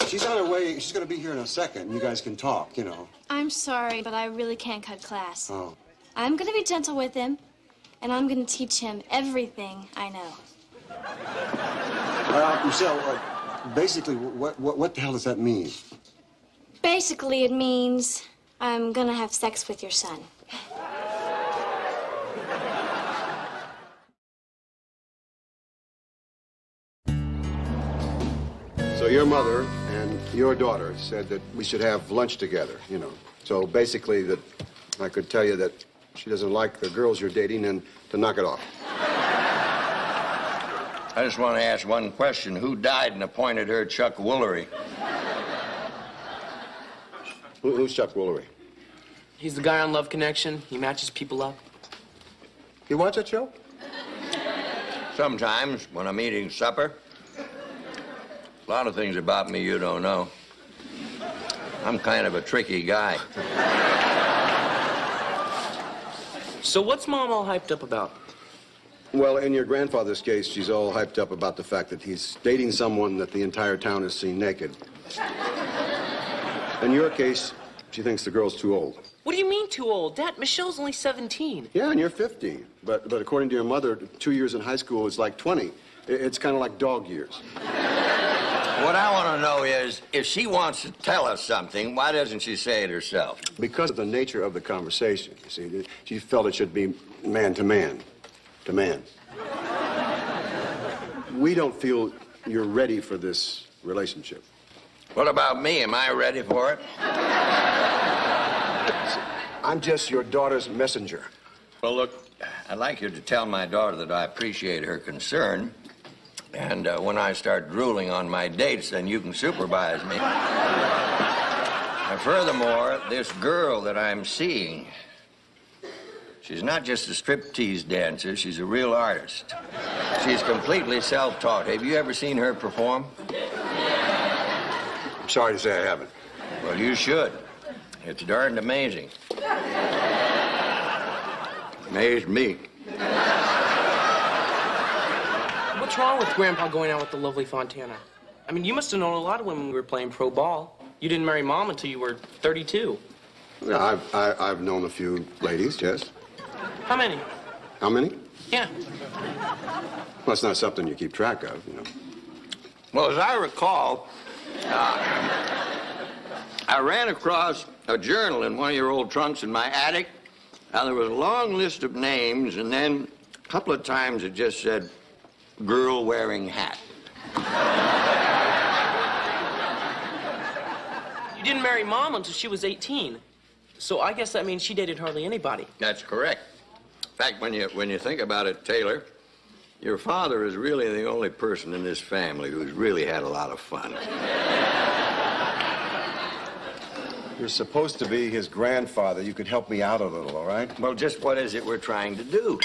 She's on her way. She's going to be here in a second. You guys can talk, you know. I'm sorry, but I really can't cut class. Oh. I'm going to be gentle with him, and I'm going to teach him everything I know. Michelle, basically, what the hell does that mean? Basically, it means I'm going to have sex with your son. So your mother and Your daughter said that we should have lunch together, you know. So basically that I could tell you that she doesn't like the girls you're dating and to knock it off. I just want to ask one question. Who died and appointed her Chuck Woolery? Who's Chuck Woolery? He's the guy on Love Connection. He matches people up. You watch that show? Sometimes, when I'm eating supper. A lot of things about me you don't know. I'm kind of a tricky guy. So what's Mom all hyped up about? Well, in your grandfather's case, she's all hyped up about the fact that he's dating someone that the entire town has seen naked. In your case, she thinks the girl's too old. What do you mean too old? Dad, Michelle's only 17. Yeah, and you're 50. But according to your mother, 2 years in high school is like 20. It's kind of like dog years. What I want to know is, if she wants to tell us something, why doesn't she say it herself? Because of the nature of the conversation, you see. She felt it should be man to man. To man. We don't feel you're ready for this relationship. What about me? Am I ready for it? I'm just your daughter's messenger. Well, look, I'd like you to tell my daughter that I appreciate her concern. And when I start drooling on my dates, then you can supervise me. And furthermore, this girl that I'm seeing, she's not just a striptease dancer, she's a real artist. She's completely self-taught. Have you ever seen her perform? I'm sorry to say I haven't. Well, you should. It's darned amazing. Amazed me. What's wrong with Grandpa going out with the lovely Fontana? I mean, you must have known a lot of women when we were playing pro ball. You didn't marry Mom until you were 32. Yeah, I've known a few ladies, yes. How many? How many? Yeah. Well, it's not something you keep track of, you know. Well, as I recall, I ran across a journal in one of your old trunks in my attic. Now, there was a long list of names, and then a couple of times it just said, girl wearing hat. You didn't marry Mom until she was 18. So I guess that means she dated hardly anybody. That's correct. In fact, when you think about it, Taylor, your father is really the only person in this family who's really had a lot of fun. You're supposed to be his grandfather. You could help me out a little, all right? Well, just what is it we're trying to do?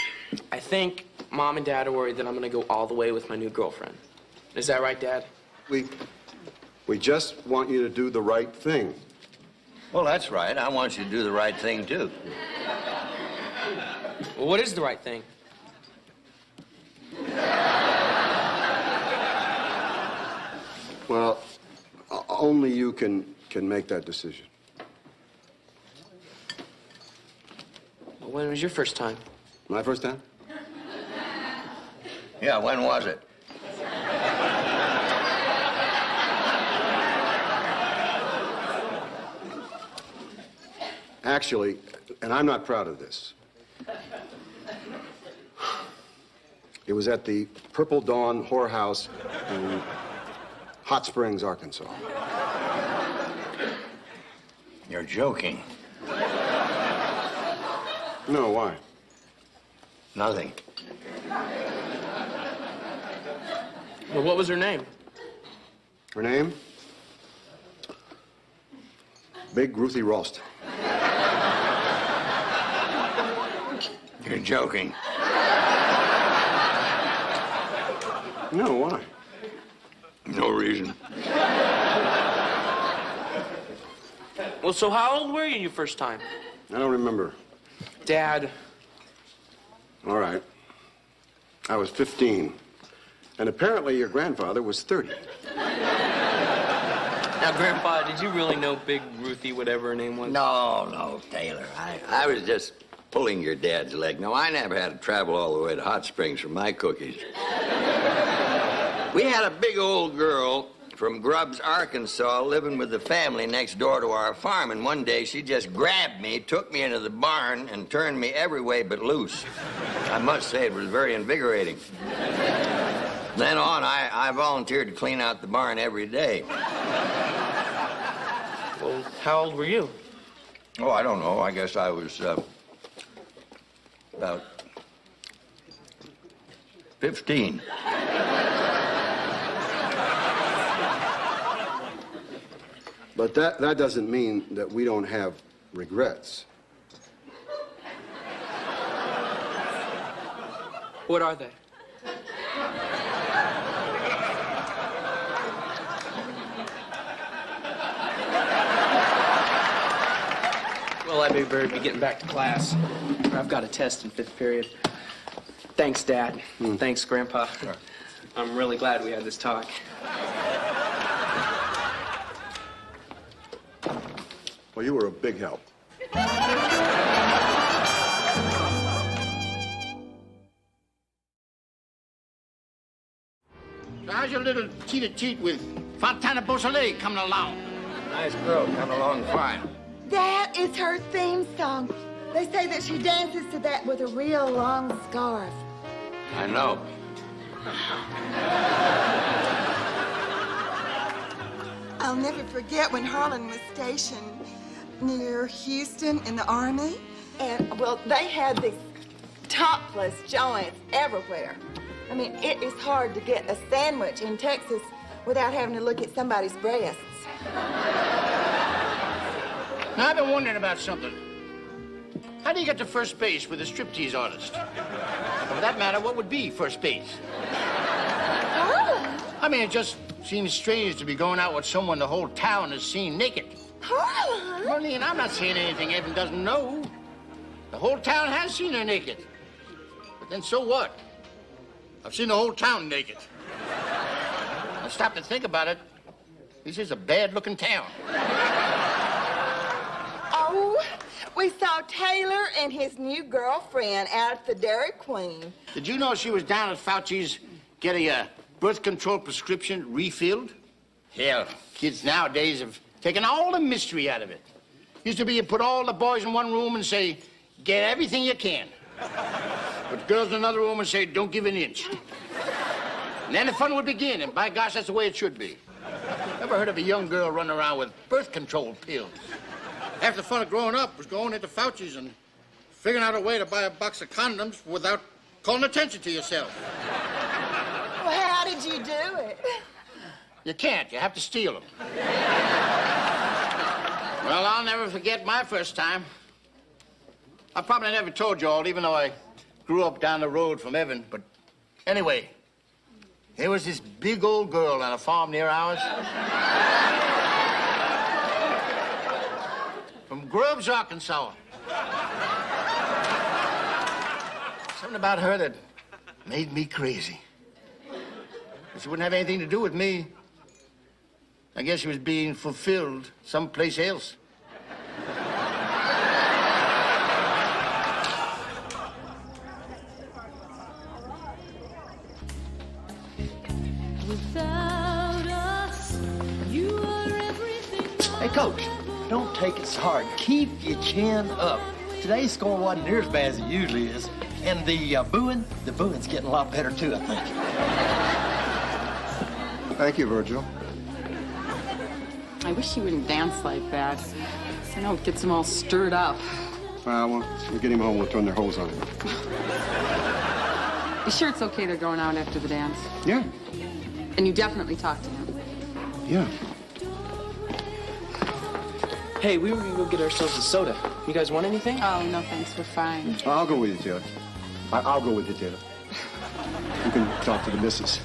I think Mom and Dad are worried that I'm going to go all the way with my new girlfriend. Is that right, Dad? We just want you to do the right thing. Well, that's right. I want you to do the right thing, too. Well, what is the right thing? Well, only you can make that decision. Well, when was your first time? My first time? Yeah, when was it? Actually, and I'm not proud of this, it was at the Purple Dawn Whorehouse in Hot Springs, Arkansas. You're joking. No, why? Nothing. Well, what was her name? Her name? Big Ruthie Ralston. You're joking. No, why? No reason. Well, so how old were you your first time? I don't remember. Dad. All right. I was 15. And apparently your grandfather was 30. Now, Grandpa, did you really know Big Ruthie, whatever her name was? No, Taylor. I was just pulling your dad's leg. No, I never had to travel all the way to Hot Springs for my cookies. We had a big old girl from Grubbs, Arkansas, living with the family next door to our farm, and one day she just grabbed me, took me into the barn, and turned me every way but loose. I must say, it was very invigorating. Then on, I volunteered to clean out the barn every day. Well, how old were you? Oh, I don't know. I guess I was about 15. But that doesn't mean that we don't have regrets. What are they? Well, I better be getting back to class. I've got a test in 5th period. Thanks, Dad. Thanks, Grandpa. Sure. I'm really glad we had this talk. Well, you were a big help. So how's your little cheat with Fontana Beausoleil coming along? Nice girl, coming along fine. That is her theme song. They say that she dances to that with a real long scarf. I know. I'll never forget when Harlan was stationed near Houston in the Army. And, well, they had these topless joints everywhere. I mean, it is hard to get a sandwich in Texas without having to look at somebody's breasts. Now, I've been wondering about something. How do you get to first base with a striptease artist? For that matter, what would be first base? Harlan! I mean, it just seems strange to be going out with someone the whole town has seen naked. Harlan! Well, and I'm not saying anything Evan doesn't know. The whole town has seen her naked. But then so what? I've seen the whole town naked. Now, stop to think about it. This is a bad-looking town. Oh, we saw Taylor and his new girlfriend out at the Dairy Queen. Did you know she was down at Fauci's getting a birth control prescription refilled? Hell, kids nowadays have taken all the mystery out of it. Used to be you put all the boys in one room and say, get everything you can. Put girls in another room and say, don't give an inch. And then the fun would begin, and by gosh, that's the way it should be. Never heard of a young girl running around with birth control pills. Half the fun of growing up was going into Fauci's and figuring out a way to buy a box of condoms without calling attention to yourself. Well, how did you do it? You can't. You have to steal them. Well, I'll never forget my first time. I probably never told you all, even though I grew up down the road from Evan. But anyway, there was this big old girl on a farm near ours. From Grubbs, Arkansas. Something about her that made me crazy. But she wouldn't have anything to do with me. I guess she was being fulfilled someplace else. Hey, Coach, don't take it so hard. Keep your chin up. Today's score wasn't near as bad as it usually is. And the booing's getting a lot better, too, I think. Thank you, Virgil. I wish he wouldn't dance like that. I know it gets him all stirred up. Well, we'll get him home. We'll turn their hose on him. You sure it's okay they're going out after the dance? Yeah. And you definitely talked to him? Yeah. Hey, we were gonna go get ourselves a soda. You guys want anything? Oh, no, thanks. We're fine. I'll go with you, Taylor. I'll go with you, Taylor. You can talk to the missus.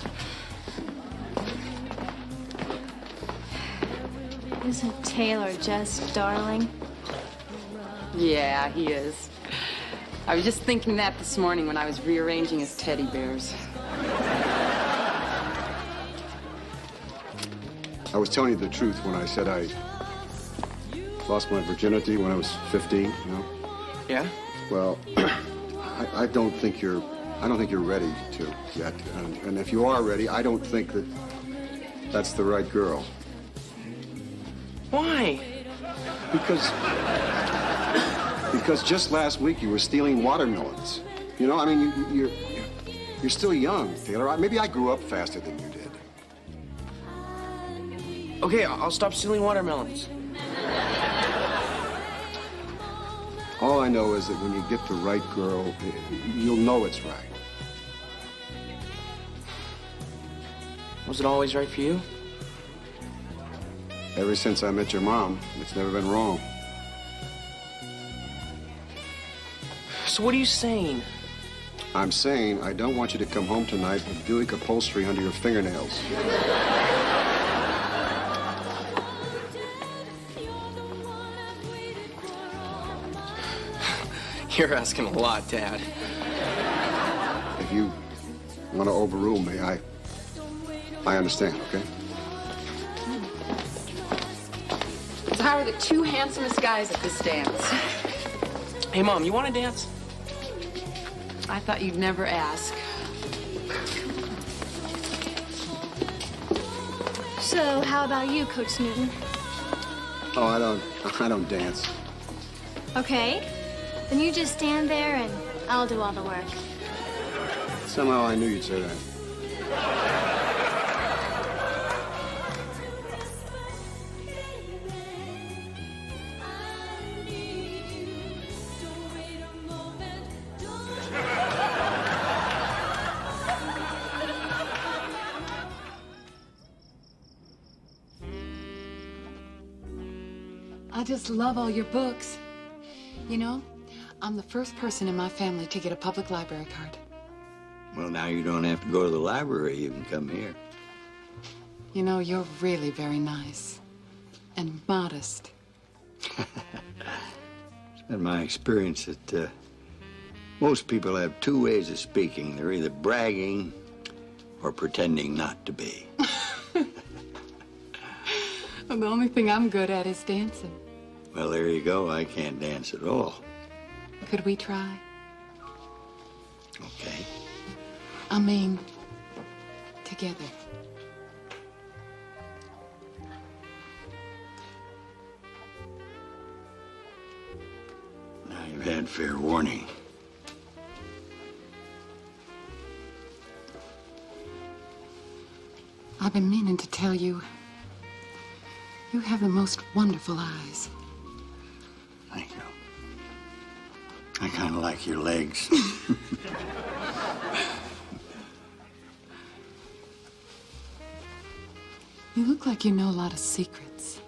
Isn't Taylor just darling? Yeah, he is. I was just thinking that this morning when I was rearranging his teddy bears. I was telling you the truth when I said I lost my virginity when I was 15, you know? Yeah? Well, I don't think you're ready to yet. And if you are ready, I don't think that that's the right girl. Why? Because just last week you were stealing watermelons. You know, I mean, you're still young, Taylor. Maybe I grew up faster than you did. Okay, I'll stop stealing watermelons. All I know is that when you get the right girl, you'll know it's right. Was it always right for you? Ever since I met your mom, it's never been wrong. So what are you saying? I'm saying I don't want you to come home tonight with Buick upholstery under your fingernails. You're asking a lot, Dad. If you want to overrule me, I understand, okay? So how are the two handsomest guys at this dance? Hey, Mom, you want to dance? I thought you'd never ask. So, how about you, Coach Newton? Oh, I don't dance. Okay. Then you just stand there and I'll do all the work. Somehow I knew you'd say that. I just love all your books. You know, I'm the first person in my family to get a public library card. Well, now you don't have to go to the library. You can come here. You know, you're really very nice and modest. It's been my experience that most people have two ways of speaking. They're either bragging or pretending not to be. Well, the only thing I'm good at is dancing. Well, there you go. I can't dance at all. Could we try? Okay. I mean, together. Now you've had fair warning. I've been meaning to tell you, you have the most wonderful eyes. Thank you. I kind of like your legs. You look like you know a lot of secrets.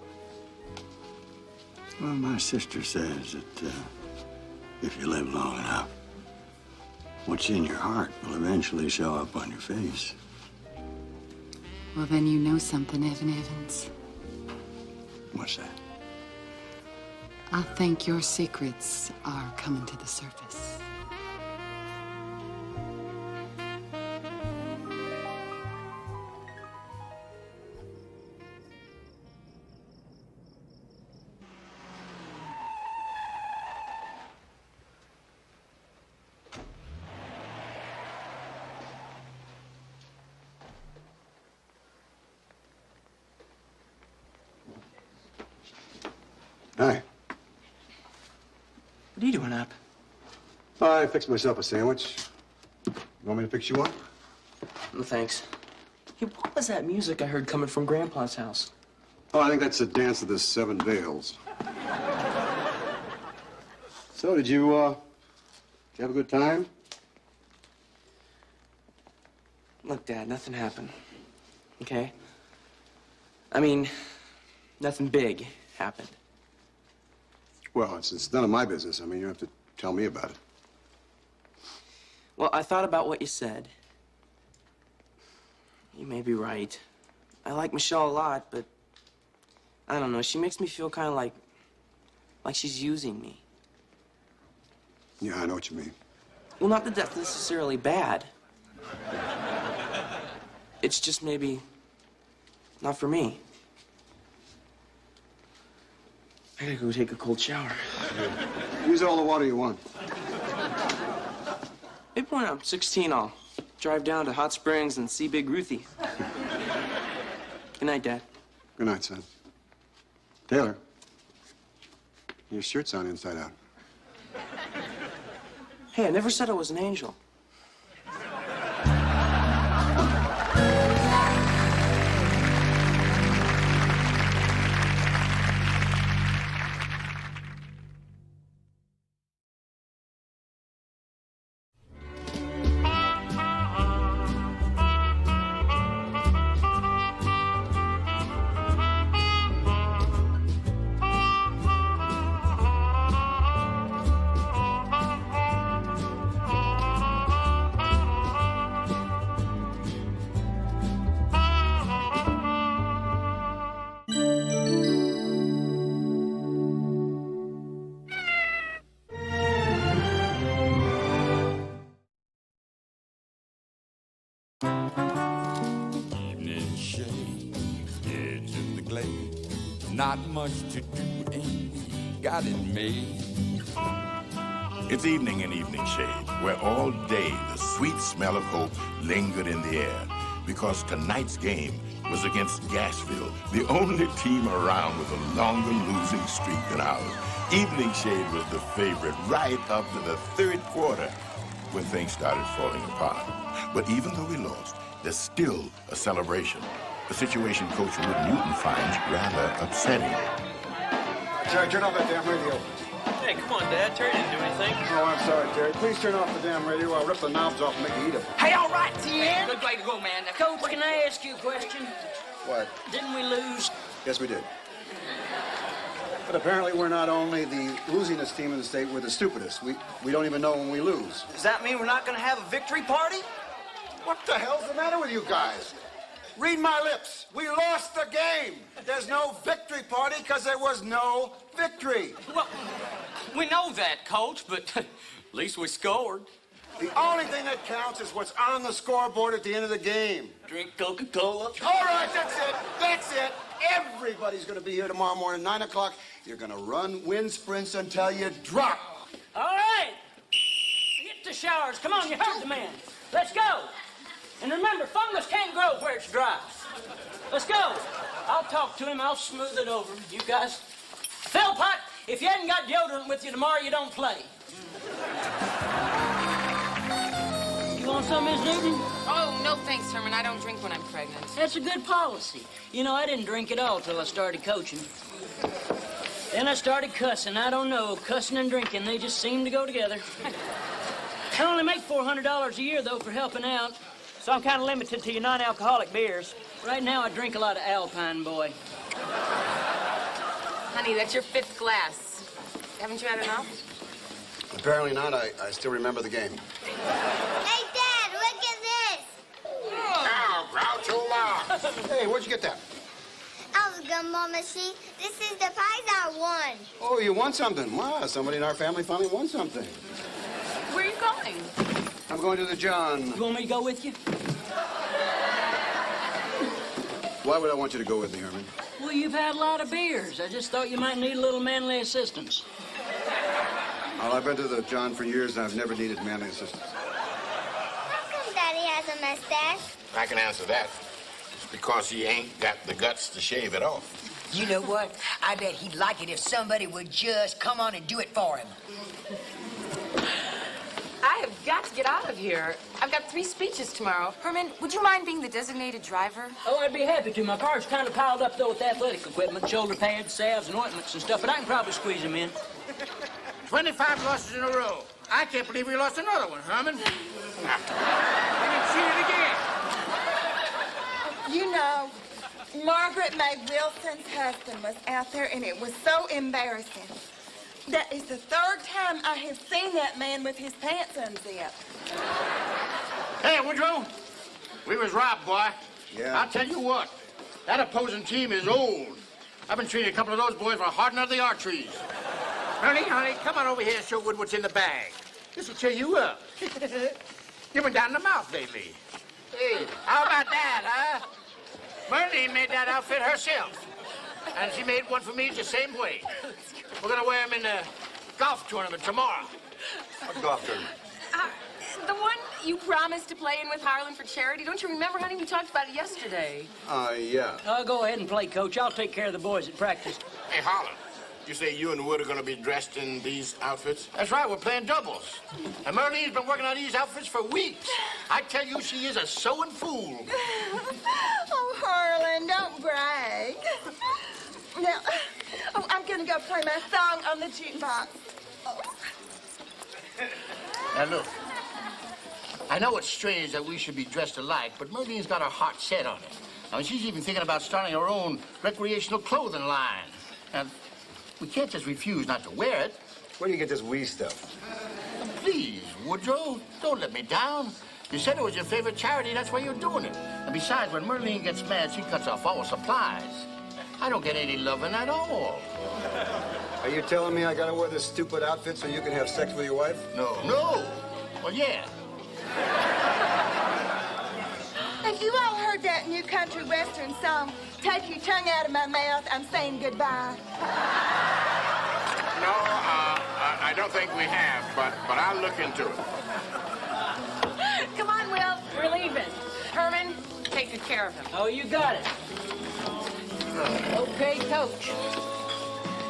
Well, my sister says that if you live long enough, what's in your heart will eventually show up on your face. Well, then you know something, Evan Evans. What's that? I think your secrets are coming to the surface. Hi. What are you doing up? I fixed myself a sandwich. You want me to fix you one? No, thanks. Hey, what was that music I heard coming from Grandpa's house? Oh, I think that's the dance of the Seven Veils. So, did you have a good time? Look, Dad, nothing happened. Okay? I mean, nothing big happened. Well, it's none of my business. I mean, you don't have to tell me about it. Well, I thought about what you said. You may be right. I like Michelle a lot, but I don't know. She makes me feel kind of like she's using me. Yeah, I know what you mean. Well, not that that's necessarily bad. It's just maybe not for me. I gotta go take a cold shower. Use all the water you want. Maybe when I'm 16, I'll drive down to Hot Springs and see Big Ruthie. Good night, Dad. Good night, son. Taylor, your shirt's on inside out. Hey, I never said I was an angel. Evening shade, edge of the glade. Not much to do, ain't we got it made? It's evening in Evening Shade, where all day the sweet smell of hope lingered in the air, because tonight's game was against Gassville, the only team around with a longer losing streak than ours. Evening Shade was the favorite right up to the third quarter, when things started falling apart. But even though we lost, there's still a celebration, a situation Coach Wood Newton finds rather upsetting. Terry, turn off that damn radio. Hey, come on, Dad. Terry didn't do anything. Oh, I'm sorry, Terry. Please turn off the damn radio. I'll rip the knobs off and make you eat them. Hey, all right, Tien. Good way to go, man. Now, Coach, can I ask you a question? What? Didn't we lose? Yes, we did. But apparently we're not only the losingest team in the state, we're the stupidest. We don't even know when we lose. Does that mean we're not going to have a victory party? What the hell's the matter with you guys? Read my lips. We lost the game. There's no victory party because there was no victory. Well, we know that, Coach, but at least we scored. The only thing that counts is what's on the scoreboard at the end of the game. Drink Coca-Cola. All right, that's it. That's it. Everybody's going to be here tomorrow morning, 9 o'clock. You're going to run wind sprints until you drop. All right. Hit the showers. Come on, you heard the man. Let's go. And remember, fungus can't grow where it's dry. Let's go. I'll talk to him. I'll smooth it over. You guys. Philpott, if you hadn't got deodorant with you tomorrow, you don't play. You want some, Miss Newton? Oh, no thanks, Herman. I don't drink when I'm pregnant. That's a good policy. You know, I didn't drink at all till I started coaching. Then I started cussing. I don't know. Cussing and drinking, they just seem to go together. I only make $400 a year, though, for helping out. So I'm kind of limited to your non-alcoholic beers. Right now, I drink a lot of Alpine, boy. Honey, that's your 5th glass. Haven't you had enough? Apparently not. I still remember the game. Hey, Dad, look at this. Now, Groucho Marx. Hey, where'd you get that? I was gonna, Mama, see. This is the prize I won. Oh, you won something. Wow, somebody in our family finally won something. Where are you going? I'm going to the John. You want me to go with you? Why would I want you to go with me, Herman? Well, you've had a lot of beers. I just thought you might need a little manly assistance. Well, I've been to the John for years, and I've never needed manly assistance. How come Daddy has a mustache? I can answer that. It's because he ain't got the guts to shave it off. You know what? I bet he'd like it if somebody would just come on and do it for him. I have got to get out of here. I've got 3 speeches tomorrow. Herman, would you mind being the designated driver? Oh, I'd be happy to. My car's kind of piled up, though, with athletic equipment, shoulder pads, salves, and ointments and stuff, but I can probably squeeze them in. 25 losses in a row. I can't believe we lost another one, Herman. We didn't see it again. You know, Margaret May Wilson's husband was out there, and it was so embarrassing. That is the 3rd time I have seen that man with his pants unzipped. Hey, Woodrow, we was robbed, boy. Yeah. I'll tell you what, that opposing team is old. I've been treating a couple of those boys for hardening of the arteries. Honey, come on over here and show Wood what's in the bag. This will cheer you up. You've been down in the mouth lately. Hey, how about that, huh? Merlene made that outfit herself. And she made one for me the same way. We're gonna wear them in the golf tournament tomorrow. What golf tournament? The one you promised to play in with Harlan for charity. Don't you remember, honey? We talked about it yesterday. Yeah. Go ahead and play, Coach. I'll take care of the boys at practice. Hey, Harlan, you say you and Wood are gonna be dressed in these outfits? That's right, we're playing doubles. And Merlene's been working on these outfits for weeks. I tell you, she is a sewing fool. Oh, Harlan, don't brag. Now, I'm gonna go play my song on the jukebox. Now, look. I know it's strange that we should be dressed alike, but Merlene's got her heart set on it. I mean, she's even thinking about starting her own recreational clothing line. And we can't just refuse not to wear it. Where do you get this wee stuff? Please, Woodrow, don't let me down. You said it was your favorite charity, that's why you're doing it. And besides, when Merlene gets mad, she cuts off all supplies. I don't get any loving at all. Are you telling me I gotta wear this stupid outfit so you can have sex with your wife? No. Well, yeah. You all heard that new country western song, Take Your Tongue Out of My Mouth, I'm Saying Goodbye? No, I don't think we have, but I'll look into it. Come on, Will. We're leaving. Herman, take good care of him. Oh, you got it. Okay, Coach.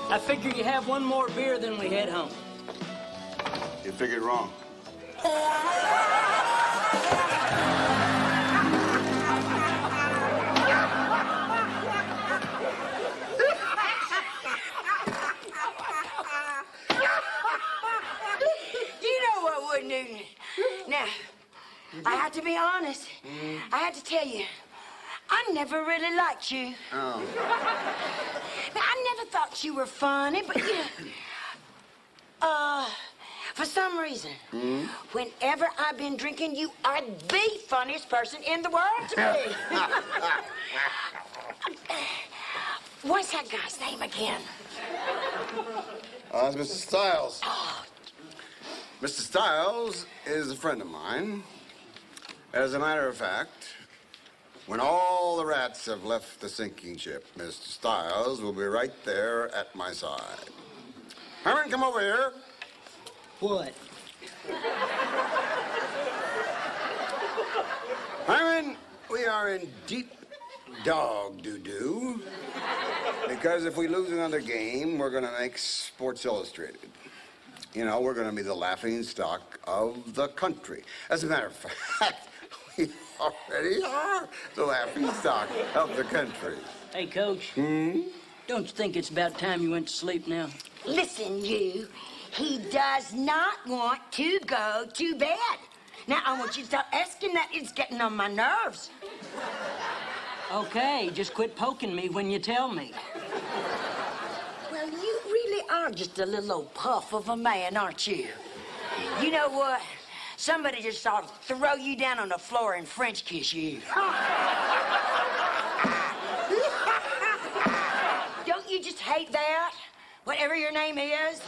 I figure you have one more beer, then we head home. You figured wrong. You know what, Wood Newton? Now, I have to be honest. I have to tell you, I never really liked you. Oh. Now, I never thought you were funny, but you know, for some reason, whenever I've been drinking, you are the funniest person in the world to me. What's that guy's name again? It's Mr. Stiles. Mr. Stiles is a friend of mine. As a matter of fact, when all the rats have left the sinking ship, Mr. Stiles will be right there at my side. Herman, come over here. What? Herman, we are in deep dog doo-doo. Because if we lose another game, we're going to make Sports Illustrated. You know, we're going to be the laughing stock of the country. As a matter of fact, we already are the laughing stock of the country. Hey, Coach. Don't you think it's about time you went to sleep now? Listen, you. He does not want to go to bed. Now, I want you to stop asking that. It's getting on my nerves. Okay, just quit poking me when you tell me. Well, you really are just a little old puff of a man, aren't you? You know what? Somebody just ought to throw you down on the floor and French kiss you. Don't you just hate that? Whatever your name is?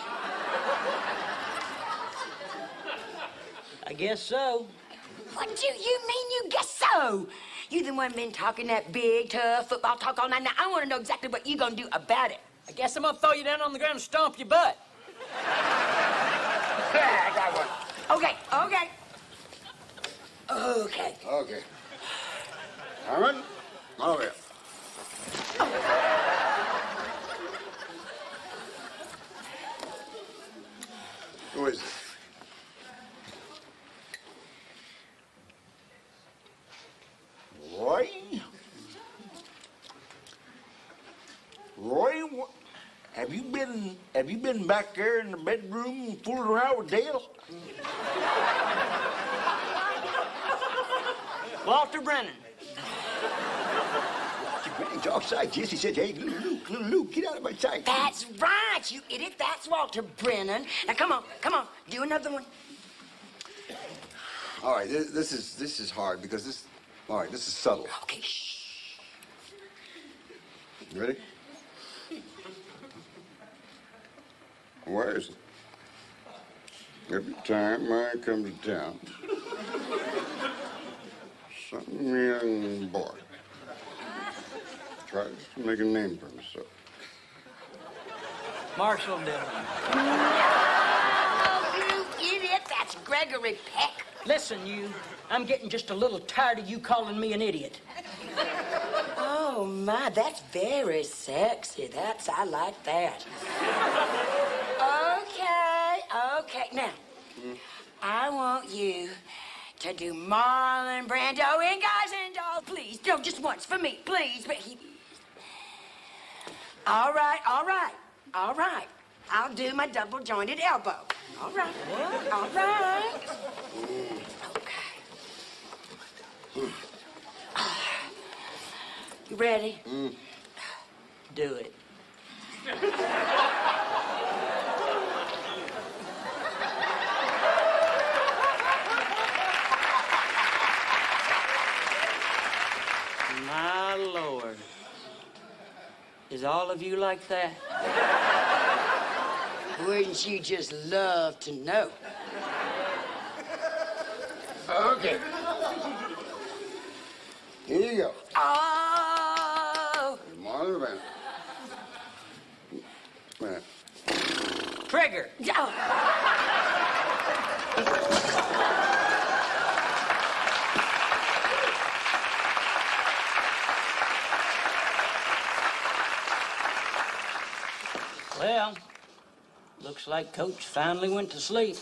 I guess so. What do you mean you guess so? You the one been talking that big, tough football talk all night. Now, I want to know exactly what you gonna do about it. I guess I'm gonna throw you down on the ground and stomp your butt. I got one. Okay. Okay. Herman, over here. Who is it? Roy? Roy, have you been back there in the bedroom fooling around with Dale? Walter Brennan. Brennan's outside. Jesse said, hey, little Luke, get out of my sight. That's right, you idiot. That's Walter Brennan. Now, come on. Do another one. All right, this is hard because this is subtle. Okay, shh. You ready? Where is it? Every time I come to town, some young boy tries to make a name for himself. Marshall did. No, you idiot. That's Gregory Peck. Listen, you. I'm getting just a little tired of you calling me an idiot. Oh, my, that's very sexy. I like that. Okay. Now, I want you to do Marlon Brando in Guys and Dolls, please. No, just once for me, please. But All right. I'll do my double-jointed elbow. All right. Okay. You ready? Do it. My Lord. Is all of you like that? Wouldn't you just love to know? Okay. you. Oh! Mother man. Man. Trigger. Oh. Well, looks like Coach finally went to sleep.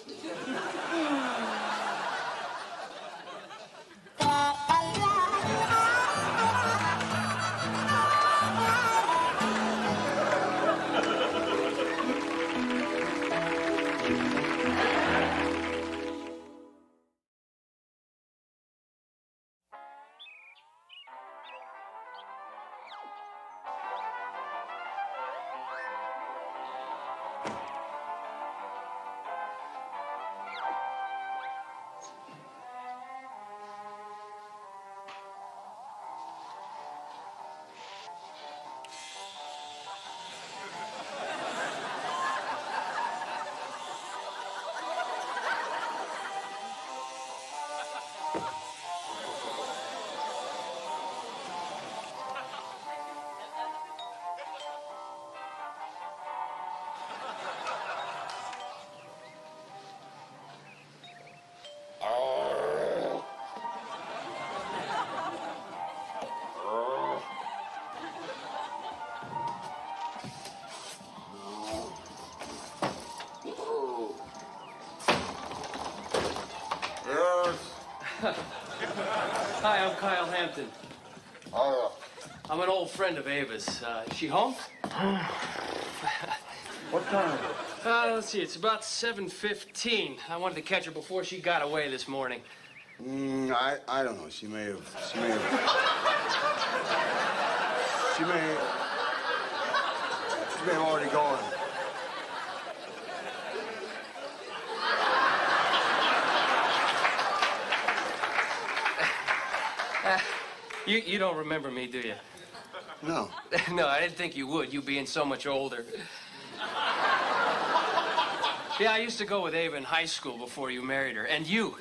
Hi, I'm Kyle Hampton. Oh, I'm an old friend of Ava's. Is she home? What time? Let's see, it's about 7:15. I wanted to catch her before she got away this morning. I don't know. She may have already gone. You don't remember me, do you? No. No, I didn't think you would, you being so much older. Yeah, I used to go with Ava in high school before you married her. And you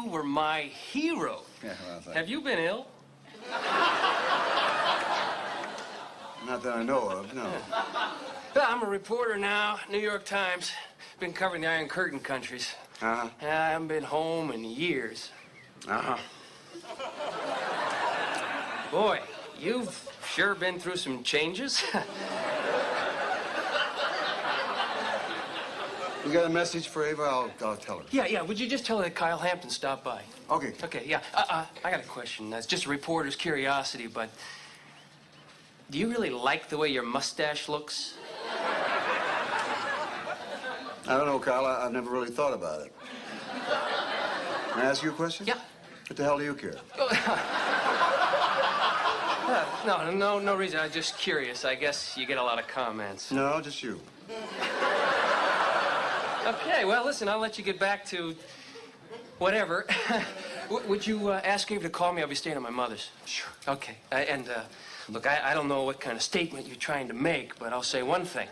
were my hero. Yeah, well, Have you been ill? Not that I know of, no. Well, I'm a reporter now, New York Times. Been covering the Iron Curtain countries. Uh-huh. I haven't been home in years. Uh-huh. Boy, you've sure been through some changes. You got a message for Ava? I'll tell her. Yeah, would you just tell her that Kyle Hampton stopped by? Okay. Okay, yeah. I got a question. That's just a reporter's curiosity, but do you really like the way your mustache looks? I don't know, Kyle. I've never really thought about it. Can I ask you a question? Yeah. What the hell do you care? No reason. I'm just curious. I guess you get a lot of comments. No, just you. Okay, well, listen, I'll let you get back to whatever. Would you ask Ava to call me? I'll be staying at my mother's. Sure. Okay. Look, I don't know what kind of statement you're trying to make, but I'll say one thing.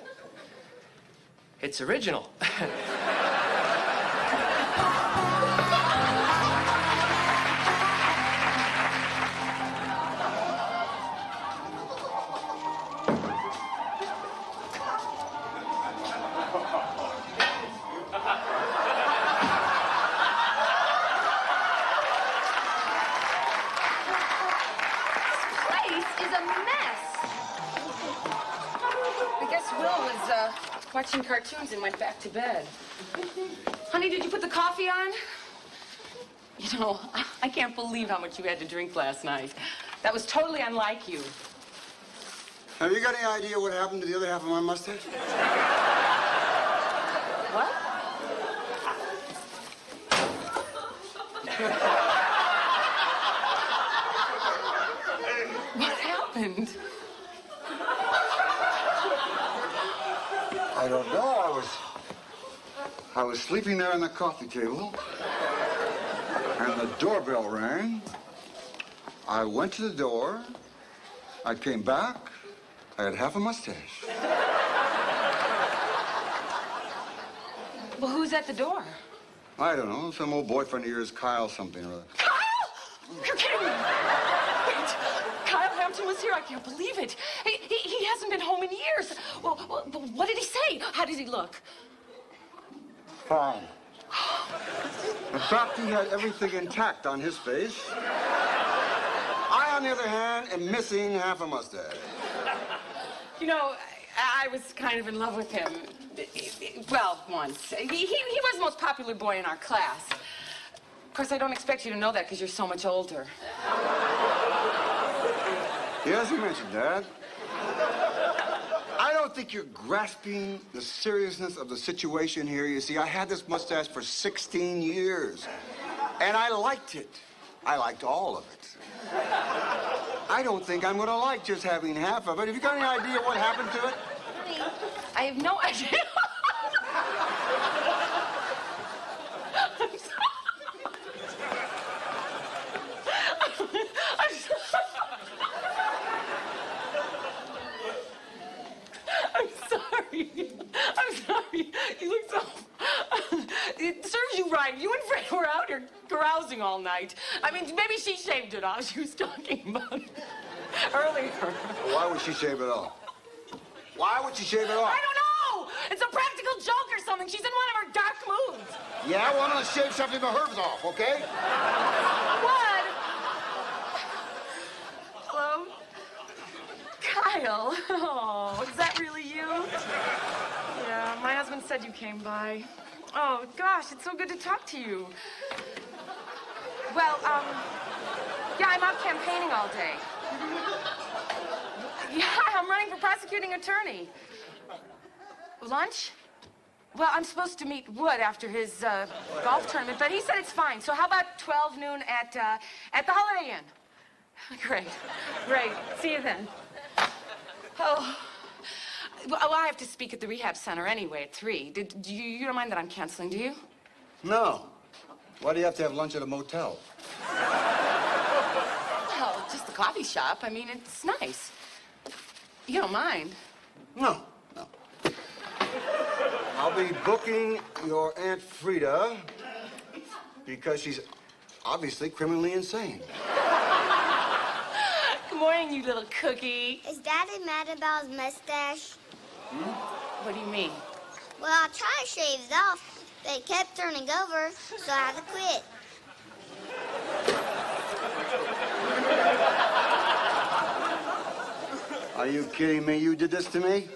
It's original. Watching cartoons and went back to bed. Honey, did you put the coffee on? You know, I can't believe how much you had to drink last night. That was totally unlike you. Have you got any idea what happened to the other half of my mustache? What? What happened? I don't know. I was sleeping there on the coffee table, and the doorbell rang. I went to the door. I came back. I had half a mustache. Well, who's at the door? I don't know. Some old boyfriend of yours, Kyle something or other. Kyle! You're kidding me! Wait! is here. I can't believe it. He hasn't been home in years. Well, what did he say? How did he look? Fine. In fact, he had everything intact on his face. I, on the other hand, am missing half a mustache. You know, I was kind of in love with him. Well, once. He was the most popular boy in our class. Of course, I don't expect you to know that because you're so much older. Yes, you mentioned that. I don't think you're grasping the seriousness of the situation here. You see, I had this mustache for 16 years, and I liked it. I liked all of it. I don't think I'm going to like just having half of it. Have you got any idea what happened to it? I have no idea. I'm sorry. You look so... It serves you right. You and Fred were out here carousing all night. I mean, maybe she shaved it off. She was talking about it earlier. Why would she shave it off? Why would she shave it off? I don't know. It's a practical joke or something. She's in one of her dark moods. Yeah, well, I'm going to shave something of hers off, okay? What? Hello? Kyle. Oh, is that really you? Yeah, my husband said you came by. Oh, gosh, it's so good to talk to you. Well, yeah, I'm out campaigning all day. Yeah, I'm running for prosecuting attorney. Lunch? Well, I'm supposed to meet Wood after his golf tournament, but he said it's fine. So how about 12 noon at the Holiday Inn? Great. See you then. Oh. Well, I have to speak at the rehab center anyway at 3. You don't mind that I'm canceling, do you? No. Why do you have to have lunch at a motel? Well, just the coffee shop. I mean, it's nice. You don't mind? No. I'll be booking your Aunt Frida because she's obviously criminally insane. Good morning, you little cookie. Is Daddy mad about his mustache? What do you mean? Well, I tried to shave it off, but it kept turning over, so I had to quit. Are you kidding me? You did this to me?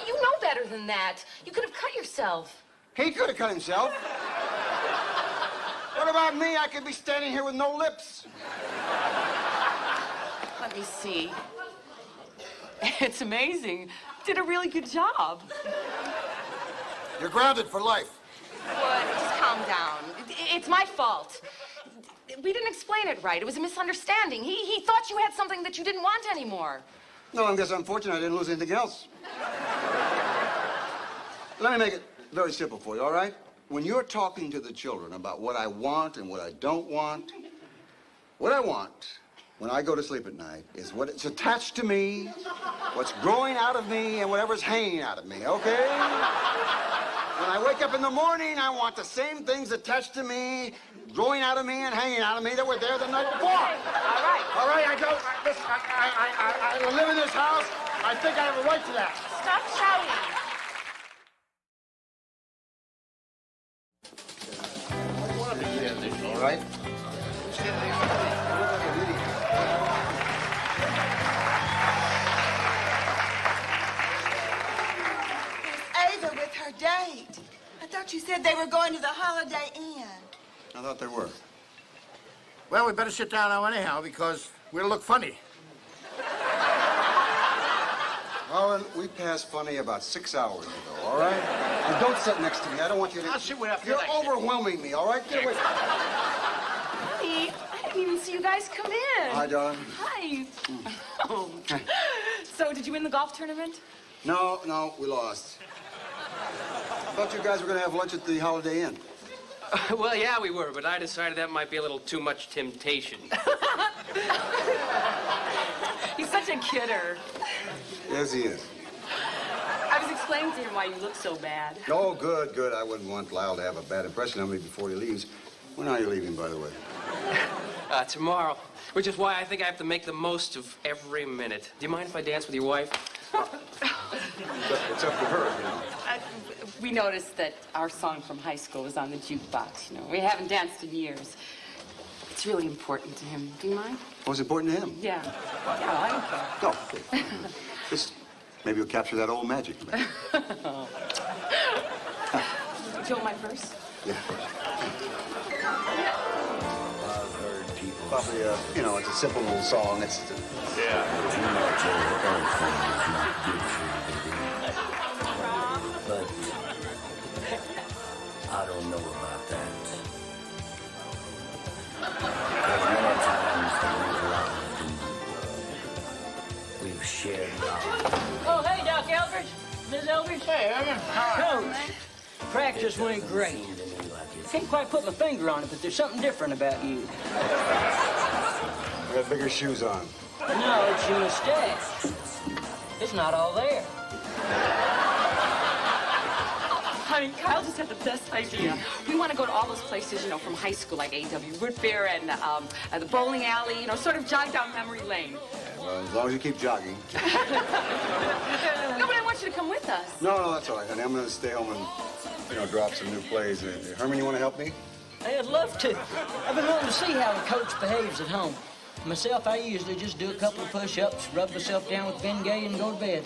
You know better than that. You could have cut yourself. He could have cut himself. What about me? I could be standing here with no lips. Let me see. It's amazing. You did a really good job. You're grounded for life. Wood, just calm down. It's my fault. We didn't explain it right. It was a misunderstanding. He thought you had something that you didn't want anymore. No, I guess I'm fortunate I didn't lose anything else. Let me make it very simple for you, all right? When you're talking to the children about what I want and what I don't want, what I want when I go to sleep at night is what it's attached to me, what's growing out of me, and whatever's hanging out of me, okay? When I wake up in the morning, I want the same things attached to me, growing out of me and hanging out of me that were there the night before. All right, I live in this house. I think I have a right to that. Stop shouting. All right? Ava with her date. I thought you said they were going to the Holiday Inn. I thought they were. Well, we better sit down now anyhow, because we'll look funny. Harlan, we passed funny about 6 hours ago, all right? And don't sit next to me. I don't want you to... I'll sit way up You're here. overwhelming me, all right? Get away. Honey, I didn't even see you guys come in. Hi, darling. Hi. Oh. So, did you win the golf tournament? No, we lost. I thought you guys were going to have lunch at the Holiday Inn. Well, yeah, we were, but I decided that might be a little too much temptation. He's such a kidder. Yes, he is. I was explaining to him why you look so bad. Oh, good. I wouldn't want Lyle to have a bad impression of me before he leaves. When are you leaving, by the way? Tomorrow. Which is why I think I have to make the most of every minute. Do you mind if I dance with your wife? It's up to her, you know. We noticed that our song from high school was on the jukebox, you know. We haven't danced in years. It's really important to him. Do you mind? What's important to him? Yeah. Yeah, I don't care. No. Just maybe you'll capture that old magic. Do you want my purse? Yeah. Probably, you know, it's a simple little song. It's Yeah. But I don't know about that. There's many times that we've shared love. Oh, hey, Doc Eldridge. Miss Eldridge. Hey, Evan. Coach, practice went great. Can't quite put my finger on it, but there's something different about you. I got bigger shoes on. No, it's your mustache. It's not all there. Honey, Kyle just had the best idea. We want to go to all those places, you know, from high school, like A.W. Root Beer and the bowling alley, you know, sort of jog down memory lane. Well, as long as you keep jogging. No, but I want you to come with us. No, that's all right, honey. I'm going to stay home and, you know, drop some new plays. Herman, you want to help me? Hey, I'd love to. I've been wanting to see how the coach behaves at home. Myself, I usually just do a couple of push-ups, rub myself down with Bengay, and go to bed.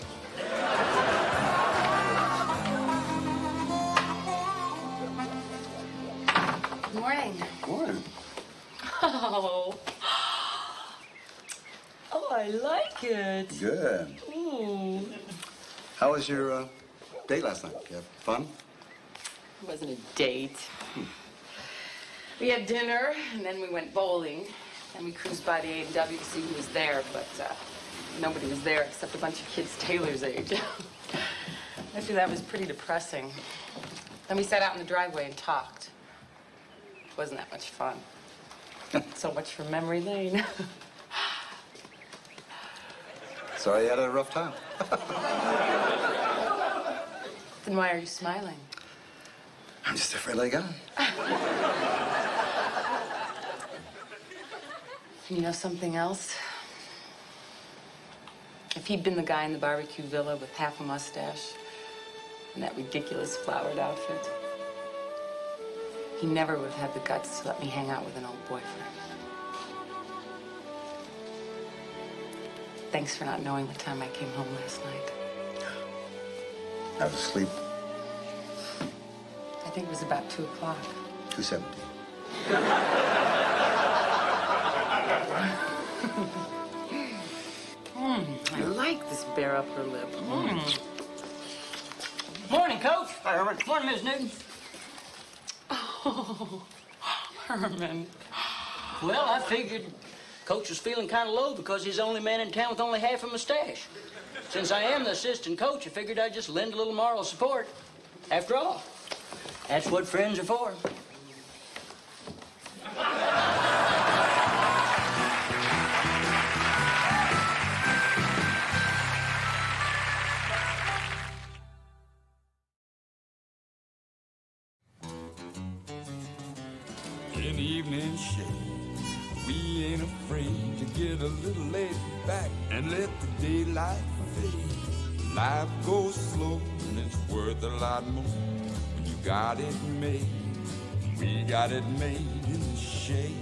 Good morning. Morning. Oh. Oh, I like it. Good. Ooh. How was your date last night? You have fun? It wasn't a date. We had dinner, and then we went bowling. And we cruised by the A&W to see who was there, but nobody was there except a bunch of kids Taylor's age. Actually, that was pretty depressing. Then we sat out in the driveway and talked. It wasn't that much fun. So much for memory lane. Sorry you had a rough time. Then why are you smiling? I'm just afraid I got it. You know something else? If he'd been the guy in the barbecue villa with half a mustache and that ridiculous flowered outfit, he never would have had the guts to let me hang out with an old boyfriend. Thanks for not knowing what time I came home last night. I was asleep. I think it was about 2 o'clock. 2:17. I like this bare upper lip. Morning, Coach. Hi, Herman. Morning, Miss Newton. Oh, Herman. Well, I figured Coach was feeling kind of low because he's the only man in town with only half a mustache. Since I am the assistant coach, I figured I'd just lend a little moral support. After all, that's what friends are for. In evening shade, we ain't afraid to get a little laid back and let the daylight fade. Life goes slow and it's worth a lot more when you got it made. We got it made in the shade.